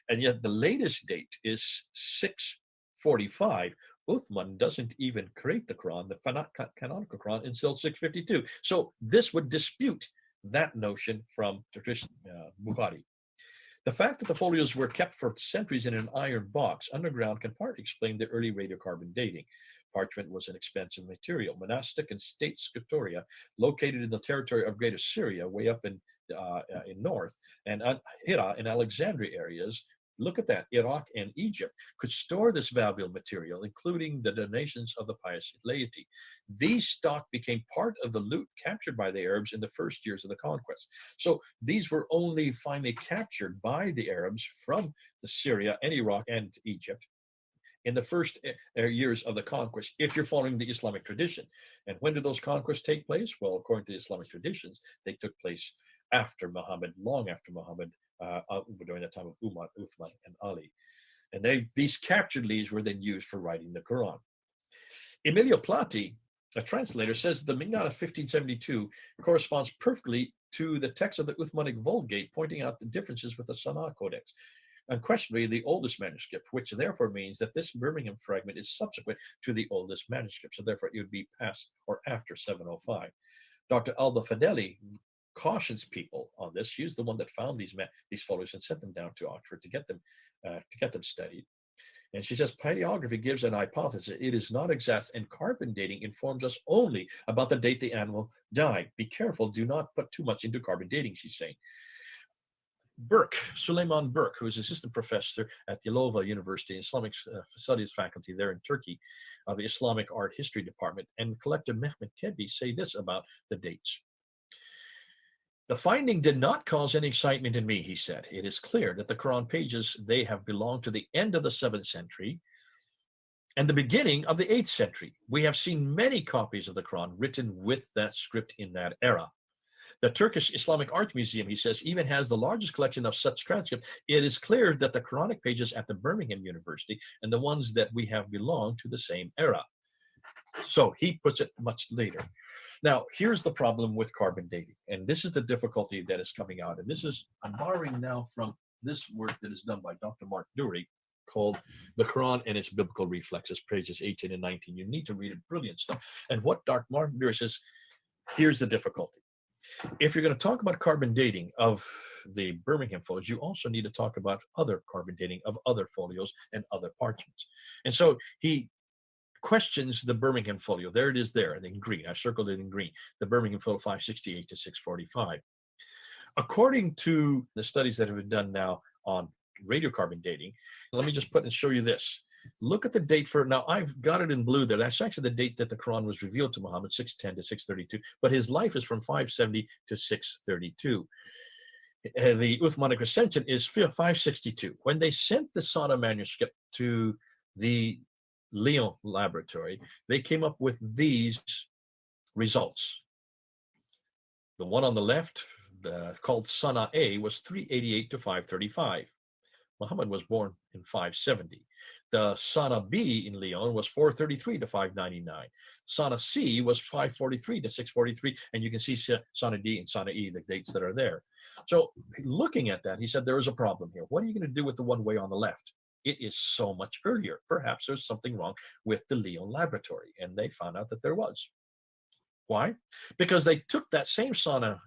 And yet the latest date is 645. Uthman doesn't even create the Quran, the canonical Quran, until 652. So this would dispute that notion from tradition, Bukhari. The fact that the folios were kept for centuries in an iron box underground can partly explain the early radiocarbon dating. Parchment was an expensive material. Monastic and state scriptoria located in the territory of Greater Syria, way up in north, and Hira and Alexandria areas, look at that, Iraq and Egypt, could store this valuable material, including the donations of the pious laity. These stock became part of the loot captured by the Arabs in the first years of the conquest. So these were only finally captured by the Arabs from the Syria and Iraq and Egypt in the first years of the conquest, if you're following the Islamic tradition. And when did those conquests take place? Well, according to the Islamic traditions, they took place after Muhammad, long after Muhammad, during the time of Umar, Uthman, and Ali. And these captured leaves were then used for writing the Quran. Emilio Platti, a translator, says the Minyan of 1572 corresponds perfectly to the text of the Uthmanic Vulgate, pointing out the differences with the Sana'a Codex. Unquestionably the oldest manuscript, which therefore means that this Birmingham fragment is subsequent to the oldest manuscript, so therefore it would be past or after 705. Dr. Alba Fadeli cautions people on this. She was the one that found these folios and sent them down to Oxford to get them studied. And she says, paleography gives an hypothesis. It is not exact, and carbon dating informs us only about the date the animal died. Be careful, do not put too much into carbon dating, she's saying. Burke, Suleiman Burke, who is assistant professor at Yalova University, Islamic Studies faculty there in Turkey, of the Islamic Art History Department, and collector Mehmet Kebi say this about the dates. The finding did not cause any excitement in me, he said. It is clear that the Quran pages, they have belonged to the end of the 7th century and the beginning of the 8th century. We have seen many copies of the Quran written with that script in that era. The Turkish Islamic Art Museum, he says, even has the largest collection of such transcripts. It is clear that the Quranic pages at the Birmingham University and the ones that we have belong to the same era. So he puts it much later. Now, here's the problem with carbon dating, and this is the difficulty that is coming out. And this is, I'm borrowing now from this work that is done by Dr. Mark Dury called The Quran and Its Biblical Reflexes, pages 18 and 19. You need to read it, brilliant stuff. And what Dr. Mark Dury says, here's the difficulty. If you're going to talk about carbon dating of the Birmingham folios, you also need to talk about other carbon dating of other folios and other parchments. And so he questions the Birmingham folio. There it is there, and in green. I circled it in green. The Birmingham folio 568 to 645. According to the studies that have been done now on radiocarbon dating, let me just put and show you this. Look at the date for, now I've got it in blue there. That's actually the date that the Quran was revealed to Muhammad, 610 to 632, but his life is from 570 to 632. The Uthmanic Recension is 562. When they sent the Sana manuscript to the Lyon laboratory, they came up with these results. The one on the left, called Sana A, was 388 to 535. Muhammad was born in 570. The Sana B in Lyon was 433 to 599. Sana C was 543 to 643, and you can see Sana D and Sana E, the dates that are there. So looking at that, he said, there is a problem here. What are you going to do with the one way on the left? It is so much earlier. Perhaps there's something wrong with the Lyon laboratory, and they found out that there was. Why? Because they took that same Sana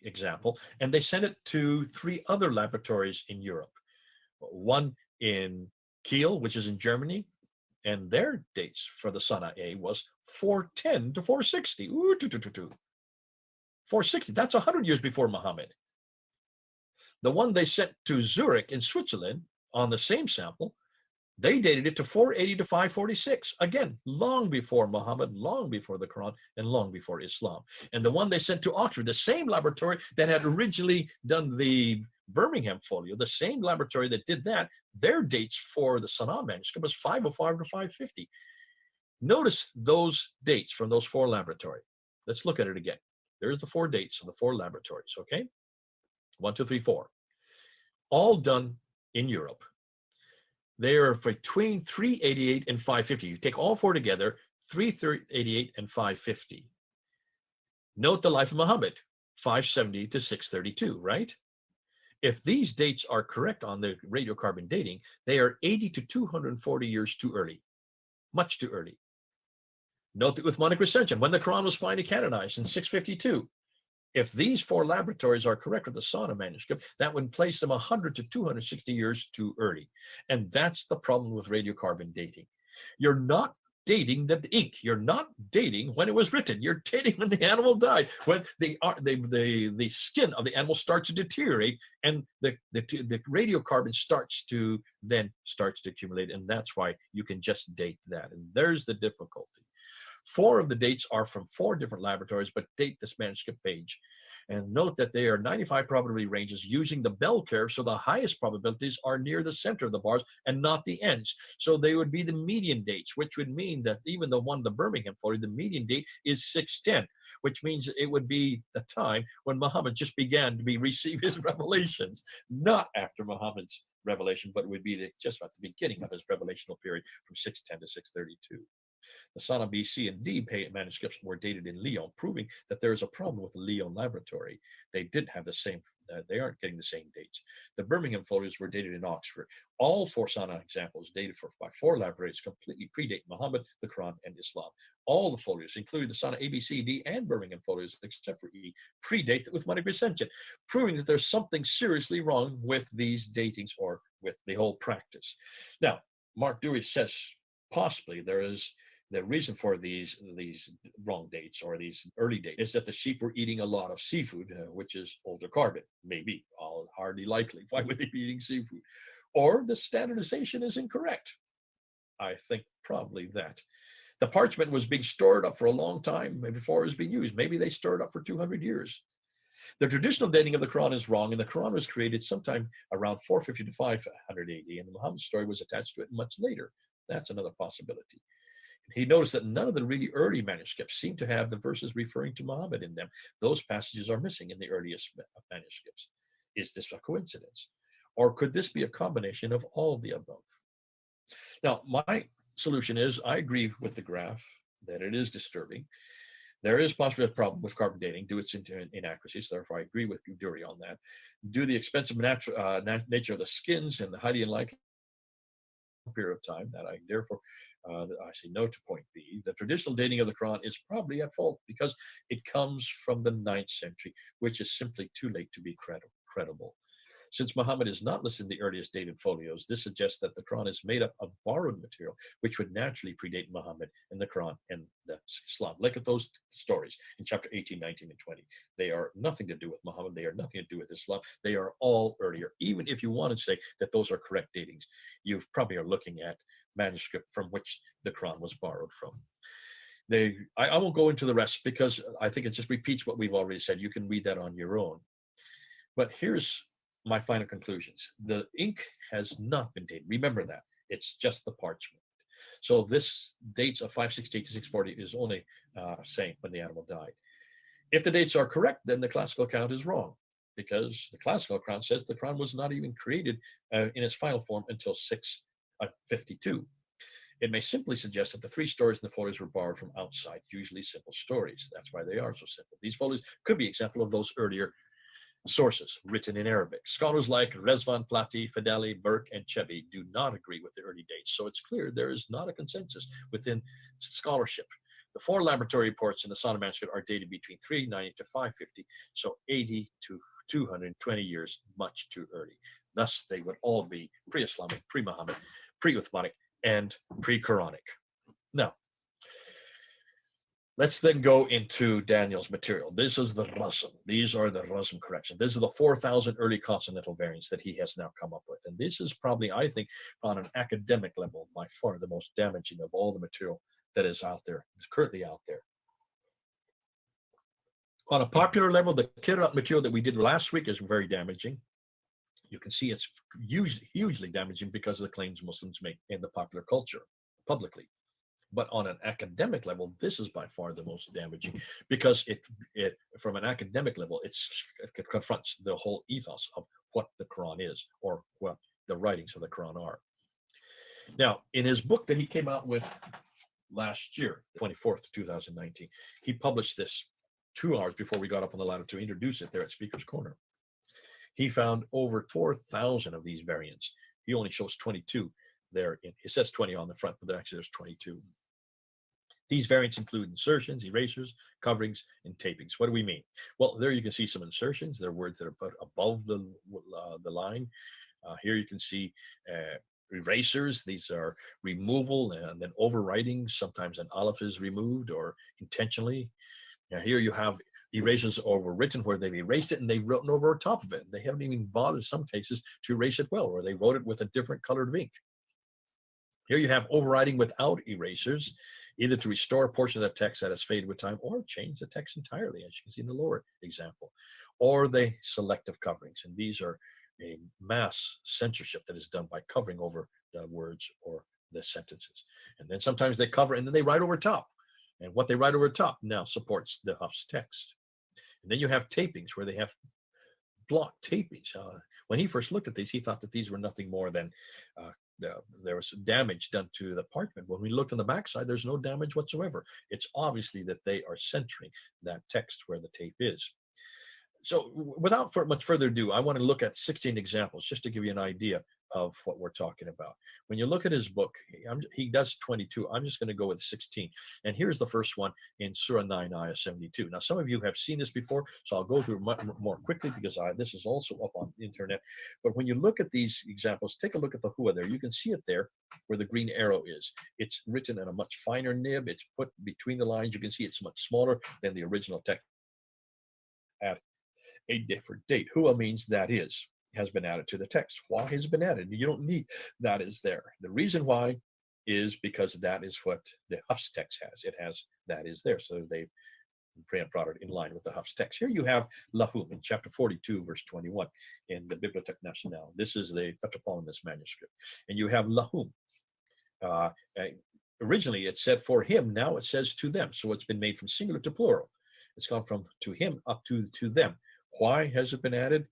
example, and they sent it to 3 other laboratories in Europe. One in Kiel, which is in Germany, and their dates for the Sana A was 410 to 460. Ooh, 460, that's 100 years before Muhammad. The one they sent to Zurich in Switzerland on the same sample, they dated it to 480 to 546. Again, long before Muhammad, long before the Quran, and long before Islam. And the one they sent to Oxford, the same laboratory that had originally done the Birmingham folio, the same laboratory that did that, their dates for the Sana manuscript was 505 to 550. Notice those dates from those 4 laboratories. Let's look at it again. There's the 4 dates of the 4 laboratories, okay? 1, 2, 3, 4. All done in Europe. They are between 388 and 550. You take all four together, 388 and 550. Note the life of Muhammad, 570 to 632, right? If these dates are correct on the radiocarbon dating, they are 80 to 240 years too early, much too early. Note that with Uthmanic recension, when the Quran was finally canonized in 652, if these four laboratories are correct with the Sana manuscript, that would place them 100 to 260 years too early. And that's the problem with radiocarbon dating. You're not dating the ink. You're not dating when it was written. You're dating when the animal died, when the skin of the animal starts to deteriorate, and the radiocarbon starts to accumulate, and that's why you can just date that. And there's the difficulty. Four of the dates are from four different laboratories, but date this manuscript page. And note that they are 95 probability ranges using the bell curve, so the highest probabilities are near the center of the bars and not the ends. So they would be the median dates, which would mean that even the Birmingham folio, the median date is 610, which means it would be the time when Muhammad just began to receive his revelations, not after Muhammad's revelation, but it would be just at the beginning of his revelational period from 610 to 632. The Sana BC and D manuscripts were dated in Lyon, proving that there is a problem with the Lyon laboratory. They didn't have the same, they aren't getting the same dates. The Birmingham folios were dated in Oxford. All four Sana examples dated by four laboratories completely predate Muhammad, the Quran, and Islam. All the folios, including the Sana ABC, D, and Birmingham folios, except for E, predate with Uthmanic recension, proving that there's something seriously wrong with these datings or with the whole practice. Now, Mark Dewey says possibly there is the reason for these wrong dates or these early dates is that the sheep were eating a lot of seafood, which is older carbon. Maybe, hardly likely. Why would they be eating seafood? Or the standardization is incorrect. I think probably that. The parchment was being stored up for a long time before it was being used. Maybe they stored up for 200 years. The traditional dating of the Quran is wrong, and the Quran was created sometime around 450 to 500 AD, and the Muhammad story was attached to it much later. That's another possibility. He noticed that none of the really early manuscripts seem to have the verses referring to Muhammad in them. Those passages are missing in the earliest manuscripts. Is this a coincidence? Or could this be a combination of all of the above? Now, my solution is I agree with the graph that it is disturbing. There is possibly a problem with carbon dating due to its inaccuracies. Therefore, I agree with Dury on that. Due to the expensive nature of the skins and the highly unlikely period of time that I therefore I say no to point B. The traditional dating of the Quran is probably at fault because it comes from the 9th century, which is simply too late to be credible. Since Muhammad is not listed in the earliest dated folios, this suggests that the Quran is made up of borrowed material, which would naturally predate Muhammad and the Quran and the Islam. Look at those stories in chapter 18, 19, and 20. They are nothing to do with Muhammad. They are nothing to do with Islam. They are all earlier. Even if you want to say that those are correct datings, you probably are looking at manuscript from which the Quran was borrowed from. I won't go into the rest because I think it just repeats what we've already said. You can read that on your own. But here's my final conclusions. The ink has not been dated. Remember that. It's just the parchment. So this dates of 568 to 640 is only saying when the animal died. If the dates are correct, then the classical account is wrong because the classical account says the Quran was not even created in its final form until 652. It may simply suggest that the three stories in the folios were borrowed from outside, usually simple stories. That's why they are so simple. These folios could be an example of those earlier sources written in Arabic. Scholars like Rezvan, Plati, Fideli, Burke, and Chebi do not agree with the early dates, so it's clear there is not a consensus within scholarship. The four laboratory reports in the Sana manuscript are dated between 390 to 550, so 80 to 220 years, much too early. Thus, they would all be pre-Islamic, pre-Muhammad, pre-Uthmanic, and pre-Quranic. Now, let's then go into Daniel's material. This is the Razm. These are the Razm corrections. This is the 4,000 early consonantal variants that he has now come up with. And this is probably, I think, on an academic level, by far the most damaging of all the material that is out there, is currently out there. On a popular level, the qira'at material that we did last week is very damaging. You can see it's hugely damaging because of the claims Muslims make in the popular culture publicly. But on an academic level, this is by far the most damaging because it from an academic level, it confronts the whole ethos of what the Quran is or what the writings of the Quran are. Now, in his book that he came out with last year, 24th, 2019, he published this 2 hours before we got up on the ladder to introduce it there at Speaker's Corner. He found over 4,000 of these variants. He only shows 22 there. It says 20 on the front, but actually there's 22. These variants include insertions, erasers, coverings, and tapings. What do we mean? Well, there you can see some insertions. They're words that are put above the line. Here you can see erasers. These are removal and then overwriting. Sometimes an aleph is removed or intentionally. Now here you have erasers overwritten where they've erased it and they've written over top of it. They haven't even bothered in some cases to erase it well, or they wrote it with a different colored ink. Here you have overwriting without erasers, either to restore a portion of the text that has faded with time or change the text entirely, as you can see in the lower example, or the selective coverings. And these are a mass censorship that is done by covering over the words or the sentences. And then sometimes they cover and then they write over top. And what they write over top now supports the Huff's text. And then you have tapings where they have block tapings. When he first looked at these, he thought that these were nothing more than there was damage done to the parchment. When we looked on the backside, there's no damage whatsoever. It's obviously that they are centering that text where the tape is. So without much further ado, I want to look at 16 examples just to give you an idea of what we're talking about. When you look at his book, he does 22. I'm just going to go with 16. And here's the first one in Surah 9, Ayah 72. Now, some of you have seen this before, so I'll go through much more quickly because this is also up on the internet. But when you look at these examples, take a look at the hua there. You can see it there where the green arrow is. It's written in a much finer nib. It's put between the lines. You can see it's much smaller than the original text at a different date. Hua means that is. Has been added to the text. Why has been added? You don't need that is there. The reason why is because that is what the Huff's text has. It has that is there. So they brought it in line with the Huff's text. Here you have Lahum in chapter 42, verse 21 in the Bibliothèque Nationale. This is the Tetrapolymous manuscript. And you have Lahum. Originally it said for him, now it says to them. So it's been made from singular to plural. It's gone from to him up to them. Why has it been added?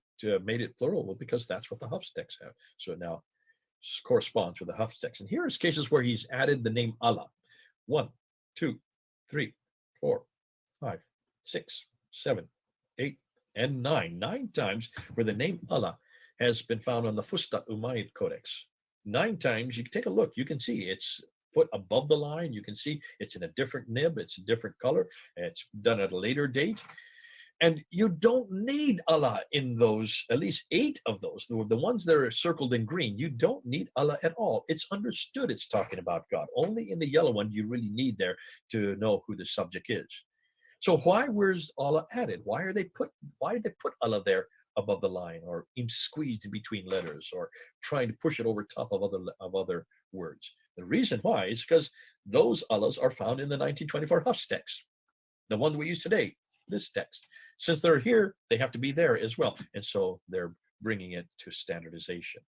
Made it plural? Well, because that's what the Huff's text have. So it now corresponds with the Huff's text. And here is cases where he's added the name Allah. 1, 2, 3, 4, 5, 6, 7, 8, and 9. 9 times where the name Allah has been found on the Fustat Umayyad Codex. 9 times, you can take a look, you can see it's put above the line. You can see it's in a different nib, it's a different color, it's done at a later date. And you don't need Allah in those, at least 8 of those, the ones that are circled in green, you don't need Allah at all. It's understood it's talking about God. Only in the yellow one you really need there to know who the subject is. So why was Allah added? Why did they put Allah there above the line or squeezed in between letters or trying to push it over top of other words? The reason why is because those Allahs are found in the 1924 Huff's text, the one we use today, this text. Since they're here, they have to be there as well. And so they're bringing it to standardization.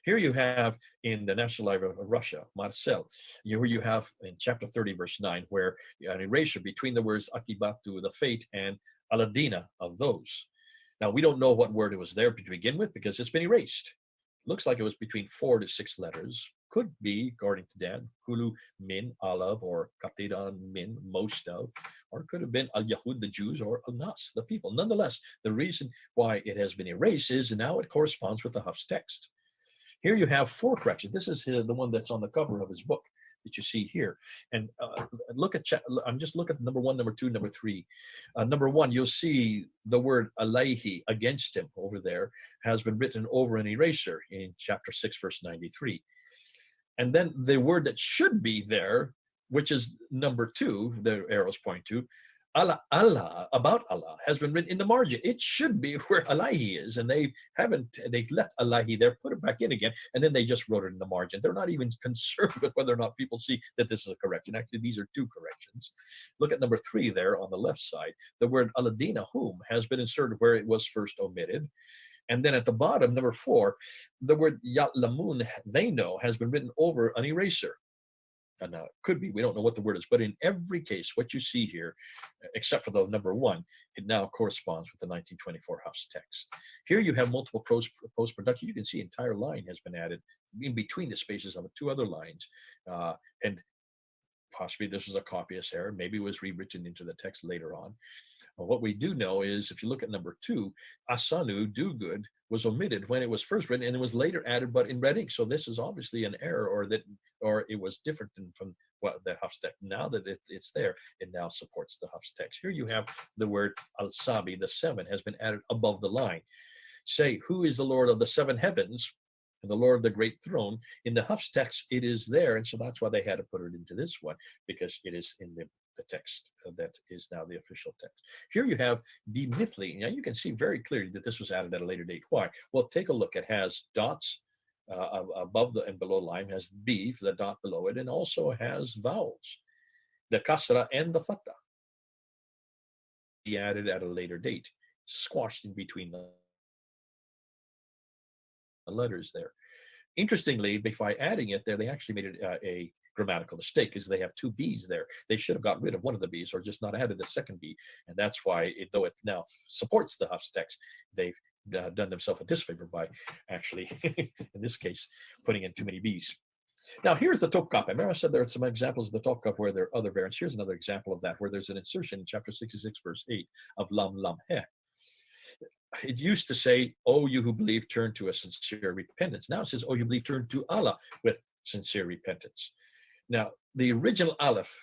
Here you have in the National Library of Russia, Marcel, where you have in chapter 30, verse 9, where an erasure between the words Akibatu, the fate, and Aladina of those. Now, we don't know what word it was there to begin with because it's been erased. Looks like it was between 4 to 6 letters. Could be, according to Dan, Kulu min Alav or Katidan min most of, or it could have been Al Yahud, the Jews, or Al Nas, the people. Nonetheless, the reason why it has been erased is now it corresponds with the Huff's text. Here you have 4 corrections. This is the one that's on the cover of his book that you see here. And look at, I'm just looking at number 1, number 2, number 3. Number 1, you'll see the word alayhi, against him, over there, has been written over an eraser in chapter 6, verse 93. And then the word that should be there, which is number 2, the arrows point to, Allah, about Allah, has been written in the margin. It should be where Allahi is, and they've left Allahi there, put it back in again, and then they just wrote it in the margin. They're not even concerned with whether or not people see that this is a correction. Actually, these are 2 corrections. Look at number 3 there on the left side. The word Aladina, whom, has been inserted where it was first omitted. And then at the bottom, number 4, the word Ya'lamun, they know, has been written over an eraser. And now it could be, we don't know what the word is, but in every case, what you see here, except for the number 1, it now corresponds with the 1924 Huf's text. Here you have multiple post-production. You can see entire line has been added in between the spaces of 2 other lines. And possibly this was a copyist error. Maybe it was rewritten into the text later on. What we do know is, if you look at number 2, Asanu, do good, was omitted when it was first written, and it was later added, but in red ink. So this is obviously an error, or it was different from what the Huf's text. Now that it's there, it now supports the Huf's text. Here you have the word al-sabi, the 7, has been added above the line. Say, who is the Lord of the 7 heavens, and the Lord of the great throne? In the Huf's text, it is there, and so that's why they had to put it into this one, because it is in the text that is now the official text. Here you have bimithli. Now you can see very clearly that this was added at a later date. Why? Well, take a look. It has dots above and below line, has B for the dot below it, and also has vowels, the kasra and the fatha. Be added at a later date, squashed in between the letters there. Interestingly, by adding it there, they actually made it a grammatical mistake, because they have 2 B's there. They should have got rid of one of the B's, or just not added the second B. And that's why, though it now supports the Huf's text, they've done themselves a disfavor by actually, in this case, putting in too many B's. Now, here's the Topkap. Remember I said there are some examples of the Topkap where there are other variants. Here's another example of that, where there's an insertion in chapter 66, verse 8 of Lam Lam He. It used to say, "Oh, you who believe, turn to a sincere repentance." Now it says, "Oh, you believe, turn to Allah with sincere repentance." Now, the original Aleph,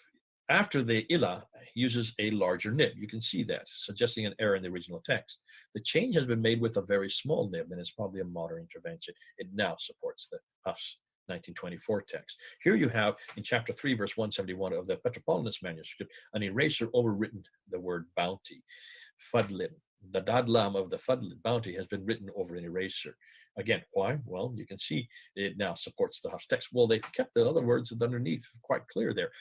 after the Ilah, uses a larger nib. You can see that, suggesting an error in the original text. The change has been made with a very small nib, and it's probably a modern intervention. It now supports the Huf's 1924 text. Here you have, in chapter 3, verse 171 of the Petropolitanus manuscript, an eraser overwritten the word bounty, fadlin. The dadlam of the fadlin, bounty, has been written over an eraser. Again, why? Well, you can see it now supports the Huf's text. Well, they've kept the other words underneath quite clear there,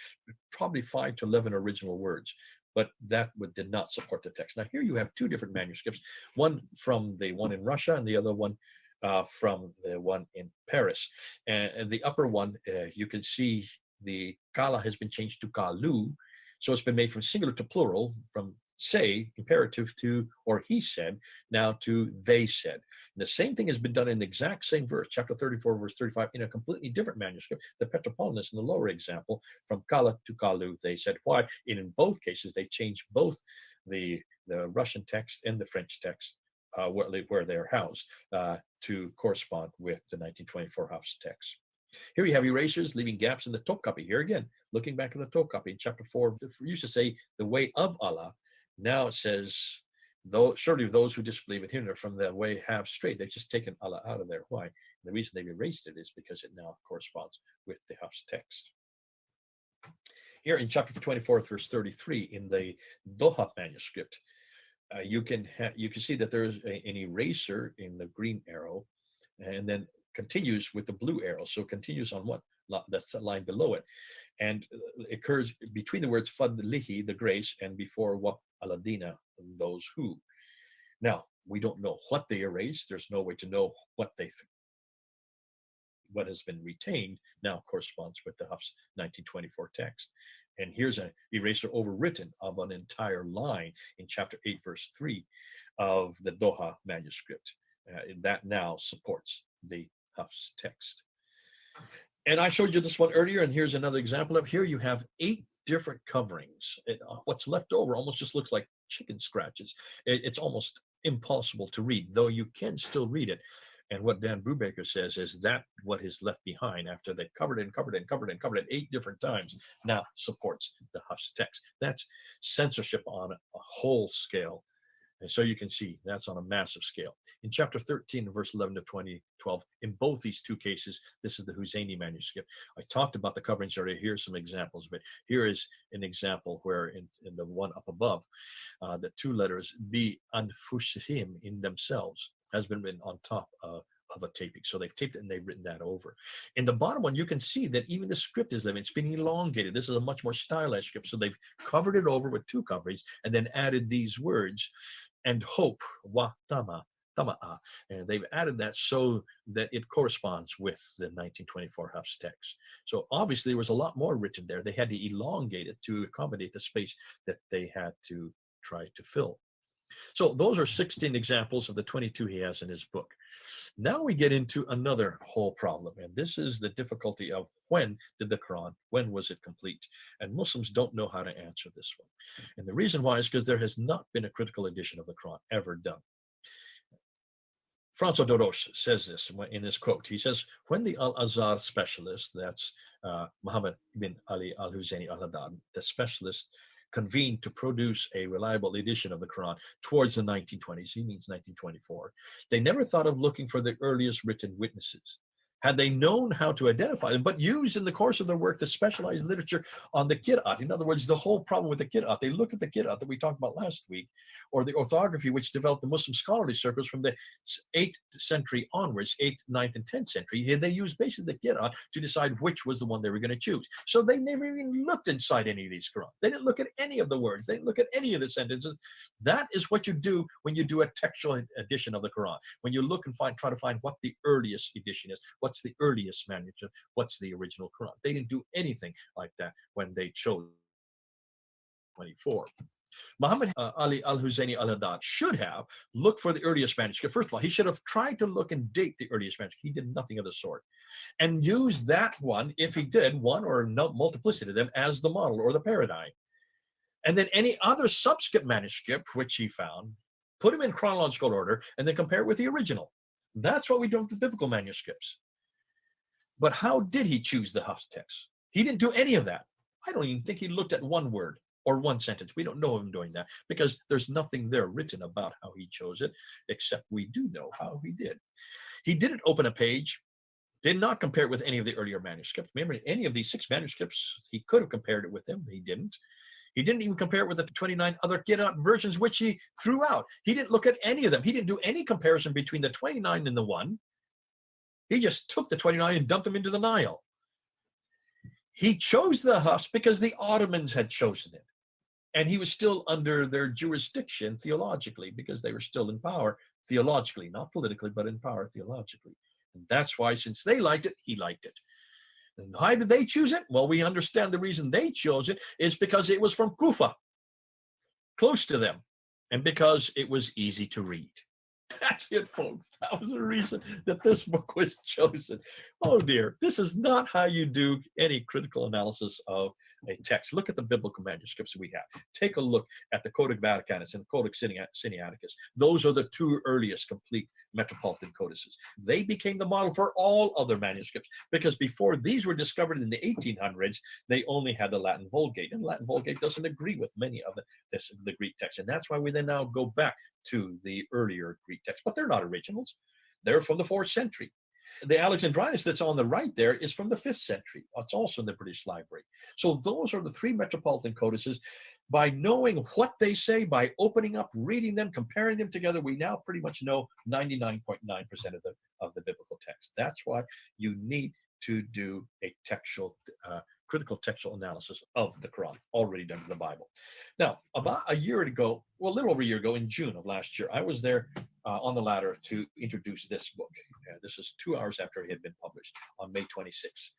probably 5 to 11 original words, but that did not support the text. Now, here you have 2 different manuscripts, one from the one in Russia and the other one from the one in Paris. And the upper one, you can see the kala has been changed to kalu, so it's been made from singular to plural, from say, imperative, to, or he said, now to they said. And the same thing has been done in the exact same verse, chapter 34, verse 35, in a completely different manuscript, the Petropolitanus in the lower example, from kala to kalu, they said. Why? And in both cases, they changed both the Russian text and the French text, where they're housed, to correspond with the 1924 Huf's text. Here you have erasures, leaving gaps in the Topkapi. Here again, looking back at the Topkapi in chapter 4, it used to say the way of Allah. Now it says, though surely those who disbelieve and hinder from the way have strayed. They've just taken Allah out of there. Why? The reason they've erased it is because it now corresponds with the Huf's text. Here in chapter 24, verse 33, in the Doha manuscript, you can see that there's an eraser in the green arrow, and then continues with the blue arrow. So it continues on what? That's a line below it. And it occurs between the words fadlihi, the grace, and before what aladina, those who. Now, we don't know what they erased. There's no way to know what has been retained now corresponds with the Huf's 1924 text. And here's an eraser overwritten of an entire line in chapter 8, verse 3 of the Doha manuscript. That now supports the Huf's text. And I showed you this one earlier, and here's another example of. Here you have 8 different coverings. What's left over almost just looks like chicken scratches. It's almost impossible to read, though you can still read it. And what Dan Brubaker says is that what is left behind after they covered it and covered it and covered it and covered it 8 different times now supports the Huf's text. That's censorship on a whole scale. And so you can see that's on a massive scale. In chapter 13, verse 11 to 12, in both these 2 cases, this is the Husseini manuscript. I talked about the coverings already. Here's some examples of it. Here is an example where in the one up above, the 2 letters, bi anfusihim, in themselves, has been written on top of a taping. So they've taped it and they've written that over. In the bottom one, you can see that even the script is living. It's been elongated. This is a much more stylized script. So they've covered it over with 2 coverings and then added these words, and hope, wa tama, Tama'a, and they've added that so that it corresponds with the 1924 Hafs text. So obviously there was a lot more written there. They had to elongate it to accommodate the space that they had to try to fill. So those are 16 examples of the 22 he has in his book. Now we get into another whole problem, and this is the difficulty of when did the Quran, when was it complete? And Muslims don't know how to answer this one. And the reason why is because there has not been a critical edition of the Quran ever done. François Doros says this in this quote. He says, when the Al-Azhar specialist, that's Muhammad ibn Ali al-Husayni al-Haddad, the specialist, convened to produce a reliable edition of the Quran towards the 1920s, he means 1924, they never thought of looking for the earliest written witnesses. Had they known how to identify them, but used in the course of their work the specialized literature on the qira'at. In other words, the whole problem with the qira'at, they looked at the qira'at that we talked about last week, or the orthography which developed the Muslim scholarly circles from the 8th century onwards, 8th, 9th, and 10th century. They used basically the qira'at to decide which was the one they were going to choose. So they never even looked inside any of these Quran. They didn't look at any of the words. They didn't look at any of the sentences. That is what you do when you do a textual edition of the Quran. When you look and try to find what the earliest edition is, what's the earliest manuscript, what's the original Quran. They didn't do anything like that when they chose 24. Muhammad Ali al-Husayni al-Haddad should have looked for the earliest manuscript. First of all, he should have tried to look and date the earliest manuscript. He did nothing of the sort. And use that one, if he did, one or multiplicity of them, as the model or the paradigm. And then any other subsequent manuscript which he found, put them in chronological order, and then compare it with the original. That's what we do with the biblical manuscripts. But how did he choose the Hafs text? He didn't do any of that. I don't even think he looked at one word or one sentence. We don't know him doing that because there's nothing there written about how he chose it, except we do know how he did. He didn't open a page, did not compare it with any of the earlier manuscripts. Remember, any of these 6 manuscripts, he could have compared it with them. He didn't. He didn't even compare it with the 29 other qira'at versions, which he threw out. He didn't look at any of them. He didn't do any comparison between the 29 and the 1. He just took the 29 and dumped them into the Nile. He chose the Hafs because the Ottomans had chosen it. And he was still under their jurisdiction theologically because they were still in power theologically, not politically, but in power theologically. And that's why, since they liked it, he liked it. And why did they choose it? Well, we understand the reason they chose it is because it was from Kufa, close to them, and because it was easy to read. That's it, folks. That was the reason that this book was chosen. Oh dear, this is not how you do any critical analysis of a text. Look at the biblical manuscripts we have. Take a look at the Codex Vaticanus and the Codex Sinaiticus. Those are the 2 earliest complete metropolitan codices. They became the model for all other manuscripts because before these were discovered in the 1800s, they only had the Latin Vulgate, and the Latin Vulgate doesn't agree with many of the Greek texts, and that's why we then now go back to the earlier Greek texts, but they're not originals. They're from the 4th century. The Alexandrinus that's on the right there is from the 5th century. It's also in the British Library. So those are the 3 metropolitan codices. By knowing what they say, by opening up, reading them, comparing them together, we now pretty much know 99.9% of the biblical text. That's why you need to do a critical textual analysis of the Quran, already done in the Bible. Now, about a year ago, well, a little over a year ago, in June of last year, I was there on the ladder to introduce this book. This is 2 hours after it had been published on May 26th.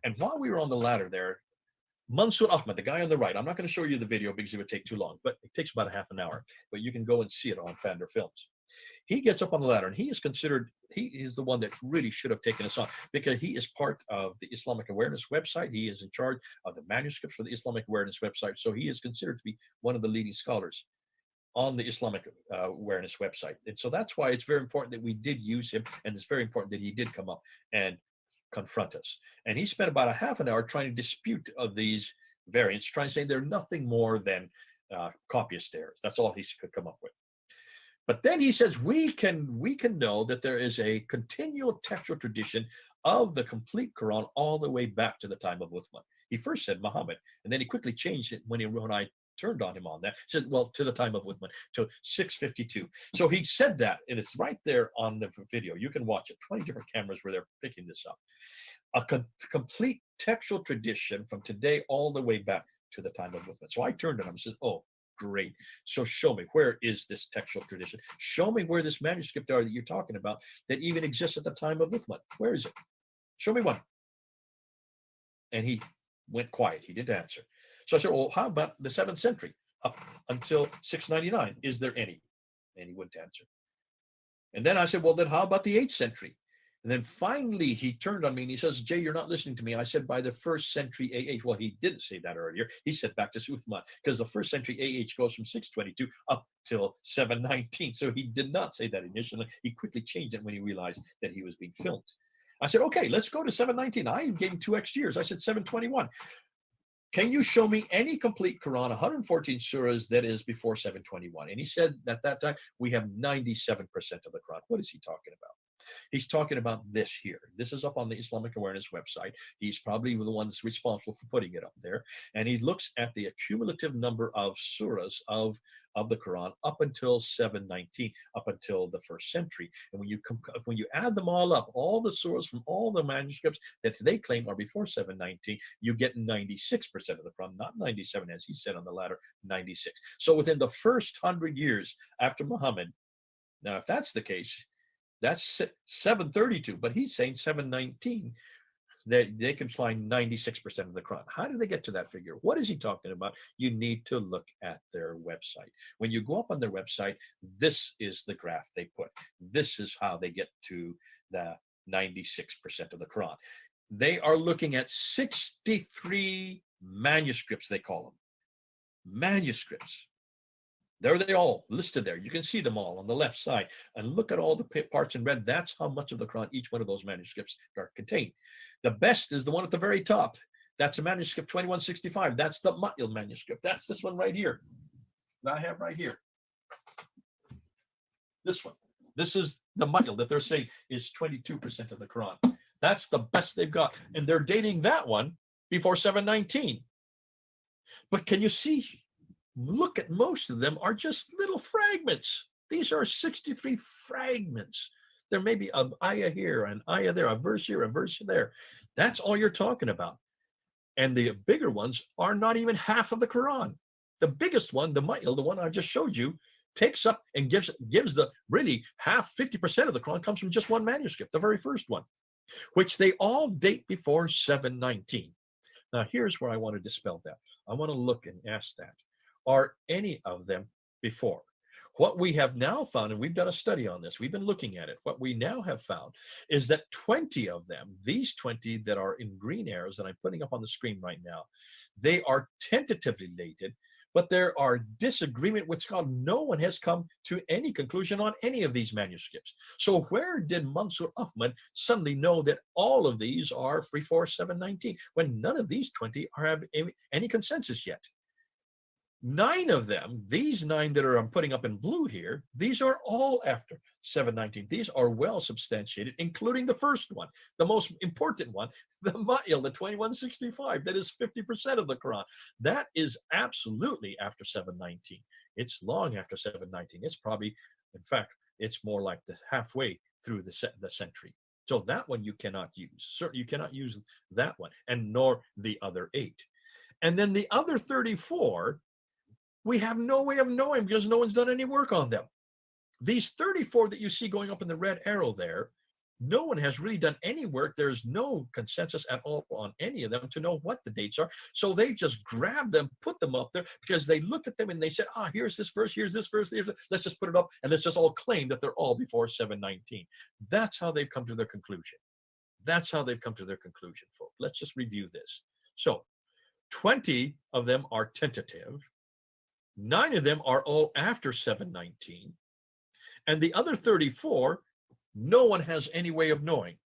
And while we were on the ladder there, Mansour Ahmed, the guy on the right, I'm not going to show you the video because it would take too long, but it takes about a half an hour, but you can go and see it on Fander Films. He gets up on the ladder and he is the one that really should have taken us on because he is part of the Islamic Awareness website. He is in charge of the manuscripts for the Islamic Awareness website. So he is considered to be one of the leading scholars on the Islamic Awareness website. And so that's why it's very important that we did use him, and it's very important that he did come up and confront us. And he spent about a half an hour trying to dispute of these variants, trying to say they're nothing more than copyist errors. That's all he could come up with. But then he says we can know that there is a continual textual tradition of the complete Quran all the way back to the time of Uthman. He first said Muhammad, and then he quickly changed it when I turned on him on that. He said, well, to the time of Uthman, to 652. So he said that, and it's right there on the video. You can watch it. 20 different cameras where they're picking this up. A complete textual tradition from today all the way back to the time of Uthman. So I turned on him and said, oh, great. So show me, where is this textual tradition? Show me where this manuscript are that you're talking about that even exists at the time of Uthman. Where is it? Show me one. And he went quiet. He didn't answer. So I said, well, how about the 7th century up until 699? Is there any? And he wouldn't answer. And then I said, well, then how about the 8th century? And then finally he turned on me and he says, Jay, you're not listening to me. I said, by the 1st century AH. Well, he didn't say that earlier. He said back to Uthman, because the 1st century AH goes from 622 up till 719. So he did not say that initially. He quickly changed it when he realized that he was being filmed. I said, okay, let's go to 719. I gave him 2 extra years. I said 721. Can you show me any complete Quran, 114 surahs, that is before 721? And he said at that time, we have 97% of the Quran. What is he talking about? He's talking about this here. This is up on the Islamic Awareness website. He's probably the one that's responsible for putting it up there. And he looks at the accumulative number of surahs of the Quran up until 719, up until the 1st century. And when you add them all up, all the surahs from all the manuscripts that they claim are before 719, you get 96% of the Quran, not 97, as he said on the latter, 96. So within the first 100 years after Muhammad, now if that's the case, that's 732, but he's saying 719, that they can find 96% of the Quran. How do they get to that figure? What is he talking about? You need to look at their website. When you go up on their website, this is the graph they put. This is how they get to the 96% of the Quran. They are looking at 63 manuscripts, they call them. Manuscripts. There they all listed there. You can see them all on the left side. And look at all the parts in red. That's how much of the Quran each one of those manuscripts are contained. The best is the one at the very top. That's a manuscript 2165. That's the Ma'il manuscript. That's this one right here that I have right here. This one. This is the Ma'il that they're saying is 22% of the Quran. That's the best they've got. And they're dating that one before 719. But can you see? Look at, most of them are just little fragments. These are 63 fragments. There may be an ayah here, an ayah there, a verse here, a verse there. That's all you're talking about. And the bigger ones are not even half of the Quran. The biggest one, the Ma'il, the one I just showed you, takes up and gives the really half, 50% of the Quran comes from just one manuscript, the very first one, which they all date before 719. Now, here's where I want to dispel that. I want to look and ask that. Are any of them before? What we have now found, and we've done a study on this, we've been looking at it, what we now have found is that 20 of them, these 20 that are in green arrows that I'm putting up on the screen right now, they are tentatively dated, but there are disagreement with scholars. No one has come to any conclusion on any of these manuscripts. So where did Mansur Ahmad suddenly know that all of these are before 719 when none of these 20 have any consensus yet? 9 of them, these 9 that I'm putting up in blue here, these are all after 719. These are well substantiated, including the first one, the most important one, the Ma'il, the 2165, that is 50% of the Quran. That is absolutely after 719. It's long after 719. It's probably, in fact, it's more like the halfway through the century. So that one you cannot use. Certainly you cannot use that one, and nor the other 8. And then the other 34, we have no way of knowing because no one's done any work on them. These 34 that you see going up in the red arrow there, no one has really done any work. There's no consensus at all on any of them to know what the dates are. So they just grabbed them, put them up there because they looked at them and they said, here's this verse, here's this verse, let's just put it up and let's just all claim that they're all before 719. That's how they've come to their conclusion. That's how they've come to their conclusion, folks. Let's just review this. So 20 of them are tentative. 9 of them are all after 719. And the other 34, no one has any way of knowing.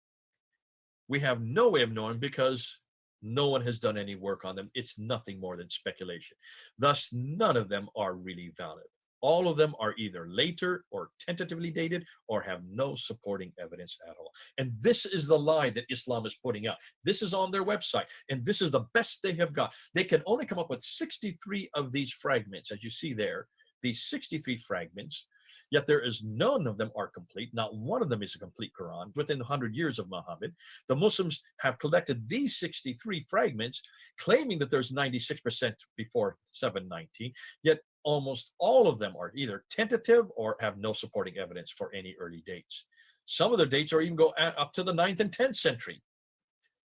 We have no way of knowing because no one has done any work on them. It's nothing more than speculation. Thus, none of them are really valid. All of them are either later or tentatively dated or have no supporting evidence at all. And this is the lie that Islam is putting out. This is on their website, and this is the best they have got. They can only come up with 63 of these fragments, as you see there, these 63 fragments, yet there is none of them are complete. Not one of them is a complete Quran within 100 years of Muhammad. The Muslims have collected these 63 fragments, claiming that there's 96% before 719, yet almost all of them are either tentative or have no supporting evidence for any early dates. Some of the dates are even go up to the 9th and 10th century.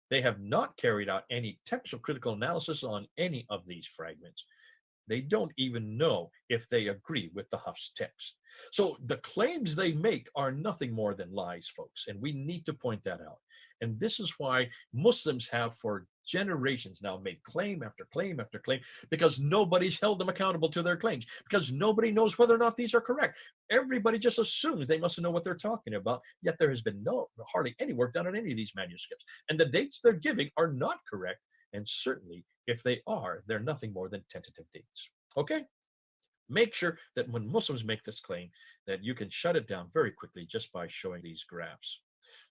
They have not carried out any textual critical analysis on any of these fragments. They don't even know if they agree with the Huff's text. So the claims they make are nothing more than lies, folks, and we need to point that out. And this is why Muslims have for generations now made claim after claim after claim, because nobody's held them accountable to their claims, because nobody knows whether or not these are correct. Everybody just assumes they must know what they're talking about, yet there has been hardly any work done on any of these manuscripts. And the dates they're giving are not correct, and certainly if they are, they're nothing more than tentative dates. Okay? Make sure that when Muslims make this claim, that you can shut it down very quickly just by showing these graphs.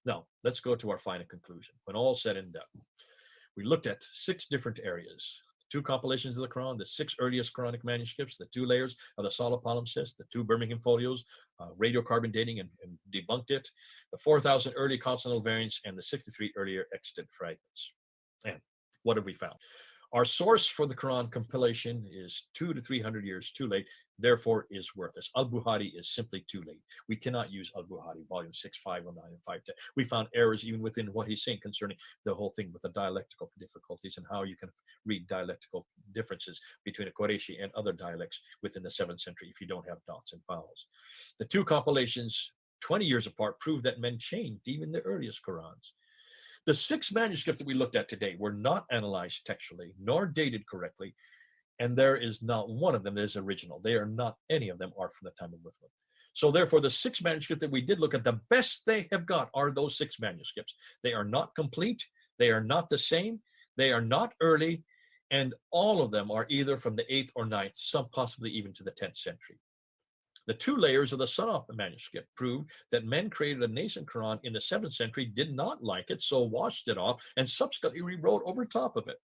Now, let's go to our final conclusion. When all said and done, we looked at 6 different areas: 2 compilations of the Quran, the 6 earliest Quranic manuscripts, the 2 layers of the solid palimpsest, the 2 Birmingham folios, radiocarbon dating and debunked it, the 4,000 early consonantal variants, and the 63 earlier extant fragments. And what have we found? Our source for the Quran compilation is 200 to 300 years too late, therefore is worthless. Al-Bukhari is simply too late. We cannot use Al-Bukhari, volume 6, 509, and 510. We found errors even within what he's saying concerning the whole thing with the dialectical difficulties and how you can read dialectical differences between a Qurayshi and other dialects within the 7th century if you don't have dots and vowels. The 2 compilations, 20 years apart, prove that men changed even the earliest Qurans. The 6 manuscripts that we looked at today were not analyzed textually, nor dated correctly, and there is not one of them that is original. They are not, any of them are from the time of Muhammad. So therefore, the 6 manuscripts that we did look at, the best they have got are those 6 manuscripts. They are not complete, they are not the same, they are not early, and all of them are either from the 8th or 9th, some possibly even to the 10th century. The 2 layers of the Sanaf manuscript prove that men created a nascent Quran in the 7th century, did not like it, so washed it off, and subsequently rewrote over top of it.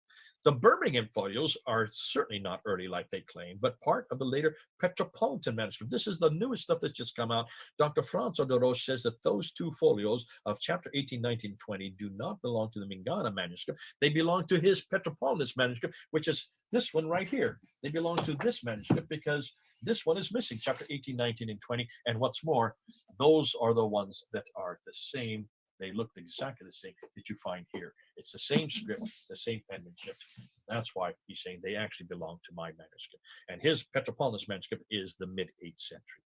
The Birmingham folios are certainly not early like they claim, but part of the later Petropolitan manuscript. This is the newest stuff that's just come out. Dr. François de Roche says that those 2 folios of chapter 18, 19, 20 do not belong to the Mingana manuscript. They belong to his Petropolitan manuscript, which is this one right here. They belong to this manuscript because this one is missing, chapter 18, 19, and 20. And what's more, those are the ones that are the same. They look exactly the same that you find here. It's the same script, the same penmanship. That's why he's saying they actually belong to my manuscript. And his Petropolitan manuscript is the mid-8th century.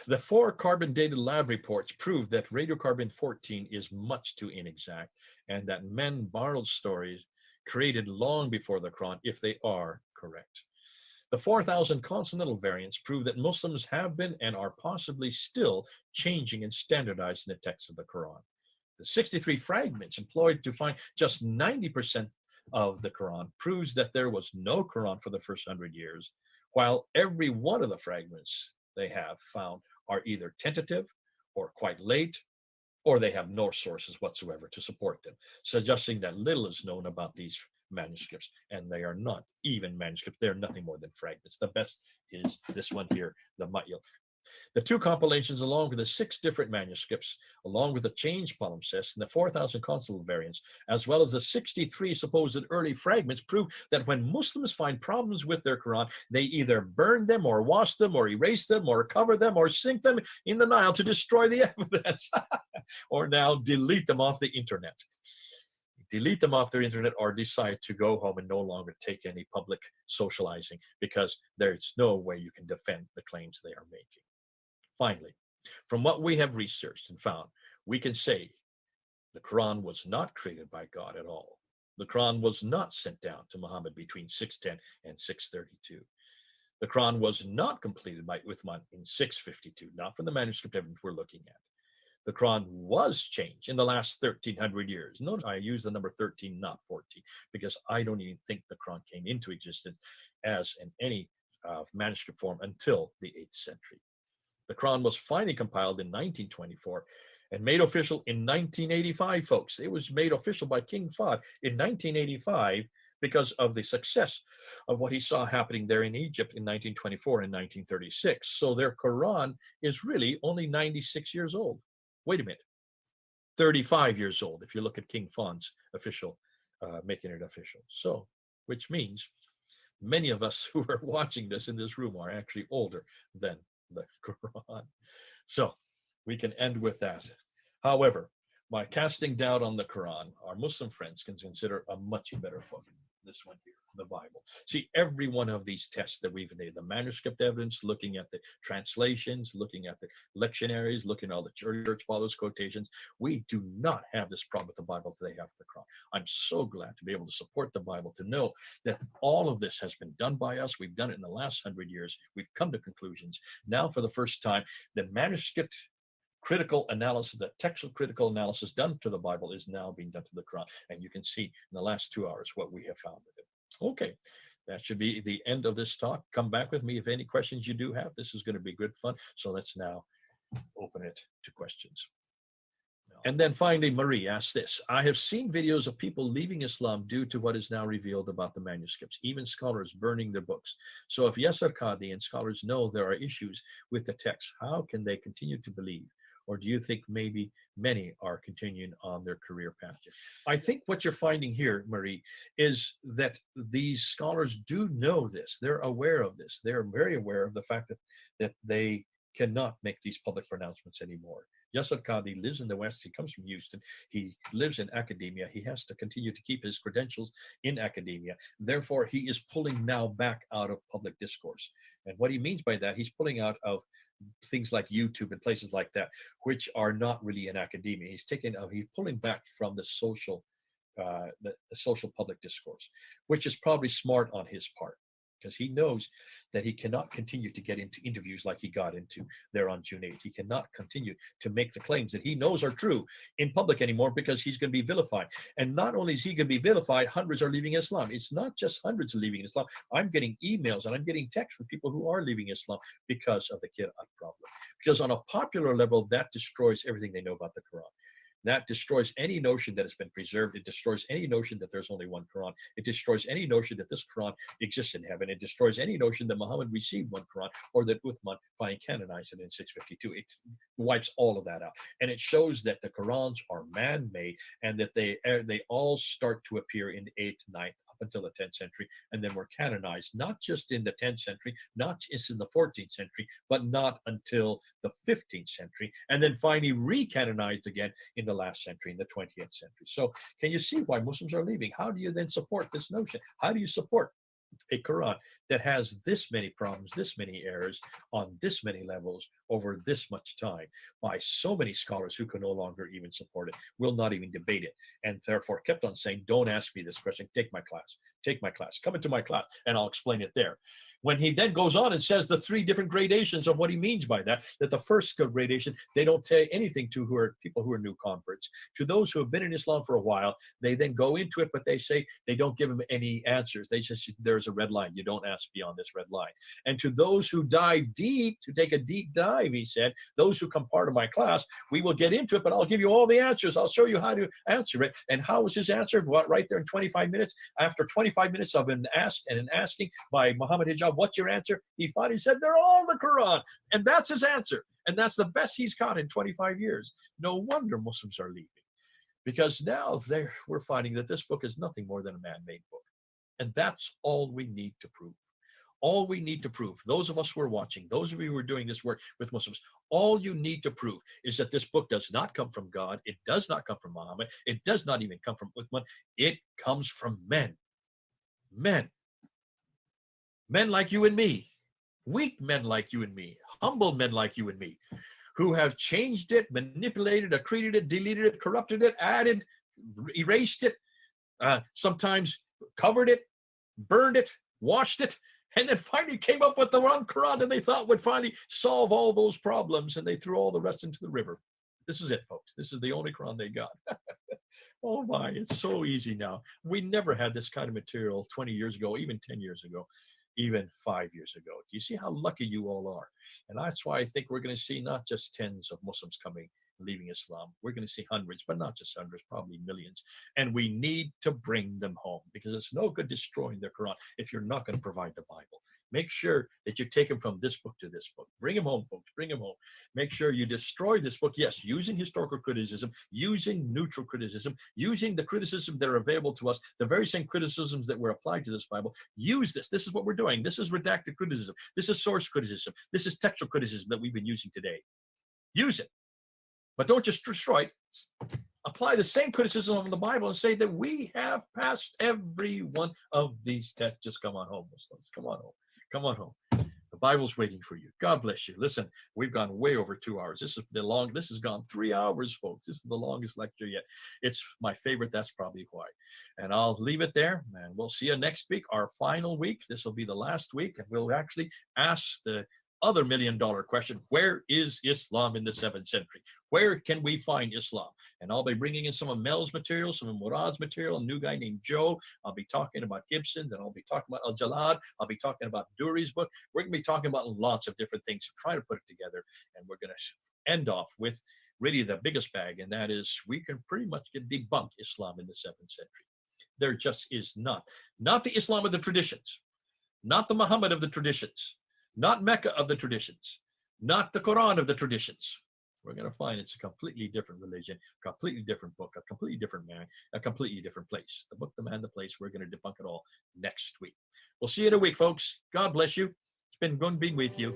The 4 carbon-dated lab reports prove that radiocarbon 14 is much too inexact, and that men borrowed stories created long before the Quran, if they are correct. The 4,000 consonantal variants prove that Muslims have been and are possibly still changing and standardizing the text of the Quran. The 63 fragments employed to find just 90% of the Quran proves that there was no Quran for the first 100 years, while every one of the fragments they have found are either tentative or quite late, or they have no sources whatsoever to support them, suggesting that little is known about these manuscripts, and they are not even manuscripts. They're nothing more than fragments. The best is this one here, the Ma'il. The 2 compilations, along with the 6 different manuscripts, along with the changed palimpsest and the 4,000 consonantal variants, as well as the 63 supposed early fragments, prove that when Muslims find problems with their Quran, they either burn them or wash them or erase them or cover them or sink them in the Nile to destroy the evidence, or now delete them off the internet. Delete them off their internet, or decide to go home and no longer take any public socializing, because there's no way you can defend the claims they are making. Finally, from what we have researched and found, we can say the Quran was not created by God at all. The Quran was not sent down to Muhammad between 610 and 632. The Quran was not completed by Uthman in 652, not from the manuscript evidence we're looking at. The Quran was changed in the last 1,300 years. Notice I use the number 13, not 14, because I don't even think the Quran came into existence as in any manuscript form until the 8th century. The Quran was finally compiled in 1924 and made official in 1985, folks. It was made official by King Fahd in 1985 because of the success of what he saw happening there in Egypt in 1924 and 1936. So their Quran is really only 96 years old. Wait a minute, 35 years old if you look at King Fahd's official, making it official. So, which means Many of us who are watching this in this room are actually older than the Quran. So we can end with that. However, by casting doubt on the Quran, our Muslim friends can consider a much better book, this one here, the Bible. See, every one of these tests that we've made, the manuscript evidence, looking at the translations, looking at the lectionaries, looking at all the church fathers' quotations, we do not have this problem with the Bible that they have with the Quran. I'm so glad to be able to support the Bible, to know that all of this has been done by us. We've done it in the last 100 years. We've come to conclusions. Now, for the first time, the manuscript critical analysis, the textual critical analysis done to the Bible is now being done to the Quran. And you can see in the last 2 hours what we have found with it. Okay, that should be the end of this talk. Come back with me if any questions you do have. This is going to be good fun. So let's now open it to questions. And then finally, Marie asks this: I have seen videos of people leaving Islam due to what is now revealed about the manuscripts, even scholars burning their books. So if Yasser Qadhi and scholars know there are issues with the text, how can they continue to believe? Or do you think maybe many are continuing on their career path? I think what you're finding here, Marie, is that these scholars do know this. They're aware of this. They're very aware of the fact that they cannot make these public pronouncements anymore. Yasser Qadhi lives in the West. He comes from Houston. He lives in academia. He has to continue to keep his credentials in academia. Therefore, he is pulling now back out of public discourse. And what he means by that, he's pulling out of things like YouTube and places like that, which are not really in academia. He's pulling back from the social public discourse, which is probably smart on his part, because he knows that he cannot continue to get into interviews like he got into there on June 8th. He cannot continue to make the claims that he knows are true in public anymore, because he's going to be vilified. And not only is he going to be vilified, hundreds are leaving Islam. It's not just hundreds are leaving Islam. I'm getting emails and I'm getting texts from people who are leaving Islam because of the qira'at problem. Because on a popular level, that destroys everything they know about the Quran. That destroys any notion that it's been preserved. It destroys any notion that there's only one Quran. It destroys any notion that this Quran exists in heaven. It destroys any notion that Muhammad received one Quran, or that Uthman finally canonized it in 652. It wipes all of that out. And it shows that the Qurans are man-made, and that they all start to appear in the 8th, 9th, up until the 10th century, and then were canonized, not just in the 10th century, not just in the 14th century, but not until the 15th century, and then finally recanonized again in the last century, in the 20th century. So can you see why Muslims are leaving? How do you then support this notion? How do you support a Quran that has this many problems, this many errors on this many levels over this much time, by so many scholars who can no longer even support it, will not even debate it, and therefore kept on saying, don't ask me this question, take my class, come into my class and I'll explain it there. When he then goes on and says the 3 different gradations of what he means by that the first gradation, they don't say anything to people who are new converts. To those who have been in Islam for a while, they then go into it, but they say they don't give them any answers. They just, there's a red line. You don't ask beyond this red line. And to those who dive deep, to take a deep dive, he said, those who come part of my class, we will get into it, but I'll give you all the answers. I'll show you how to answer it. And how was his answer? What, right there in 25 minutes? After 25 minutes of an asking by Muhammad Hijab, what's your answer? He said, they're all the Quran. And that's his answer. And that's the best he's got in 25 years. No wonder Muslims are leaving, because now we're finding that this book is nothing more than a man-made book. And that's all we need to prove. All we need to prove, those of us who are watching, those of you who are doing this work with Muslims, all you need to prove is that this book does not come from God. It does not come from Muhammad. It does not even come from Uthman. It comes from men. Men like you and me, weak men like you and me, humble men like you and me, who have changed it, manipulated, accreted it, deleted it, corrupted it, added, erased it, sometimes covered it, burned it, washed it, and then finally came up with the one Quran that they thought would finally solve all those problems, and they threw all the rest into the river. This is it, folks. This is the only Quran they got. Oh my, it's so easy now. We never had this kind of material 20 years ago, even 10 years ago, even 5 years ago. Do you see how lucky you all are? And that's why I think we're going to see not just tens of Muslims leaving Islam. We're going to see hundreds, but not just hundreds, probably millions. And we need to bring them home, because it's no good destroying the Quran if you're not going to provide the Bible. Make sure that you take them from this book to this book. Bring them home, folks. Bring them home. Make sure you destroy this book. Yes, using historical criticism, using neutral criticism, using the criticism that are available to us, the very same criticisms that were applied to this Bible. Use this. This is what we're doing. This is redacted criticism. This is source criticism. This is textual criticism that we've been using today. Use it. But don't just destroy it. Apply the same criticism on the Bible and say that we have passed every one of these tests. Just come on home, Muslims. Come on home. Come on home. The Bible's waiting for you. God bless you. Listen, we've gone way over 2 hours. This has gone 3 hours, folks. This is the longest lecture yet. It's my favorite. That's probably why. And I'll leave it there, and we'll see you next week, our final week. This will be the last week, and we'll actually ask the other million-dollar question: where is Islam in the 7th century? Where can we find Islam? And I'll be bringing in some of Mel's material, some of Murad's material, a new guy named Joe. I'll be talking about Gibson's, and I'll be talking about Al-Jalad. I'll be talking about Duri's book. We're going to be talking about lots of different things, try to put it together. And we're going to end off with really the biggest bag, and that is we can pretty much debunk Islam in the 7th century. There just is not the Islam of the traditions, not the Muhammad of the traditions, not Mecca of the traditions, not the Quran of the traditions. We're going to find it's a completely different religion, a completely different book, a completely different man, a completely different place. The book, the man, the place. We're going to debunk it all next week. We'll see you in a week, folks. God bless you. It's been good being with you.